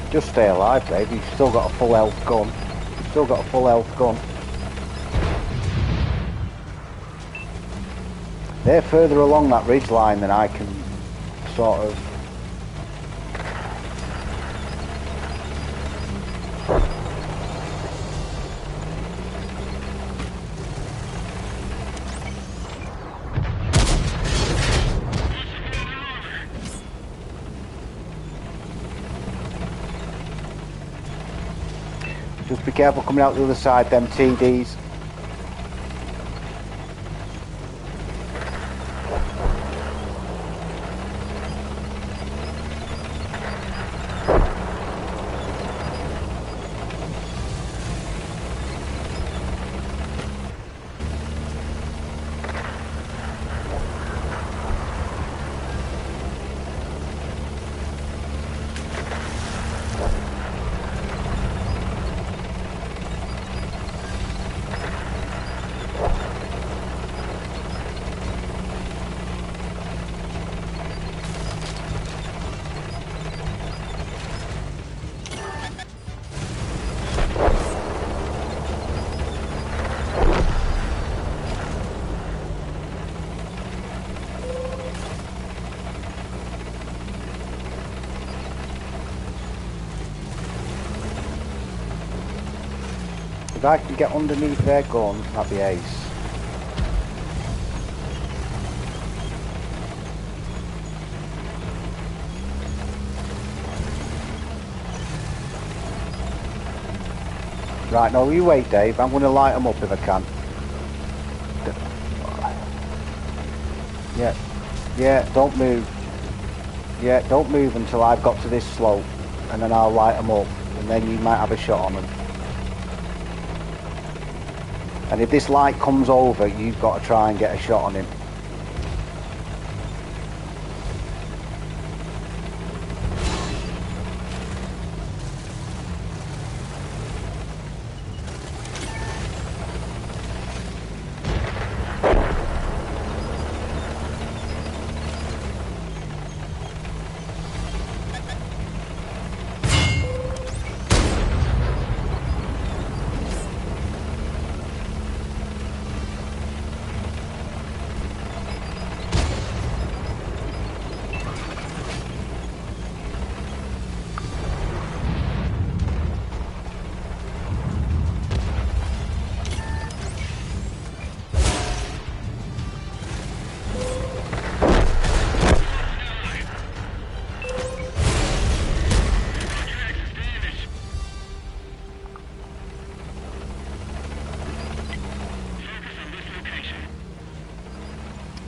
Just stay alive, Dave. You've still got a full health gun. You've still got a full health gun. They're further along that ridge line than I can sort of... Just be careful coming out the other side, them TDs. If I can get underneath their gun, that'd be ace. Right, no, you wait, Dave. I'm going to light them up if I can. Yeah, don't move. Yeah, don't move until I've got to this slope, and then I'll light them up, and then you might have a shot on them. And if this light comes over, you've got to try and get a shot on him.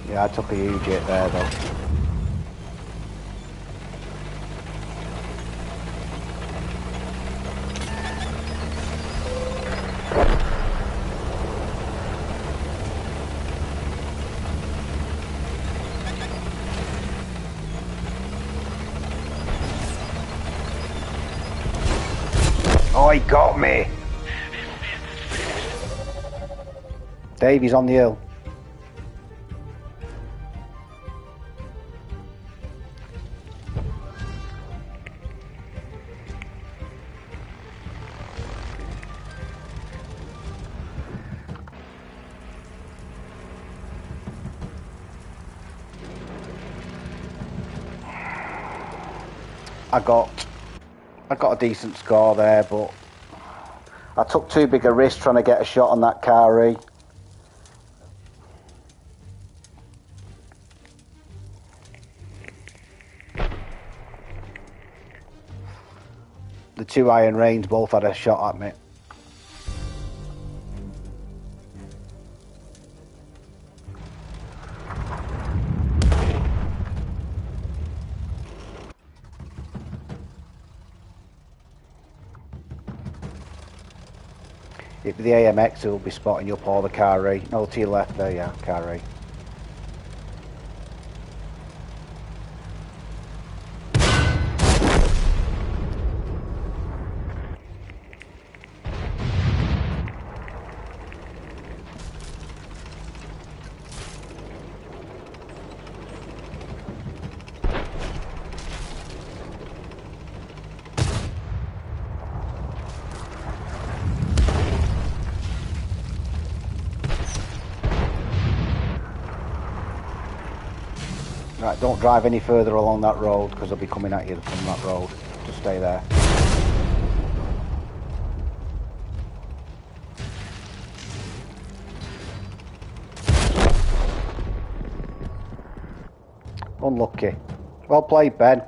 Yeah, I took a huge hit there though. Oh, he got me. Dave, he's on the hill. I got a decent score there, but I took too big a risk trying to get a shot on that car. The two Iron Rains both had a shot at me. If the AMX will be spotting you up or the car A. No, to your left there, yeah, car A. Right, don't drive any further along that road because they'll be coming at you from that road. Just stay there. Unlucky. Well played, Ben.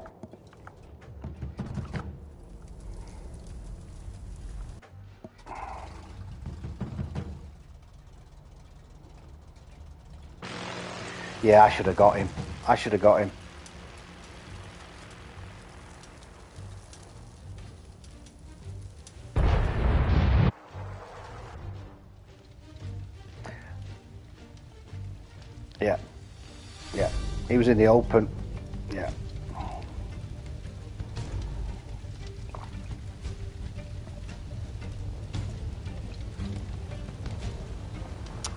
Yeah, I should have got him. I should have got him. Yeah. Yeah. He was in the open. Yeah.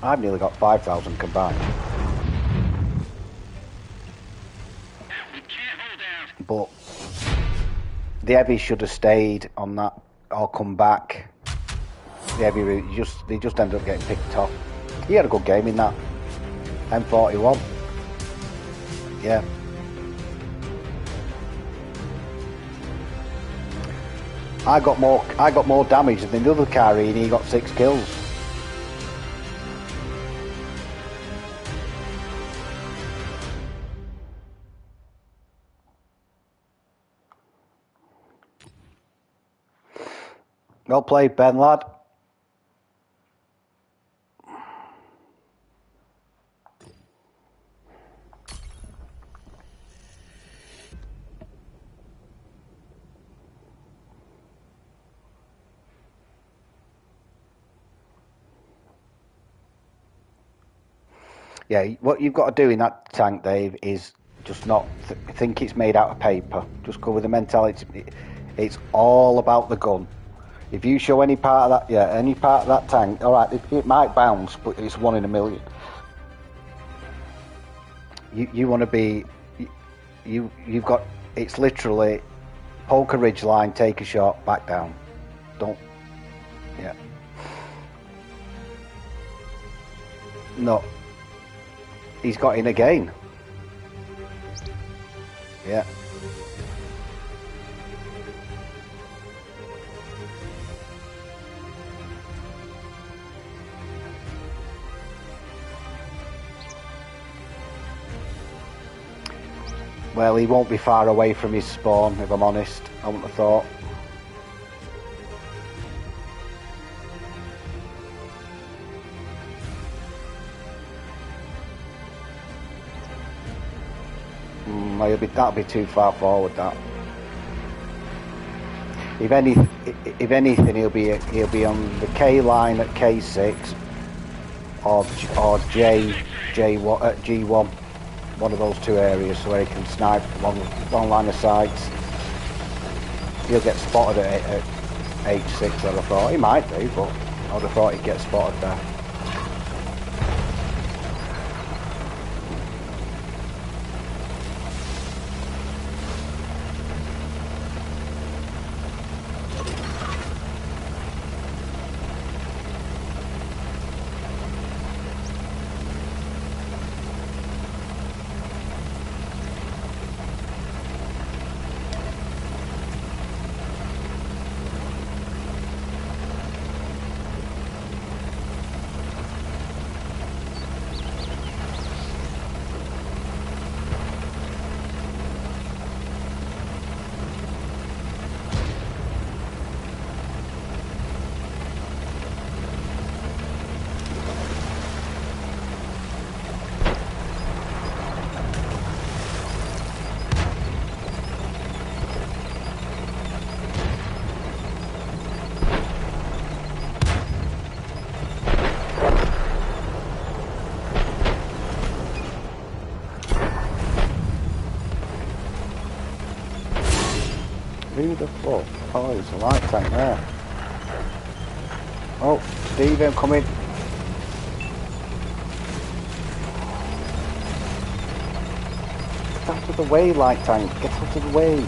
I've nearly got 5,000 combined. But the heavy should have stayed on that or come back. The heavy route, they just ended up getting picked off. He had a good game in that. M41. Yeah. I got more damage than the other carry and he got 6 kills. Well played, Ben, lad. Yeah, what you've got to do in that tank, Dave, is just not think it's made out of paper. Just go with the mentality. It's all about the gun. If you show any part of that, any part of that tank, all right, it might bounce, but it's 1 in a million. You want to be, you've got, it's literally poke a ridge line, take a shot, back down. Don't, yeah. No. He's got in again. Yeah. Well, he won't be far away from his spawn, if I'm honest. I wouldn't have thought. That'll be too far forward. That. If anything, he'll be on the K line at K6 or G1. One of those two areas where he can snipe long line of sights. He'll get spotted at H6, I'd have thought. He might do, but I would have thought he'd get spotted there. Who the fuck? Oh, there's a light tank there. Oh, Steve, I'm coming. Get out of the way, light tank. Get out of the way.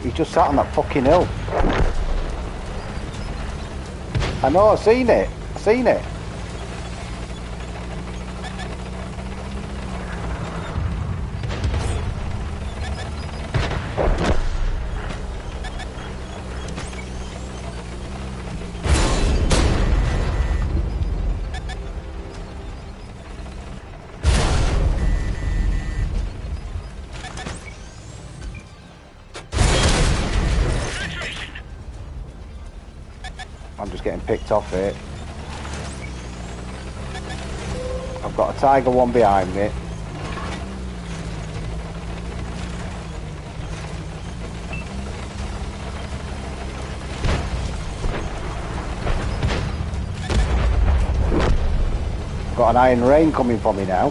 He just sat on that fucking hill. I know, I've seen it. I've seen it. I'm just getting picked off here. I've got a Tiger one behind me. Got an Iron Rain coming for me now.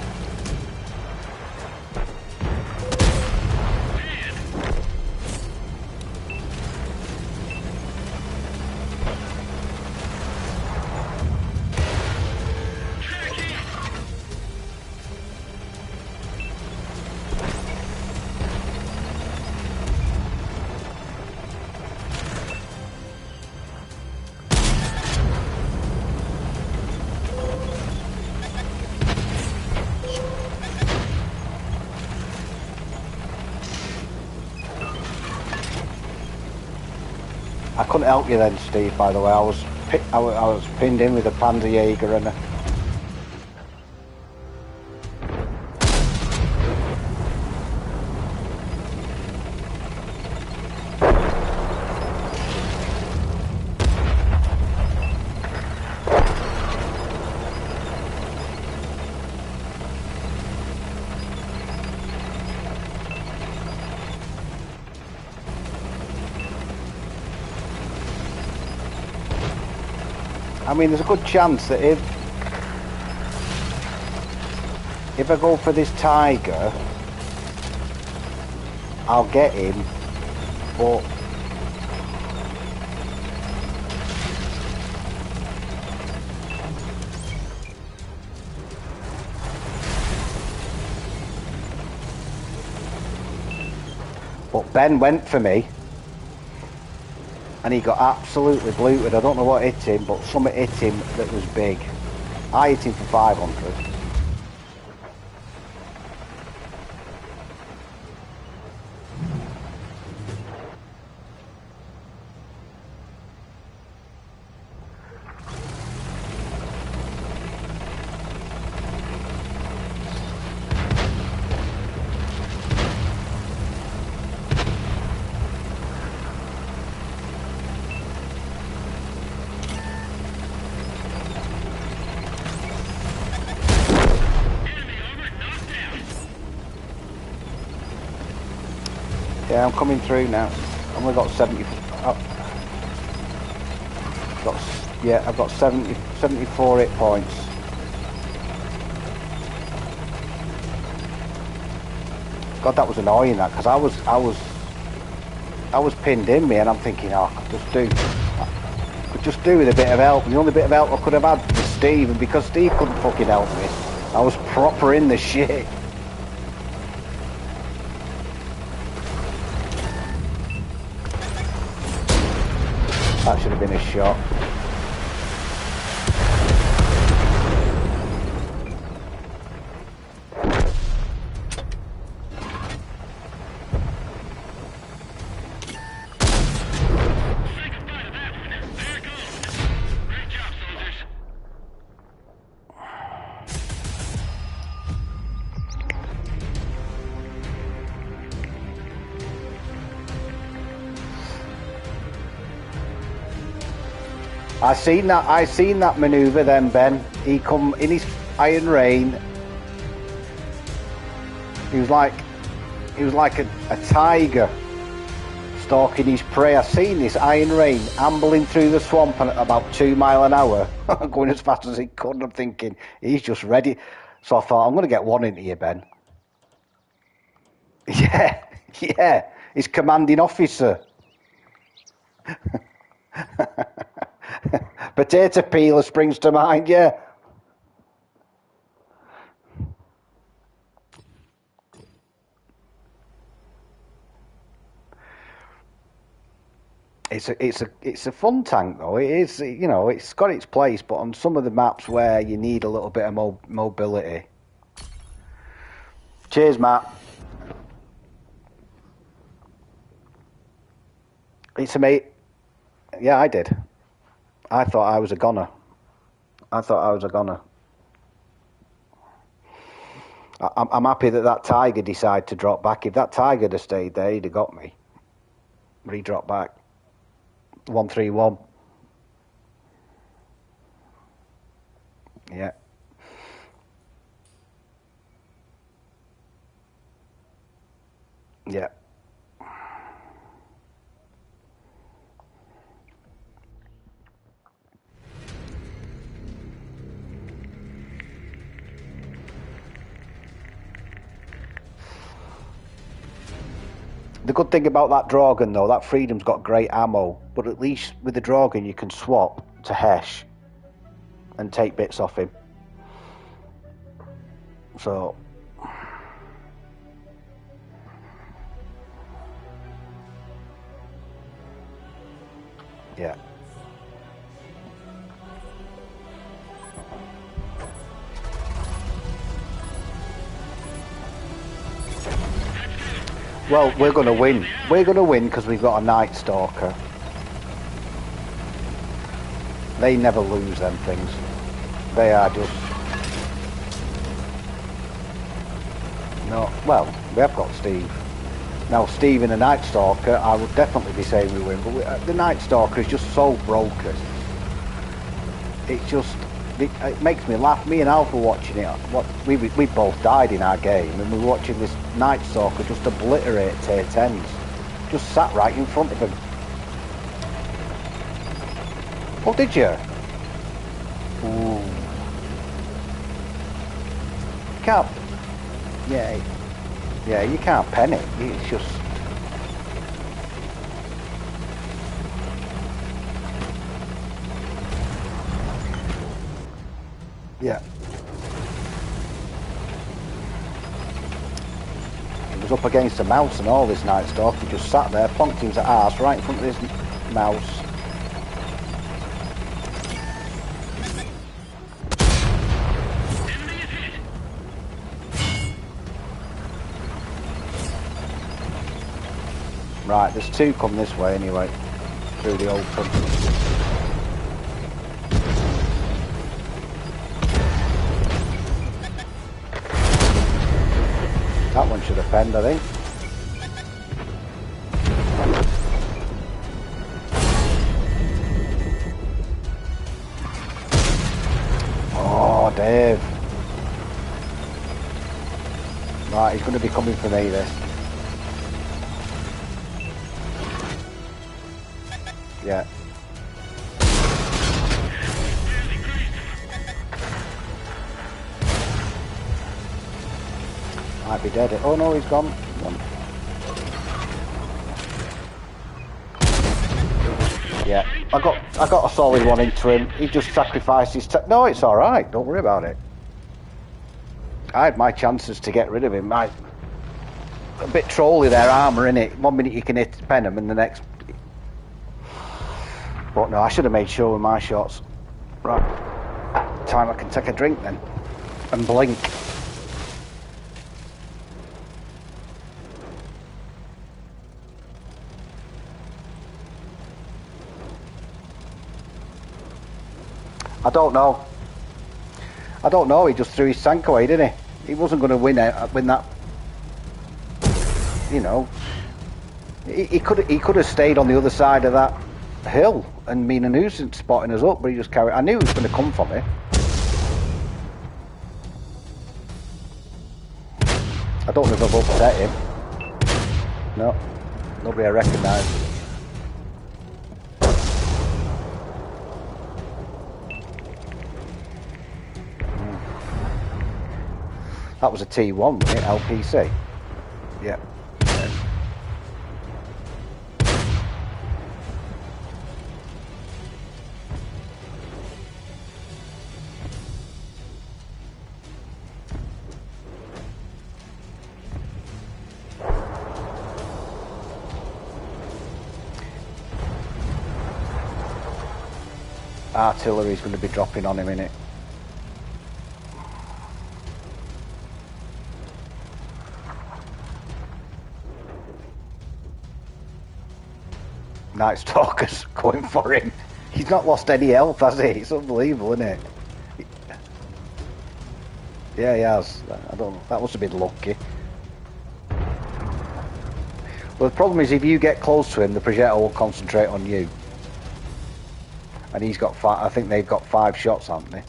I couldn't help you then, Steve, by the way. I was pinned in with a Panzerjäger and a... I mean, there's a good chance that if I go for this tiger, I'll get him, but Ben went for me and he got absolutely bluted. I don't know what hit him, but something hit him that was big. I hit him for 500. Yeah, I'm coming through now. I've only got 70. I've got 74 hit points. God, that was annoying. That because I was pinned in me, and I'm thinking, oh, I could just do with a bit of help. And the only bit of help I could have had was Steve, and because Steve couldn't fucking help me, I was proper in the shit. That should have been a shot. I seen that manoeuvre then, Ben. He come in his Iron Rain. He was like a tiger stalking his prey. I seen this Iron Rain ambling through the swamp at about 2 miles an hour, going as fast as he could. And I'm thinking, he's just ready. So I thought, I'm going to get one into you, Ben. Yeah, his commanding officer. Potato peeler springs to mind, yeah. It's a fun tank though. It is, you know, it's got its place, but on some of the maps where you need a little bit of mobility. Cheers, Matt. It's a mate. Yeah, I did. I thought I was a goner. I'm happy that tiger decided to drop back. If that tiger had stayed there, he'd have got me. But he dropped back. 131. Yeah. Yeah. The good thing about that Dragon, though, that Freedom's got great ammo, but at least with the Dragon you can swap to Hesh and take bits off him. So, yeah. Well, we're going to win. We're going to win because we've got a Night Stalker. They never lose them things. They are just... No, well, we have got Steve. Now, Steve in a Night Stalker, I would definitely be saying we win, but the Night Stalker is just so broken. It's just... It makes me laugh. Me and Alpha watching it. We both died in our game, and we were watching this Night Stalker just obliterate tier 10s. Just sat right in front of him. Oh, did you? Ooh. Can't. Yeah. Yeah, you can't pen it. It's just. Yeah. He was up against a mouse and all this Night Stalker. He just sat there, plonked his arse right in front of his mouse. Right, there's two come this way anyway, through the open. That one should have penned, I think. Oh, Dave. Right, he's going to be coming for me, this. Yeah. Might be dead. Oh no, he's gone. Yeah, I got a solid one into him. He just sacrificed his. No, it's all right. Don't worry about it. I had my chances to get rid of him. A bit trolly their armour, innit? 1 minute you can hit pen him, and the next. But no, I should have made sure with my shots. Right. Time I can take a drink then. And blink. I don't know. He just threw his tank away, didn't he? He wasn't going to win that. You know. He could have stayed on the other side of that hill and been a nuisance spotting us up, but he just carried. I knew he was going to come for me. I don't know if I've upset him. No, nobody I recognise. That was a T1, wasn't it? LPC. Yeah. Artillery's going to be dropping on him, innit? Night Stalker's going for him. He's not lost any health, has he? It's unbelievable, isn't it? Yeah, he has. I don't know. That must have been lucky. Well, the problem is if you get close to him, the projectile will concentrate on you. And he's got five. I think they've got 5 shots, haven't they?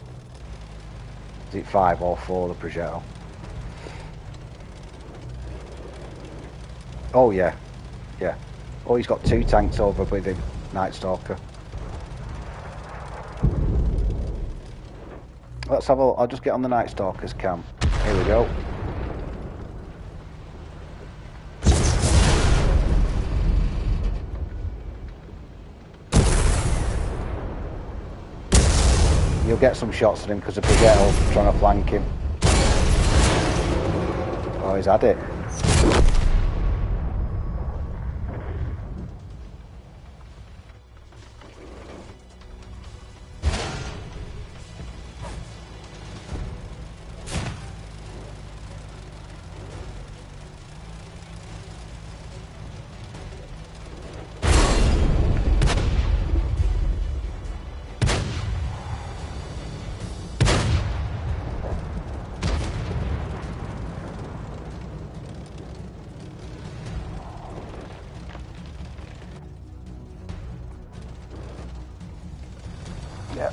Is it 5 or 4, the projectile? Oh, yeah. Yeah. Oh, he's got 2 tanks over with him, Night Stalker. Let's have a look. I'll just get on the Night Stalker's camp. Here we go. You'll get some shots at him because the projectile's trying to flank him. Oh, he's had it. Yeah.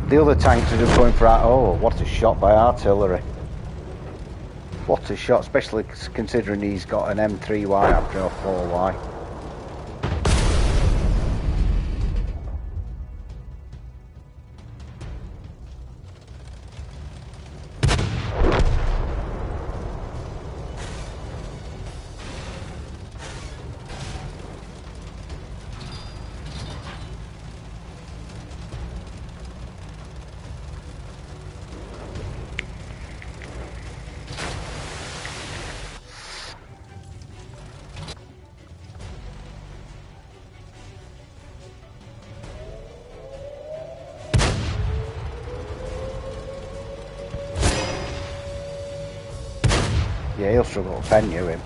The other tanks are just going for oh, what a shot by artillery. What a shot, especially considering he's got an M3Y after a 4Y. Yeah, he'll struggle to pen you, him.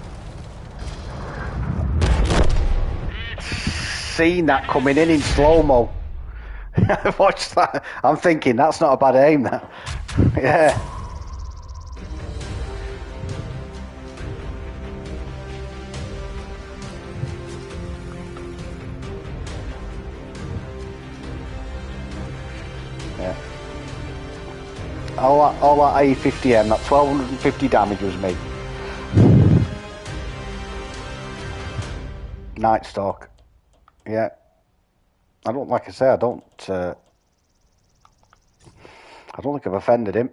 Seen that coming in slow-mo. Watch that. I'm thinking, that's not a bad aim, that. Yeah. Yeah. All that A50M, that 1250 damage was me. Night Stalk. Yeah. I don't, like I say, I don't think I've offended him.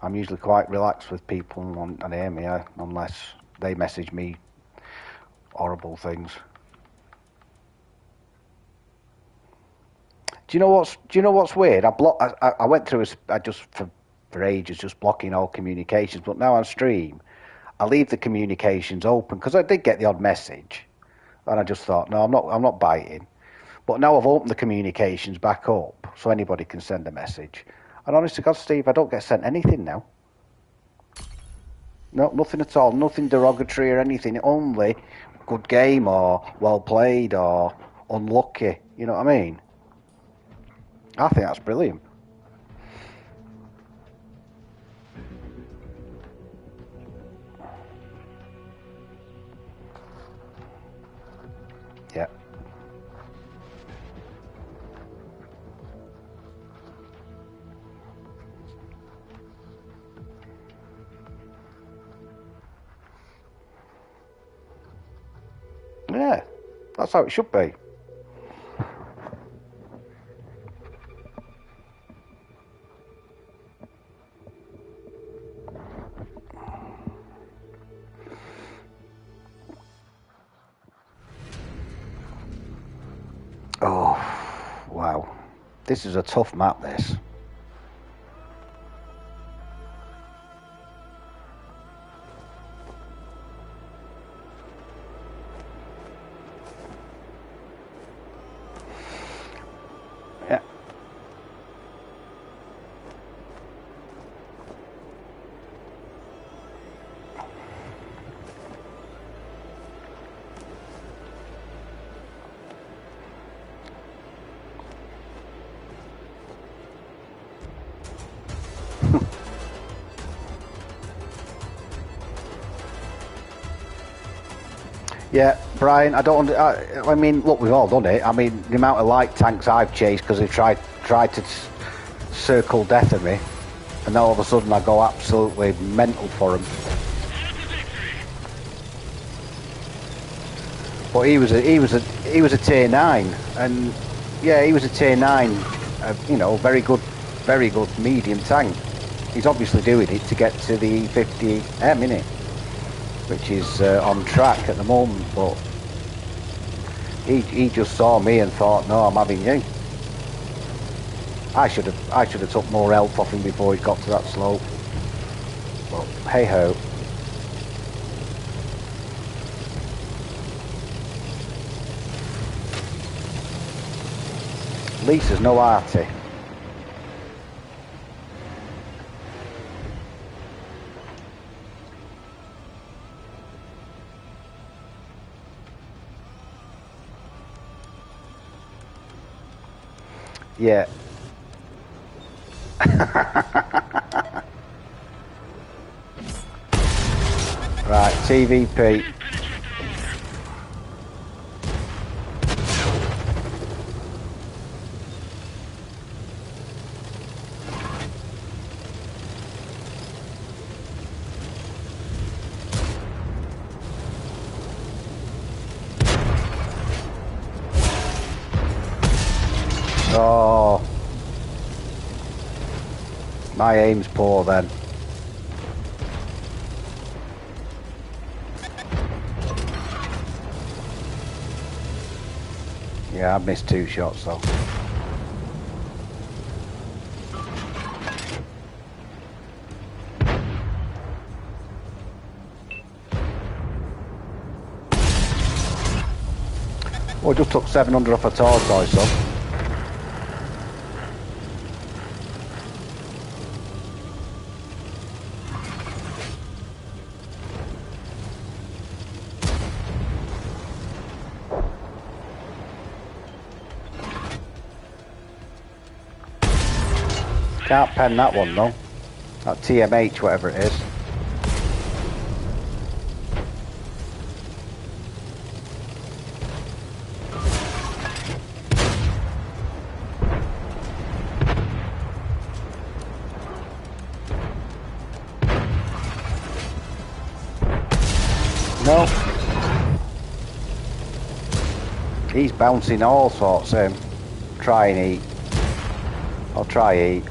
I'm usually quite relaxed with people on aim here, unless they message me horrible things. Do you know what's weird? I went through for ages just blocking all communications, but now on stream, I leave the communications open because I did get the odd message, and I just thought, no, I'm not biting. But now I've opened the communications back up so anybody can send a message. And honest to God, Steve, I don't get sent anything now. No, nothing at all. Nothing derogatory or anything. Only good game or well played or unlucky. You know what I mean? I think that's brilliant. Yeah. Yeah, that's how it should be. Oh, wow. This is a tough map, this. Yeah. Yeah, Brian, I mean, look, we've all done it. I mean, the amount of light tanks I've chased because they tried to circle death at me, and then all of a sudden I go absolutely mental for them. But he was a tier 9, and yeah, he was a tier 9. You know, very good medium tank. He's obviously doing it to get to the E50M, innit? Which is on track at the moment, but he just saw me and thought, no, I'm having you. I should have took more health off him before he got to that slope. But hey ho. Lisa's no arty. Yeah. Right, TVP. Oh, my aim's poor then. Yeah, I missed 2 shots though. Well, I just took 700 off a tortoise, son. Can't pen that one though. That TMH, whatever it is. No. He's bouncing all sorts. Try and eat. I'll try eat.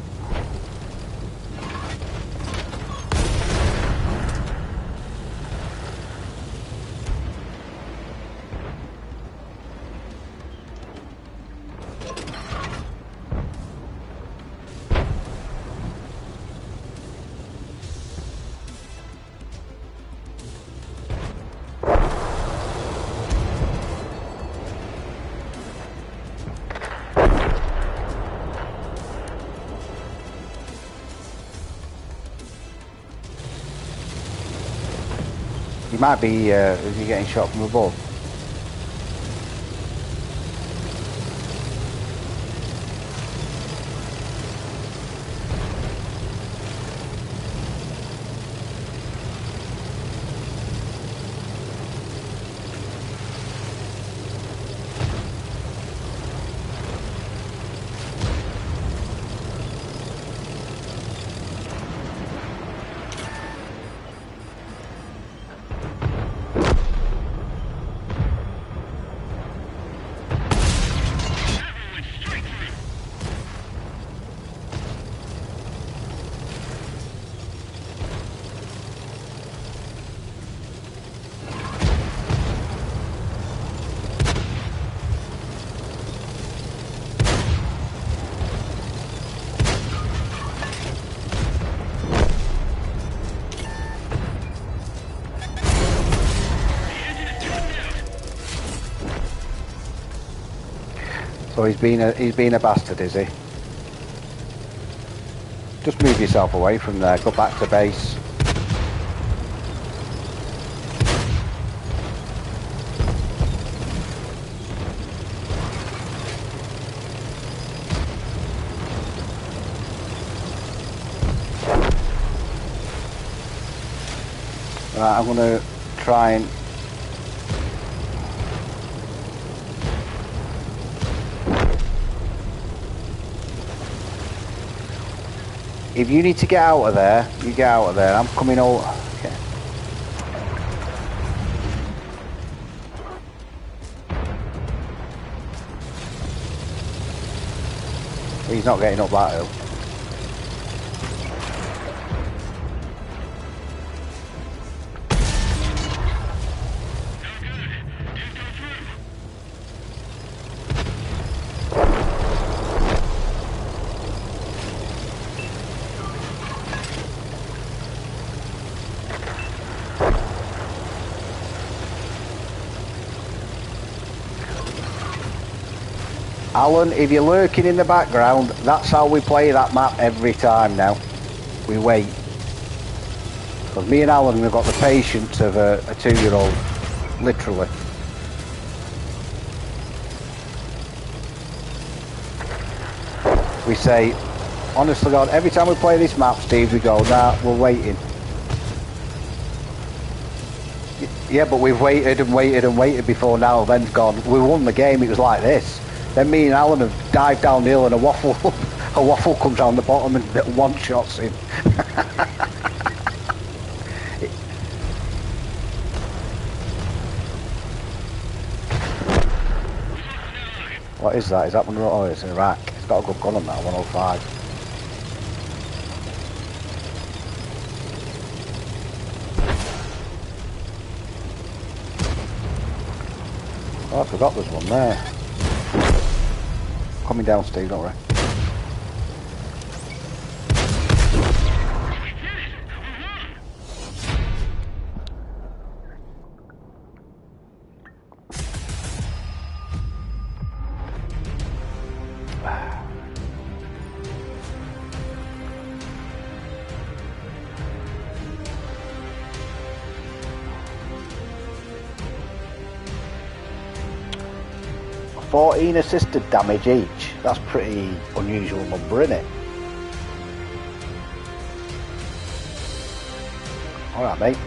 He might be, is he getting shot from above? So he's been a bastard, is he? Just move yourself away from there. Go back to base. Right, I'm gonna try and. If you need to get out of there, you get out of there. I'm coming over. Okay. He's not getting up that hill. Alan, if you're lurking in the background, that's how we play that map every time now. We wait. Because me and Alan have got the patience of a 2-year-old, literally. We say, honestly God, every time we play this map, Steve, we go, nah, we're waiting. Yeah, but we've waited and waited and waited before now, then gone, we won the game, it was like this. Then me and Alan have dived down the hill and a waffle comes down the bottom and one-shots him. What is that? Is that one? Oh, it's an Iraq. It's got a good gun on that, 105. Oh, I forgot there's one there. Coming down, Steve, don't worry. .14 assisted damage each. That's pretty unusual number, isn't it? Alright, mate.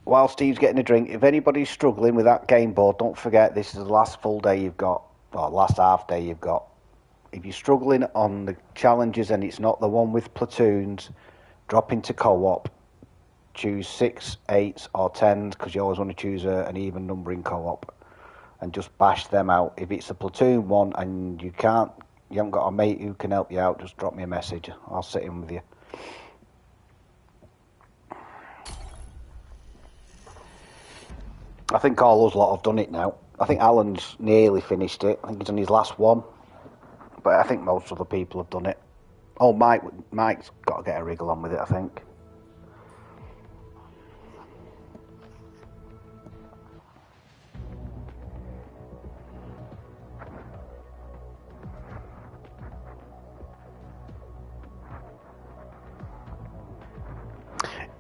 While Steve's getting a drink, if anybody's struggling with that game board, don't forget this is the last full day you've got, or last half day you've got. If you're struggling on the challenges and it's not the one with platoons, drop into co-op. Choose 6, 8s or 10s because you always want to choose an even numbering co-op and just bash them out. If it's a platoon one and you haven't got a mate who can help you out, just drop me a message. I'll sit in with you. I think all those lot have done it now. I think Alan's nearly finished it. I think he's on his last one. But I think most other people have done it. Oh, Mike's got to get a wriggle on with it, I think.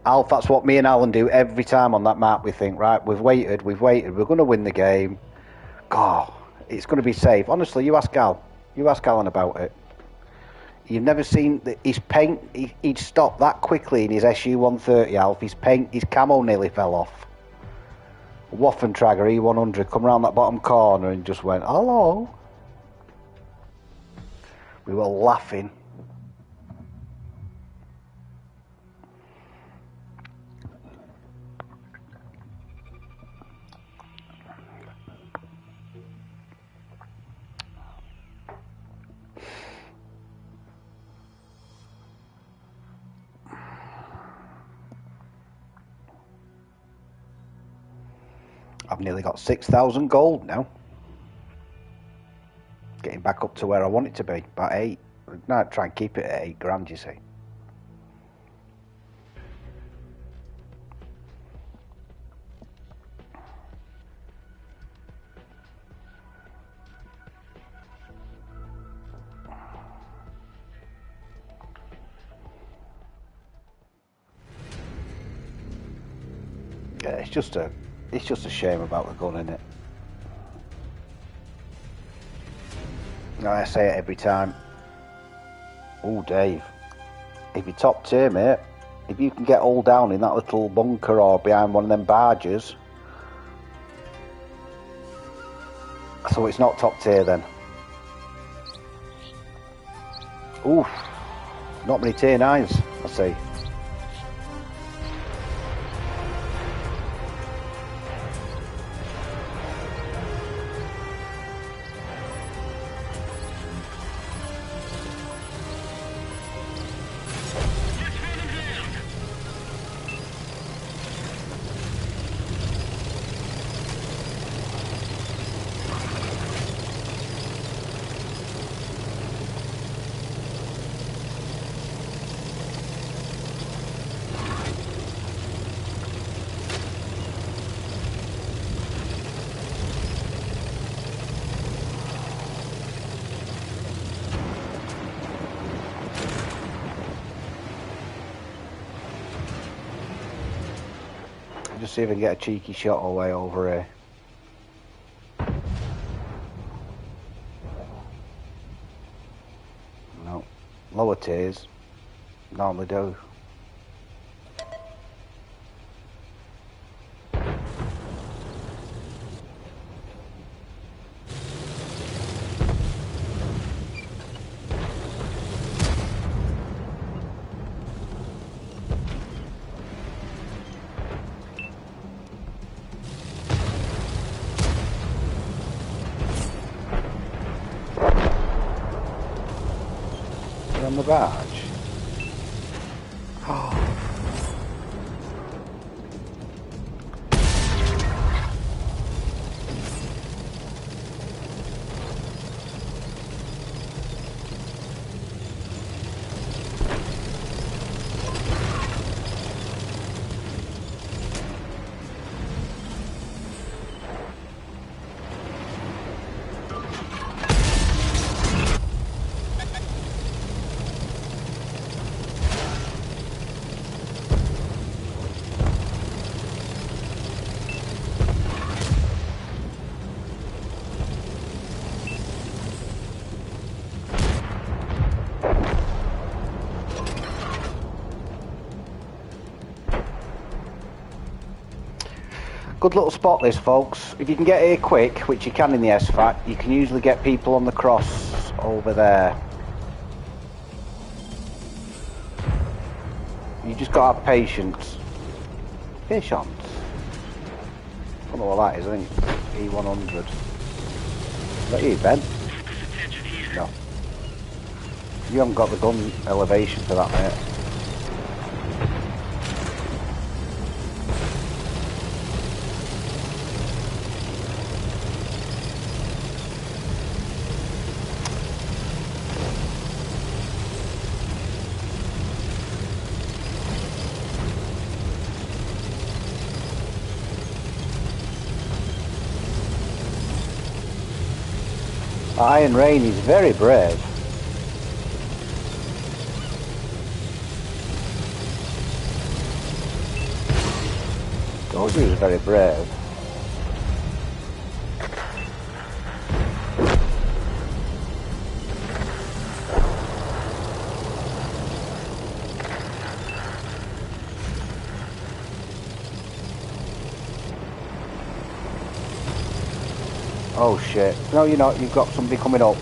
Alf, that's what me and Alan do every time on that map. We think, right, we've waited, we're going to win the game. God, it's going to be safe. Honestly, you ask Alan about it. You've never seen his paint, he'd stopped that quickly in his SU-130, Alf. His camo nearly fell off. Waffentrager E100 come round that bottom corner and just went, hello. We were laughing. I've nearly got 6,000 gold now. Getting back up to where I want it to be, about 8. No, try and keep it at 8 grand, you see. Yeah, it's just a shame about the gun, innit? I say it every time. Oh, Dave. If you're top tier, mate, if you can get all down in that little bunker or behind one of them barges. So it's not top tier then. Oof. Not many tier 9s, I see. Just see if I can get a cheeky shot away over here. No. Lower tiers normally do. On the barge. Oh. Good little spot this, folks. If you can get here quick, which you can in the SFAT, you can usually get people on the cross over there. You just got to have patience. Fish on. I don't know what that is, I think E100. Is that you, Ben? No. You haven't got the gun elevation for that, mate. Iron Rain is very brave. Told you he was very brave. Oh shit. No, you're not. You've got somebody coming up.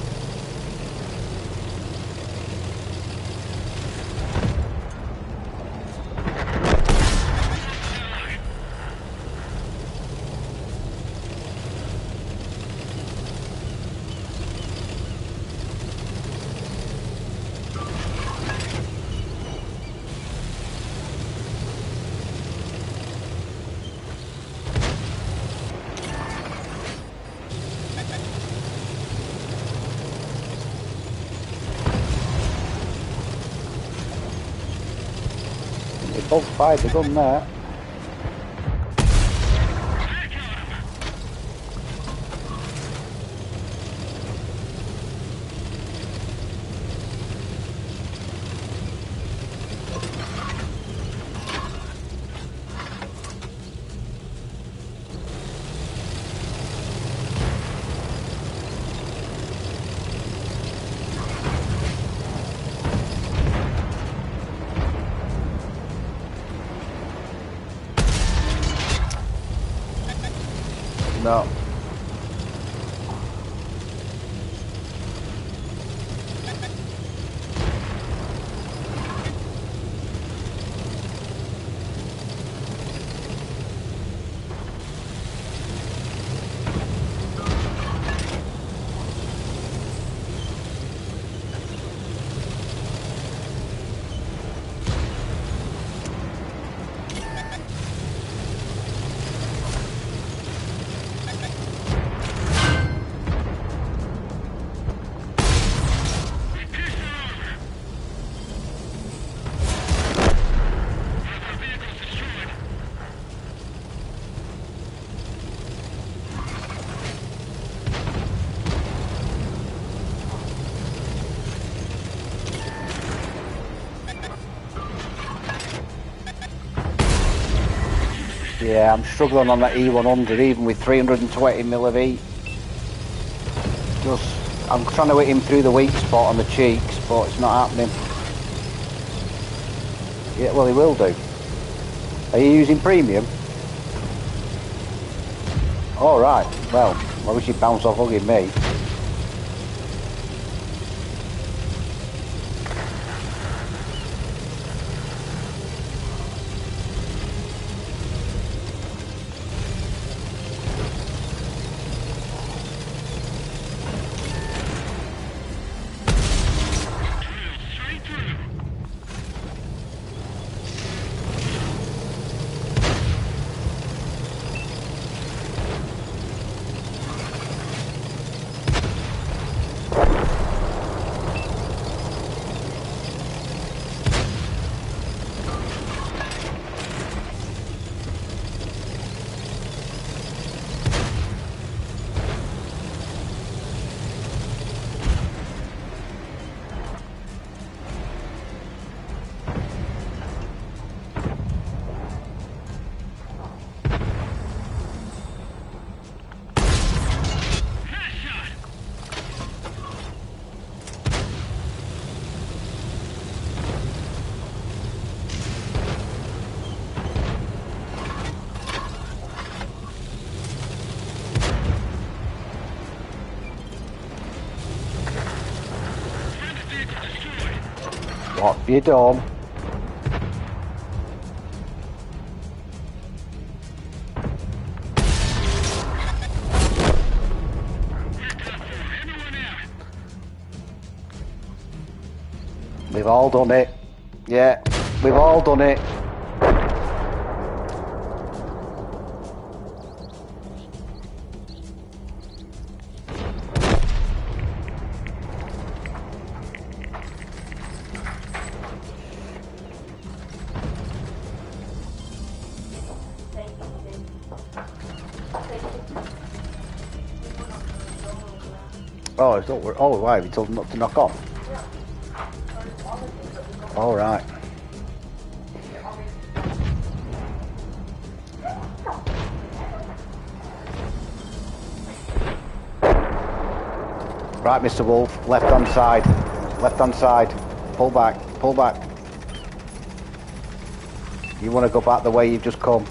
They both fired the gun there. No. Yeah, I'm struggling on that E100 even with 320mm of heat. I'm trying to hit him through the weak spot on the cheeks, but it's not happening. Yeah, well he will do. Are you using premium? Alright, well, I wish you'd bounce off hugging me. your dome. We've all done it. Yeah, we've all done it. Oh, it's all, oh, why? Have you told them not to knock on? All right. Right, Mr. Wolf, left hand side. Left hand side. Pull back, pull back. You want to go back the way you've just come.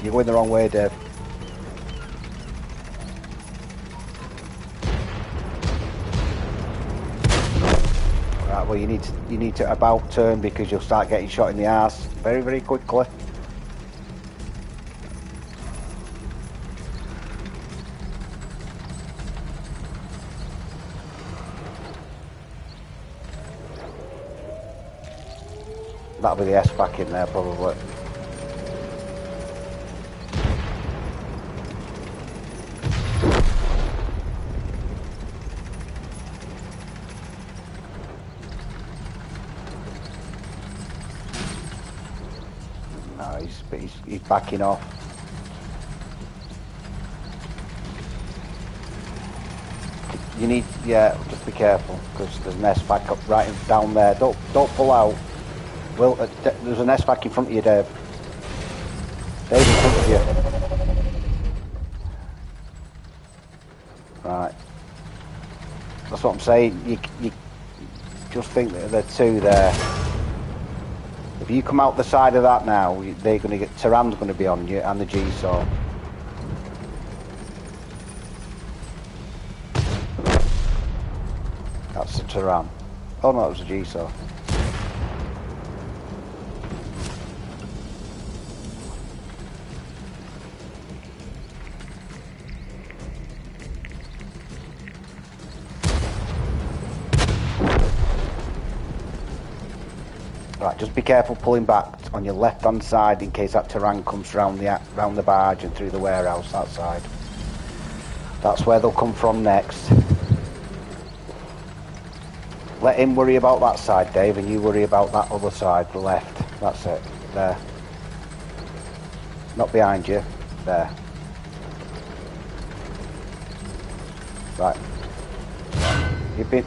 You're going the wrong way, Dave. Right, well you need to about turn because you'll start getting shot in the arse very, very quickly. That'll be the S back in there probably. No, he's backing off. You need, yeah, just be careful because there's an S back up right down there. Don't pull out. Well, there's an S back in front of you, Dave. Dave in front of you. Right. That's what I'm saying. You just think that there are two there. If you come out the side of that now, they're going to get Tehran's going to be on you and the G-saw. That's the Tehran. Oh no, it was a G-saw. Right, just be careful pulling back on your left-hand side in case that Tehran comes round the barge and through the warehouse that side. That's where they'll come from next. Let him worry about that side, Dave, and you worry about that other side, the left. That's it. There. Not behind you. There. Right. You've been...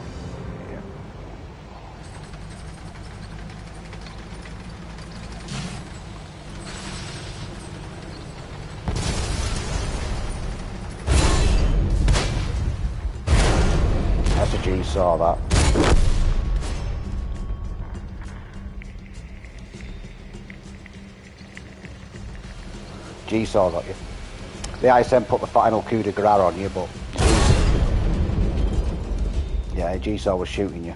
That's a G-saw, that. G-saw got you. The ISM put the final coup de grace on you, but... Yeah, G-saw was shooting you.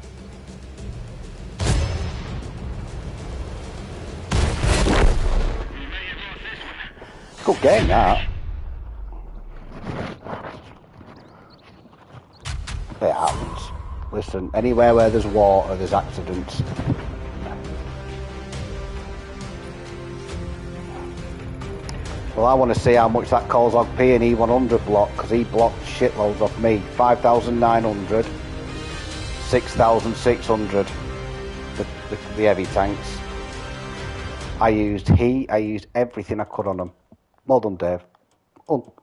Good game, that. It happens. Listen, anywhere where there's water, there's accidents. Well, I want to see how much that Kozlov P and E100 blocked, because he blocked shitloads off me. 5,900, 6,600, the heavy tanks. I used everything I could on them. Well done, Dave.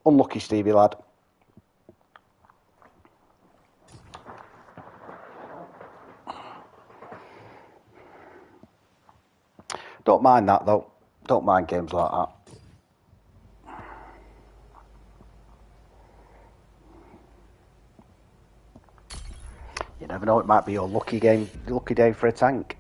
Unlucky Stevie lad. Don't mind that though. Don't mind games like that. You never know, it might be your lucky day for a tank.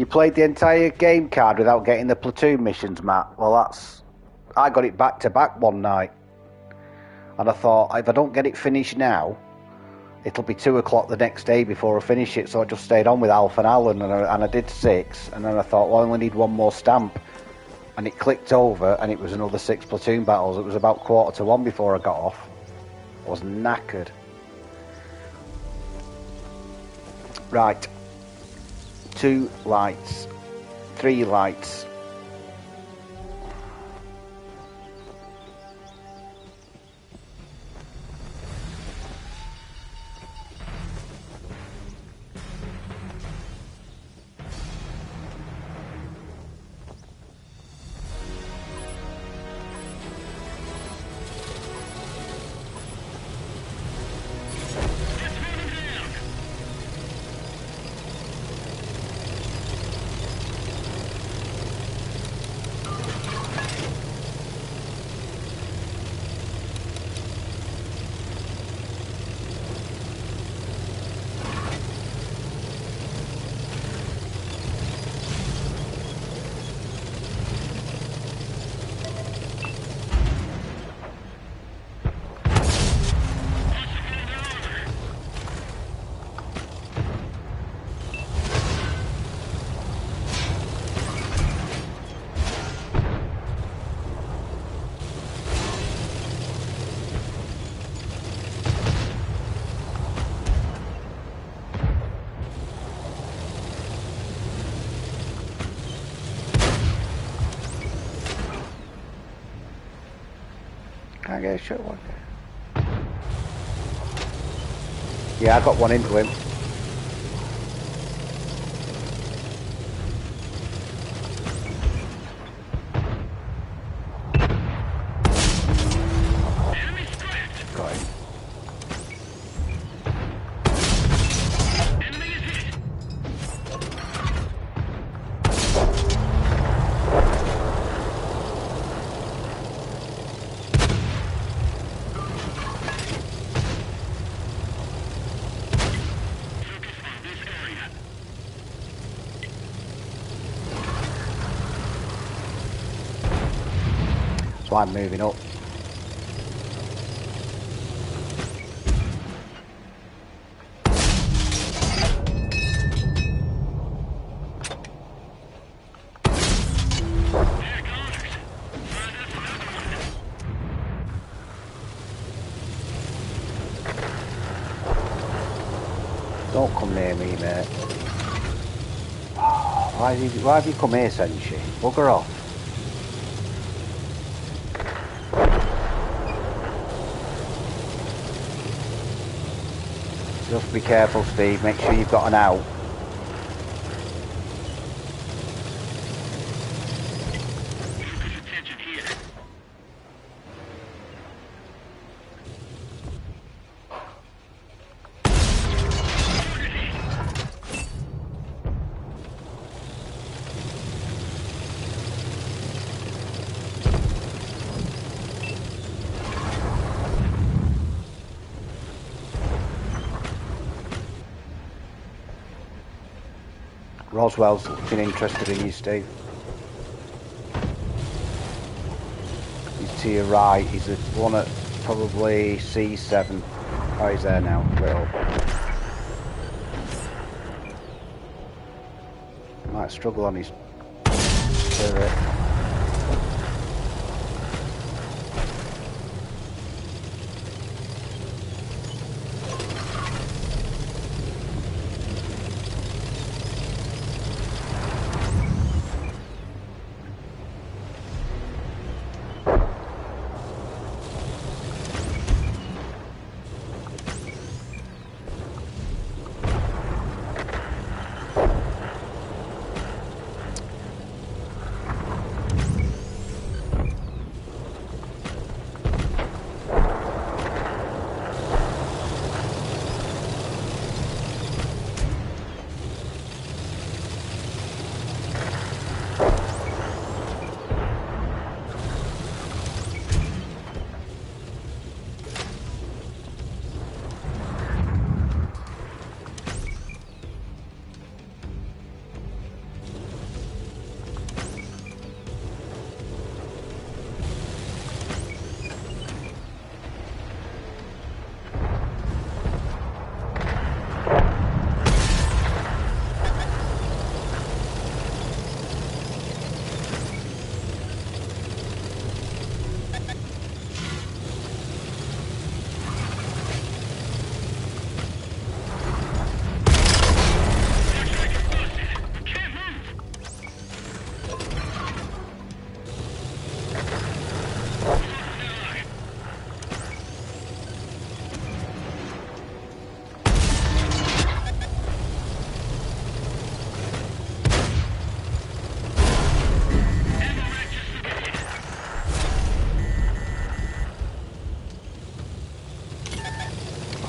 You played the entire game card without getting the platoon missions, Matt. Well, I got it back to back one night. And I thought, if I don't get it finished now, it'll be 2 o'clock the next day before I finish it. So I just stayed on with Alf and Alan, and I did 6. And then I thought, well, I only need one more stamp. And it clicked over, and it was another 6 platoon battles. It was about 1:45 before I got off. I was knackered. Right. 2 lights. 3 lights. Can't get a shot one. Yeah, I got one into him. Enemy split. Got him. Enemy is hit. Focus on this area. That's why I'm moving up. Here goes. Find us another one. Don't come near me, mate. Why have you come here, Senshi? Bugger off. Just be careful, Steve. Make sure you've got an out. Focus attention here. Target hit. Roswell's looking interested in you, Steve. He's to your right. He's the one at probably C7. Oh, he's there now. Wait up. Might struggle on his turret.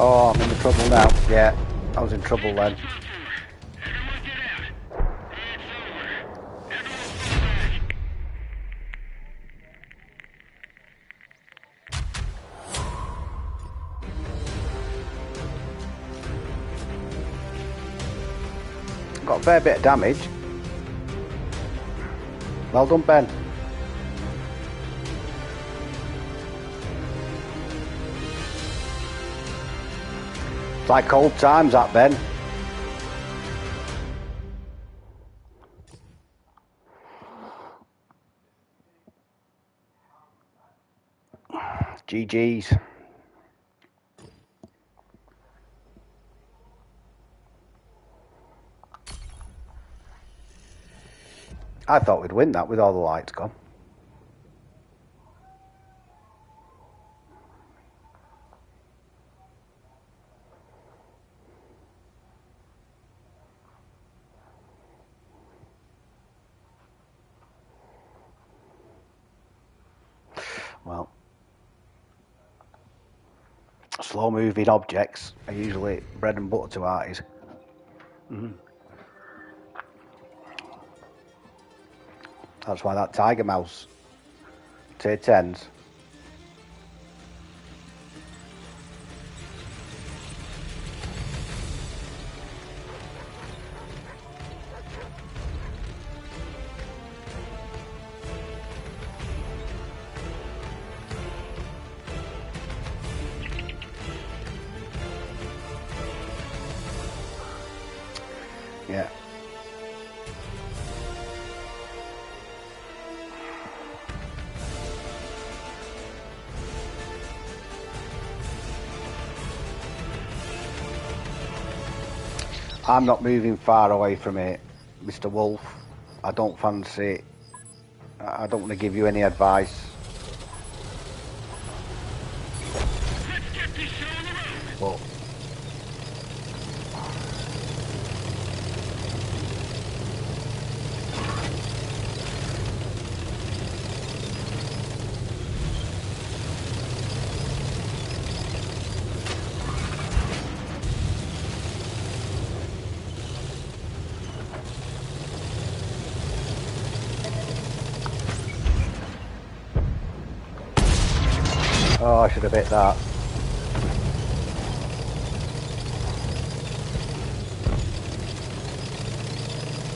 Oh, I'm in trouble now. Yeah, I was in trouble then. Everyone get out. It's over. Everyone fall back. Got a fair bit of damage. Well done, Ben. It's like old times, that, Ben. GG's. I thought we'd win that with all the lights gone. Well, slow moving objects are usually bread and butter to arties. That's why that tiger mouse tier 10s. Yeah. I'm not moving far away from it, Mr. Wolf. I don't fancy it. I don't want to give you any advice. Let's get this show on the road. But oh, I should have hit that.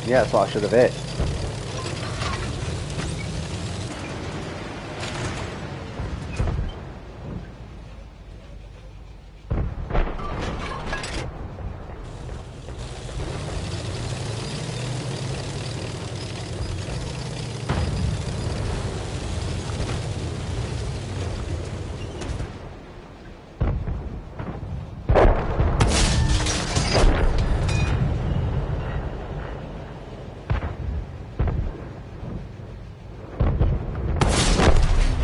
Yeah, that's what I should have hit.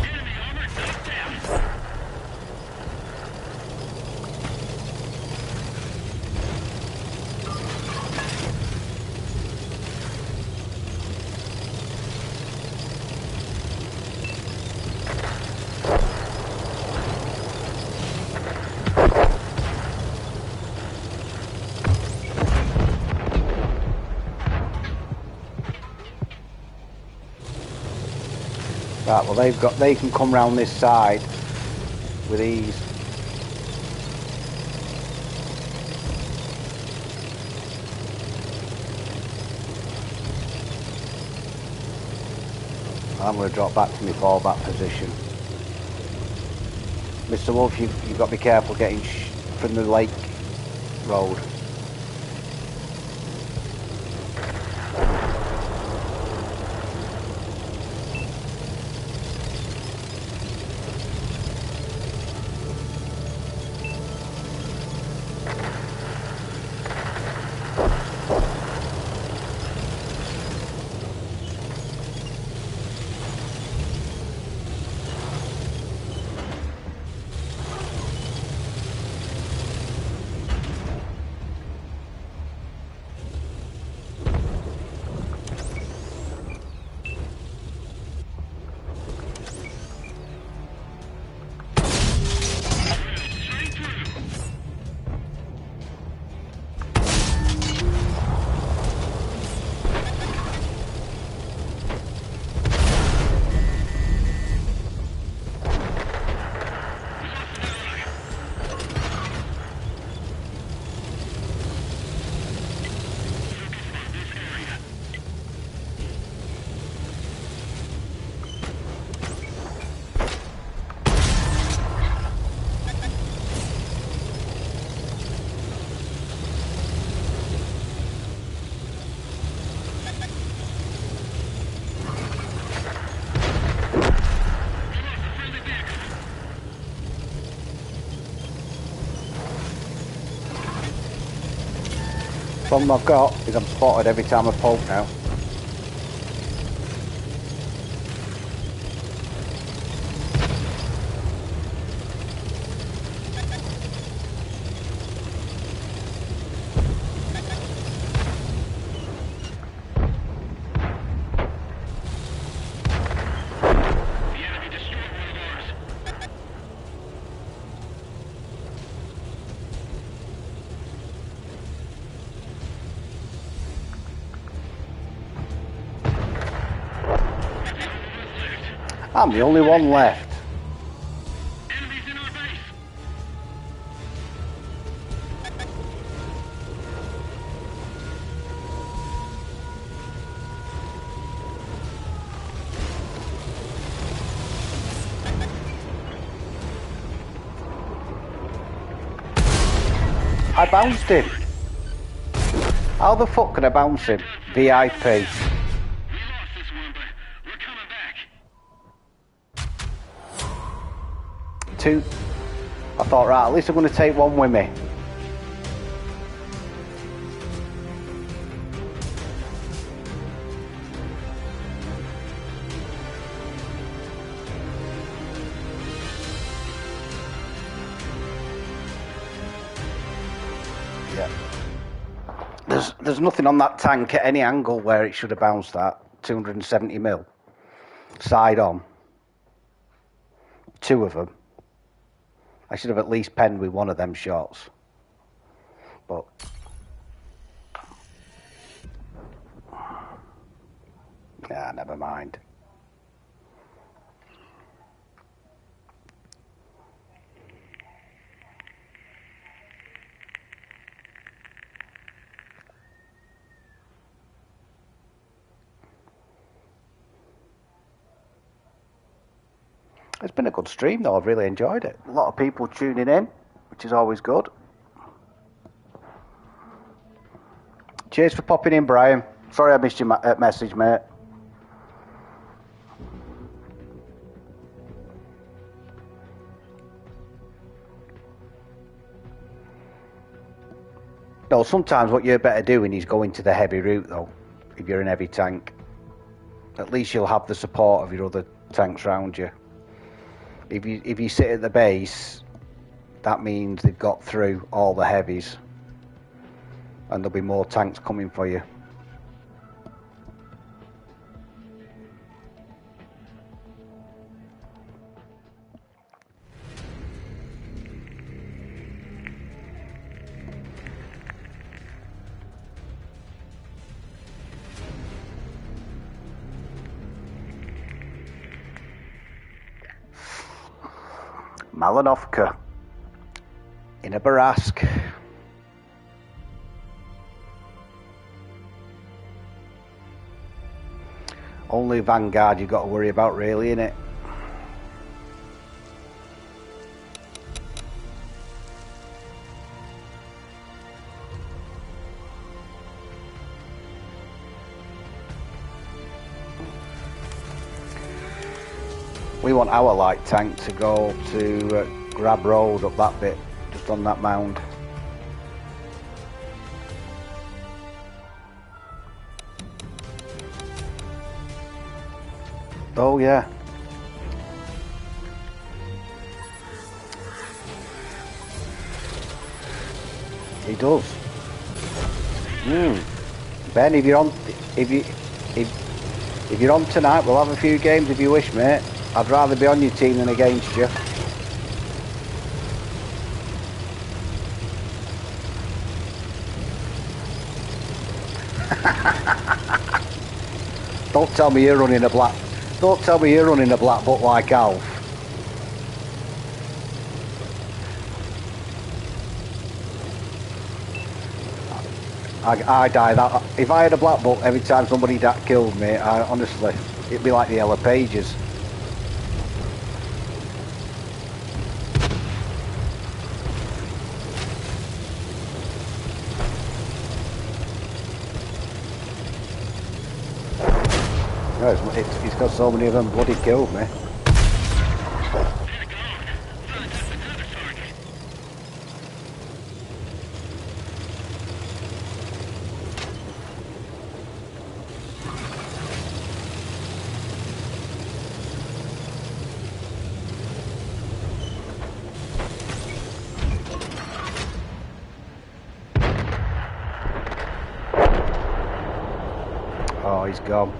Enemy armor knocked down. Right, well they can come round this side with ease. I'm going to drop back to my fallback position. Mr. Wolf, you've got to be careful getting from the lake road. Problem I've got is I'm spotted every time I poke now. The enemy destroyed one of ours. I'm the only one left. Enemies in our base. I bounced him. How the fuck can I bounce him? VIP. We lost this one, but we're coming back. 2. I thought, right, at least I'm going to take one with me. Yeah. There's nothing on that tank at any angle where it should have bounced that. 270 mil. Side on. 2 of them. I should have at least penned with one of them shots. But yeah, never mind. It's been a good stream though, I've really enjoyed it. A lot of people tuning in, which is always good. Cheers for popping in, Brian. Sorry I missed your message, mate. No, sometimes what you're better doing is going to the heavy route though, if you're an heavy tank. At least you'll have the support of your other tanks around you. If you sit at the base, that means they've got through all the heavies and there'll be more tanks coming for you. Malinovka in a Barask. Only Vanguard you got to worry about really, innit? We want our light tank to go to Grab Road up that bit, just on that mound. Oh yeah. He does. Ben, if you're on, if you're on tonight, we'll have a few games if you wish, mate. I'd rather be on your team than against you. Don't tell me you're running a black. Don't tell me you're running a black book like Alf. I die that. If I had a black book every time somebody that killed me, honestly, it'd be like the Yellow Pages. No, it's got so many of them bloody killed me. he's gone.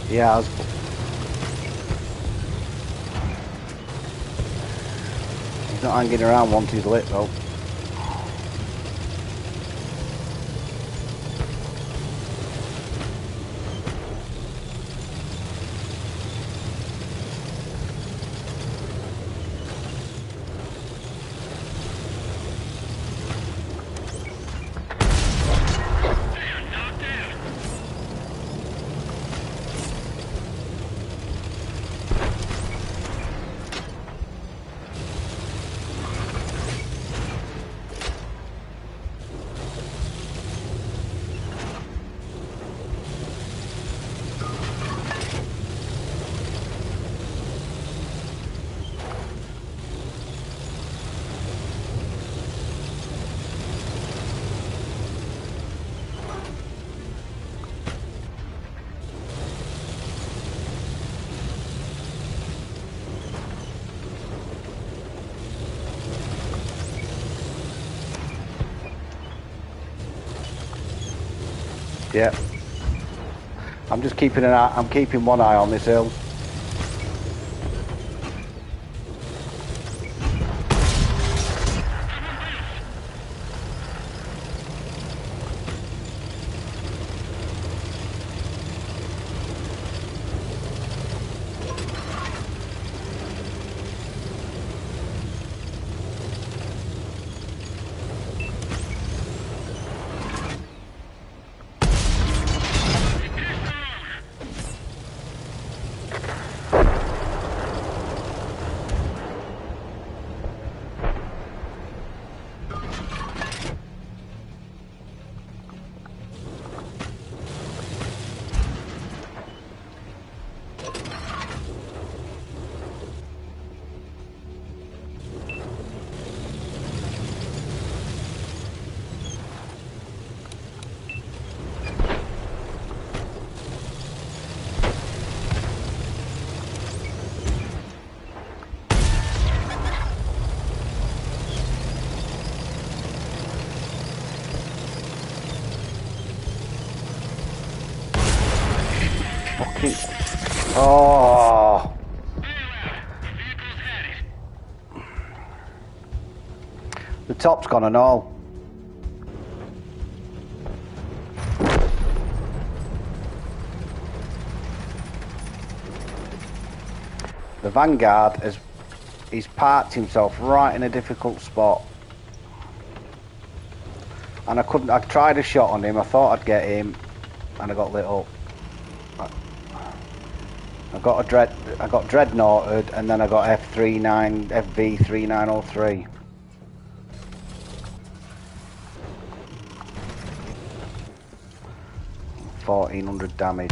Yeah, he's not hanging around once he's lit though. Yeah. I'm just keeping an eye. I'm keeping one eye on this hill. Fucking. Oh. The top's gone and all. The Vanguard he's parked himself right in a difficult spot. And I tried a shot on him, I thought I'd get him, and I got lit up. I got dreadnoughted, and then I got FV3903. 1400 damage.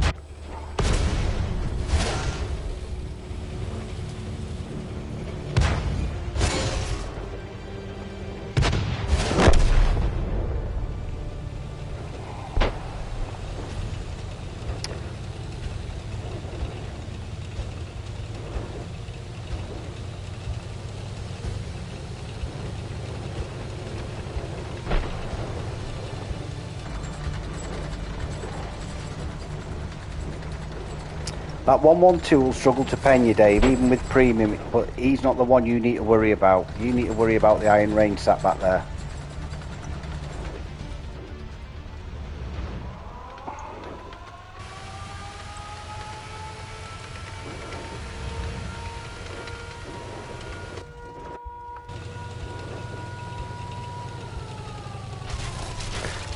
That 112 will struggle to pen you, Dave, even with premium, but he's not the one you need to worry about. You need to worry about the Iron Range sat back there.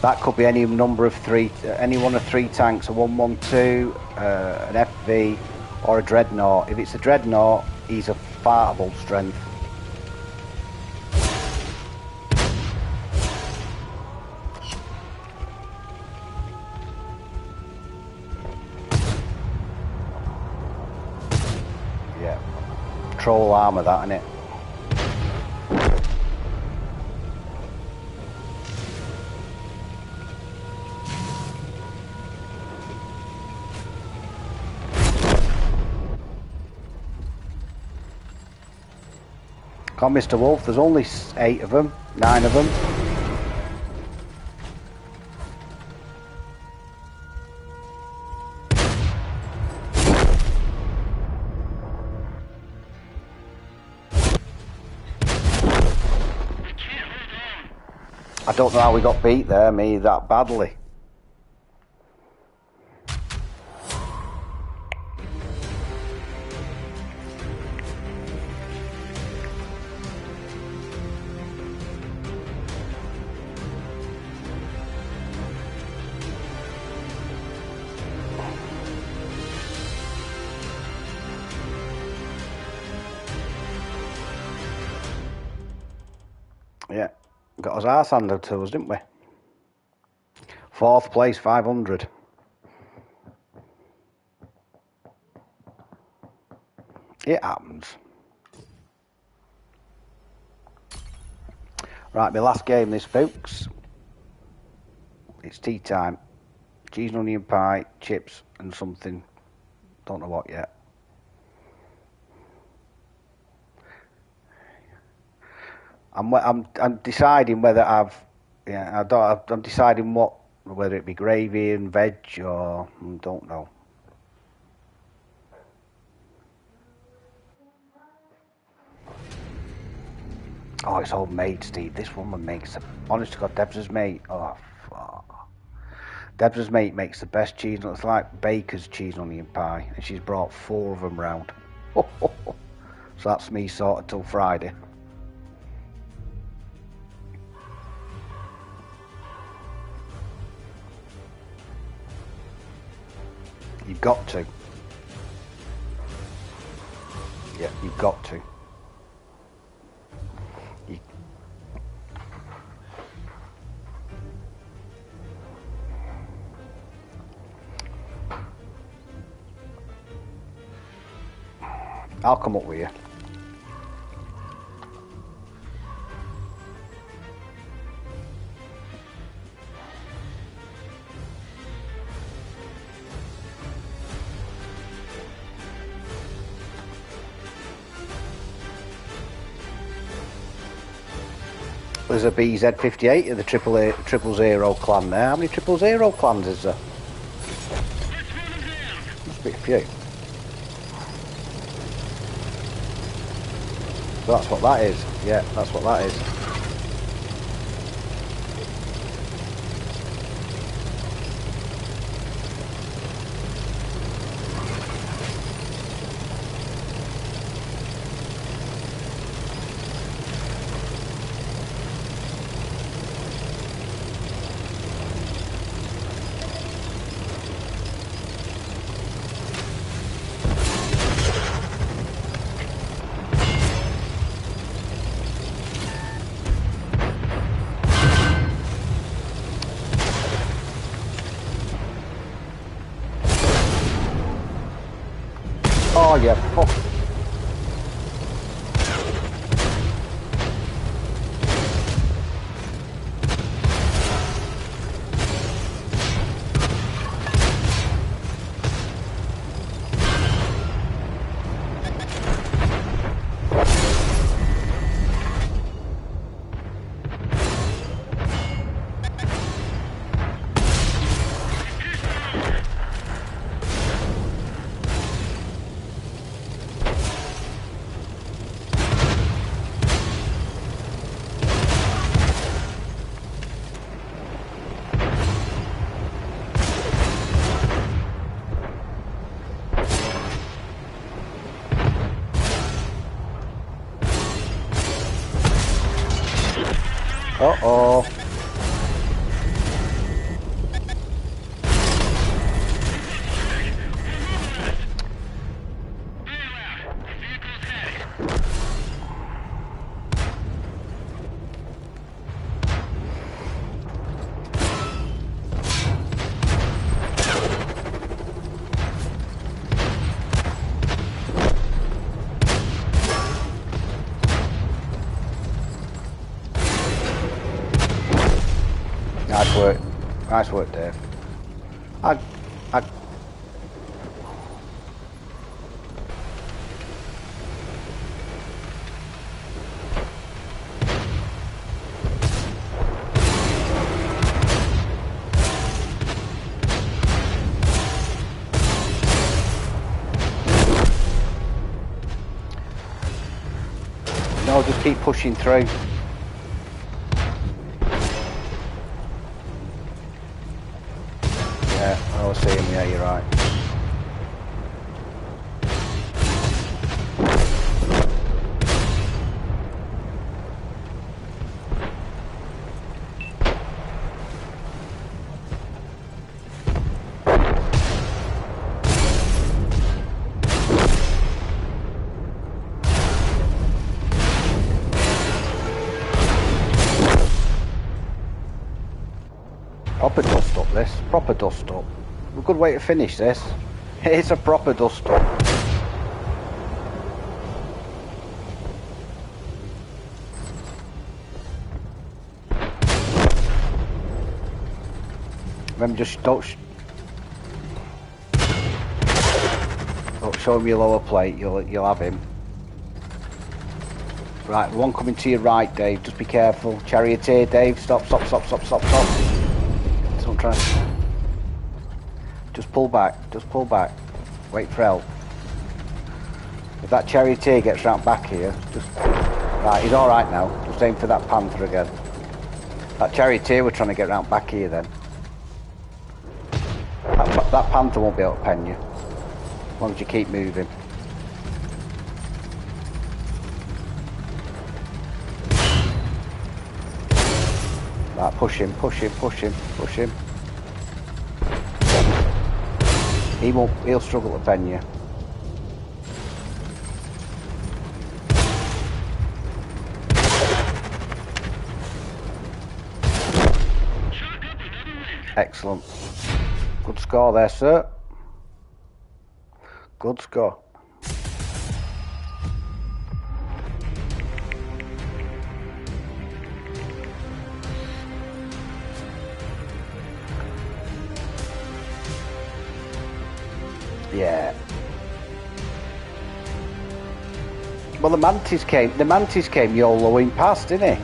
That could be any number of any one of three tanks, a 112, an FV, or a Dreadnought. If it's a Dreadnought, he's a fartable strength. troll armour, that, innit? Come on, Mr. Wolf, there's only 8 of them, 9 of them. I don't know how we got beat there, me, that badly. Yeah, got us arse handed to us, didn't we? 4th place, 500. It happens. Right, my last game this, folks. It's tea time. Cheese and onion pie, chips and something. Don't know what yet. I'm deciding whether I'm deciding whether it be gravy and veg or don't know. Oh, it's homemade, Steve. This woman makes the honest to God, Deb's mate. Oh, fuck. Deb's mate makes the best cheese. It's like Baker's cheese and onion pie, and she's brought 4 of them round. So that's me sorted till Friday. You've got to. Yeah, you've got to. I'll come up with you. There's a BZ58 of the triple zero clan there. How many 000 clans is there? Must be a few. So that's what that is. Yeah, that's what that is. Oh yeah, fuck. Uh-oh. Nice work. Nice work, Dave. I No, just keep pushing through. Yeah, I see him. Yeah, you're right. Proper dust up this. Proper dust up. A good way to finish this. It's a proper dust up. Remember, just don't show him your lower plate. You'll have him. Right, one coming to your right, Dave. Just be careful. Charioteer, Dave. Stop. Don't try. Just pull back. Wait for help. If that charioteer gets round back here, just... Right, he's alright now. Just aim for that panther again. That charioteer we're trying to get round back here then. That panther won't be able to pen you. As long as you keep moving. Right, push him. He'll struggle to pen you. Excellent. Good score there, sir. Good score. Yeah. Well, the mantis came YOLOing past, didn't he?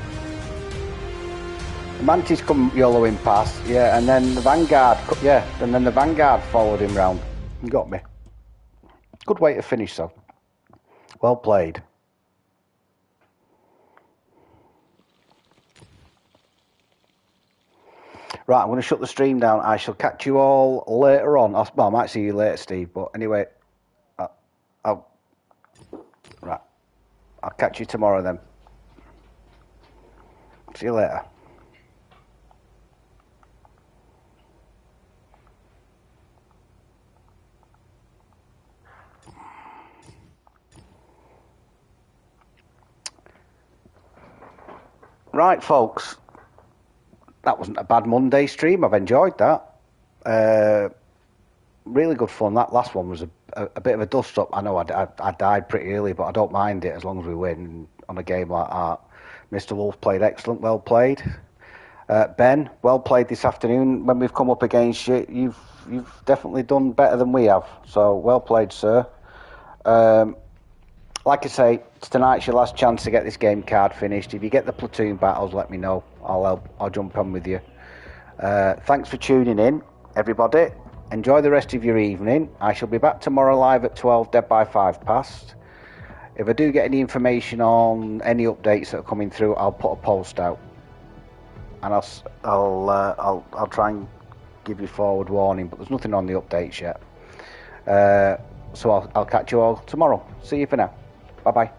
The mantis come YOLOing past, yeah, and then the Vanguard, followed him round and got me. Good way to finish, though. Well played. Right, I'm going to shut the stream down. I shall catch you all later on. Well, I might see you later, Steve, but anyway, I'll catch you tomorrow then. See you later. Right, folks. That wasn't a bad Monday stream. I've enjoyed that. Really good fun. That last one was a bit of a dust up. I know I died pretty early, but I don't mind it as long as we win on a game like that. Mr. Wolf played excellent. Well played. Ben, well played this afternoon. When we've come up against you, you've definitely done better than we have. So well played, sir. Like I say, tonight's your last chance to get this game card finished. If you get the platoon battles, let me know. I'll jump on with you. Thanks for tuning in, everybody. Enjoy the rest of your evening. I shall be back tomorrow live at 12, dead by 5 past. If I do get any information on any updates that are coming through, I'll put a post out, and I'll try and give you forward warning. But there's nothing on the updates yet. So I'll catch you all tomorrow. See you for now. Bye bye.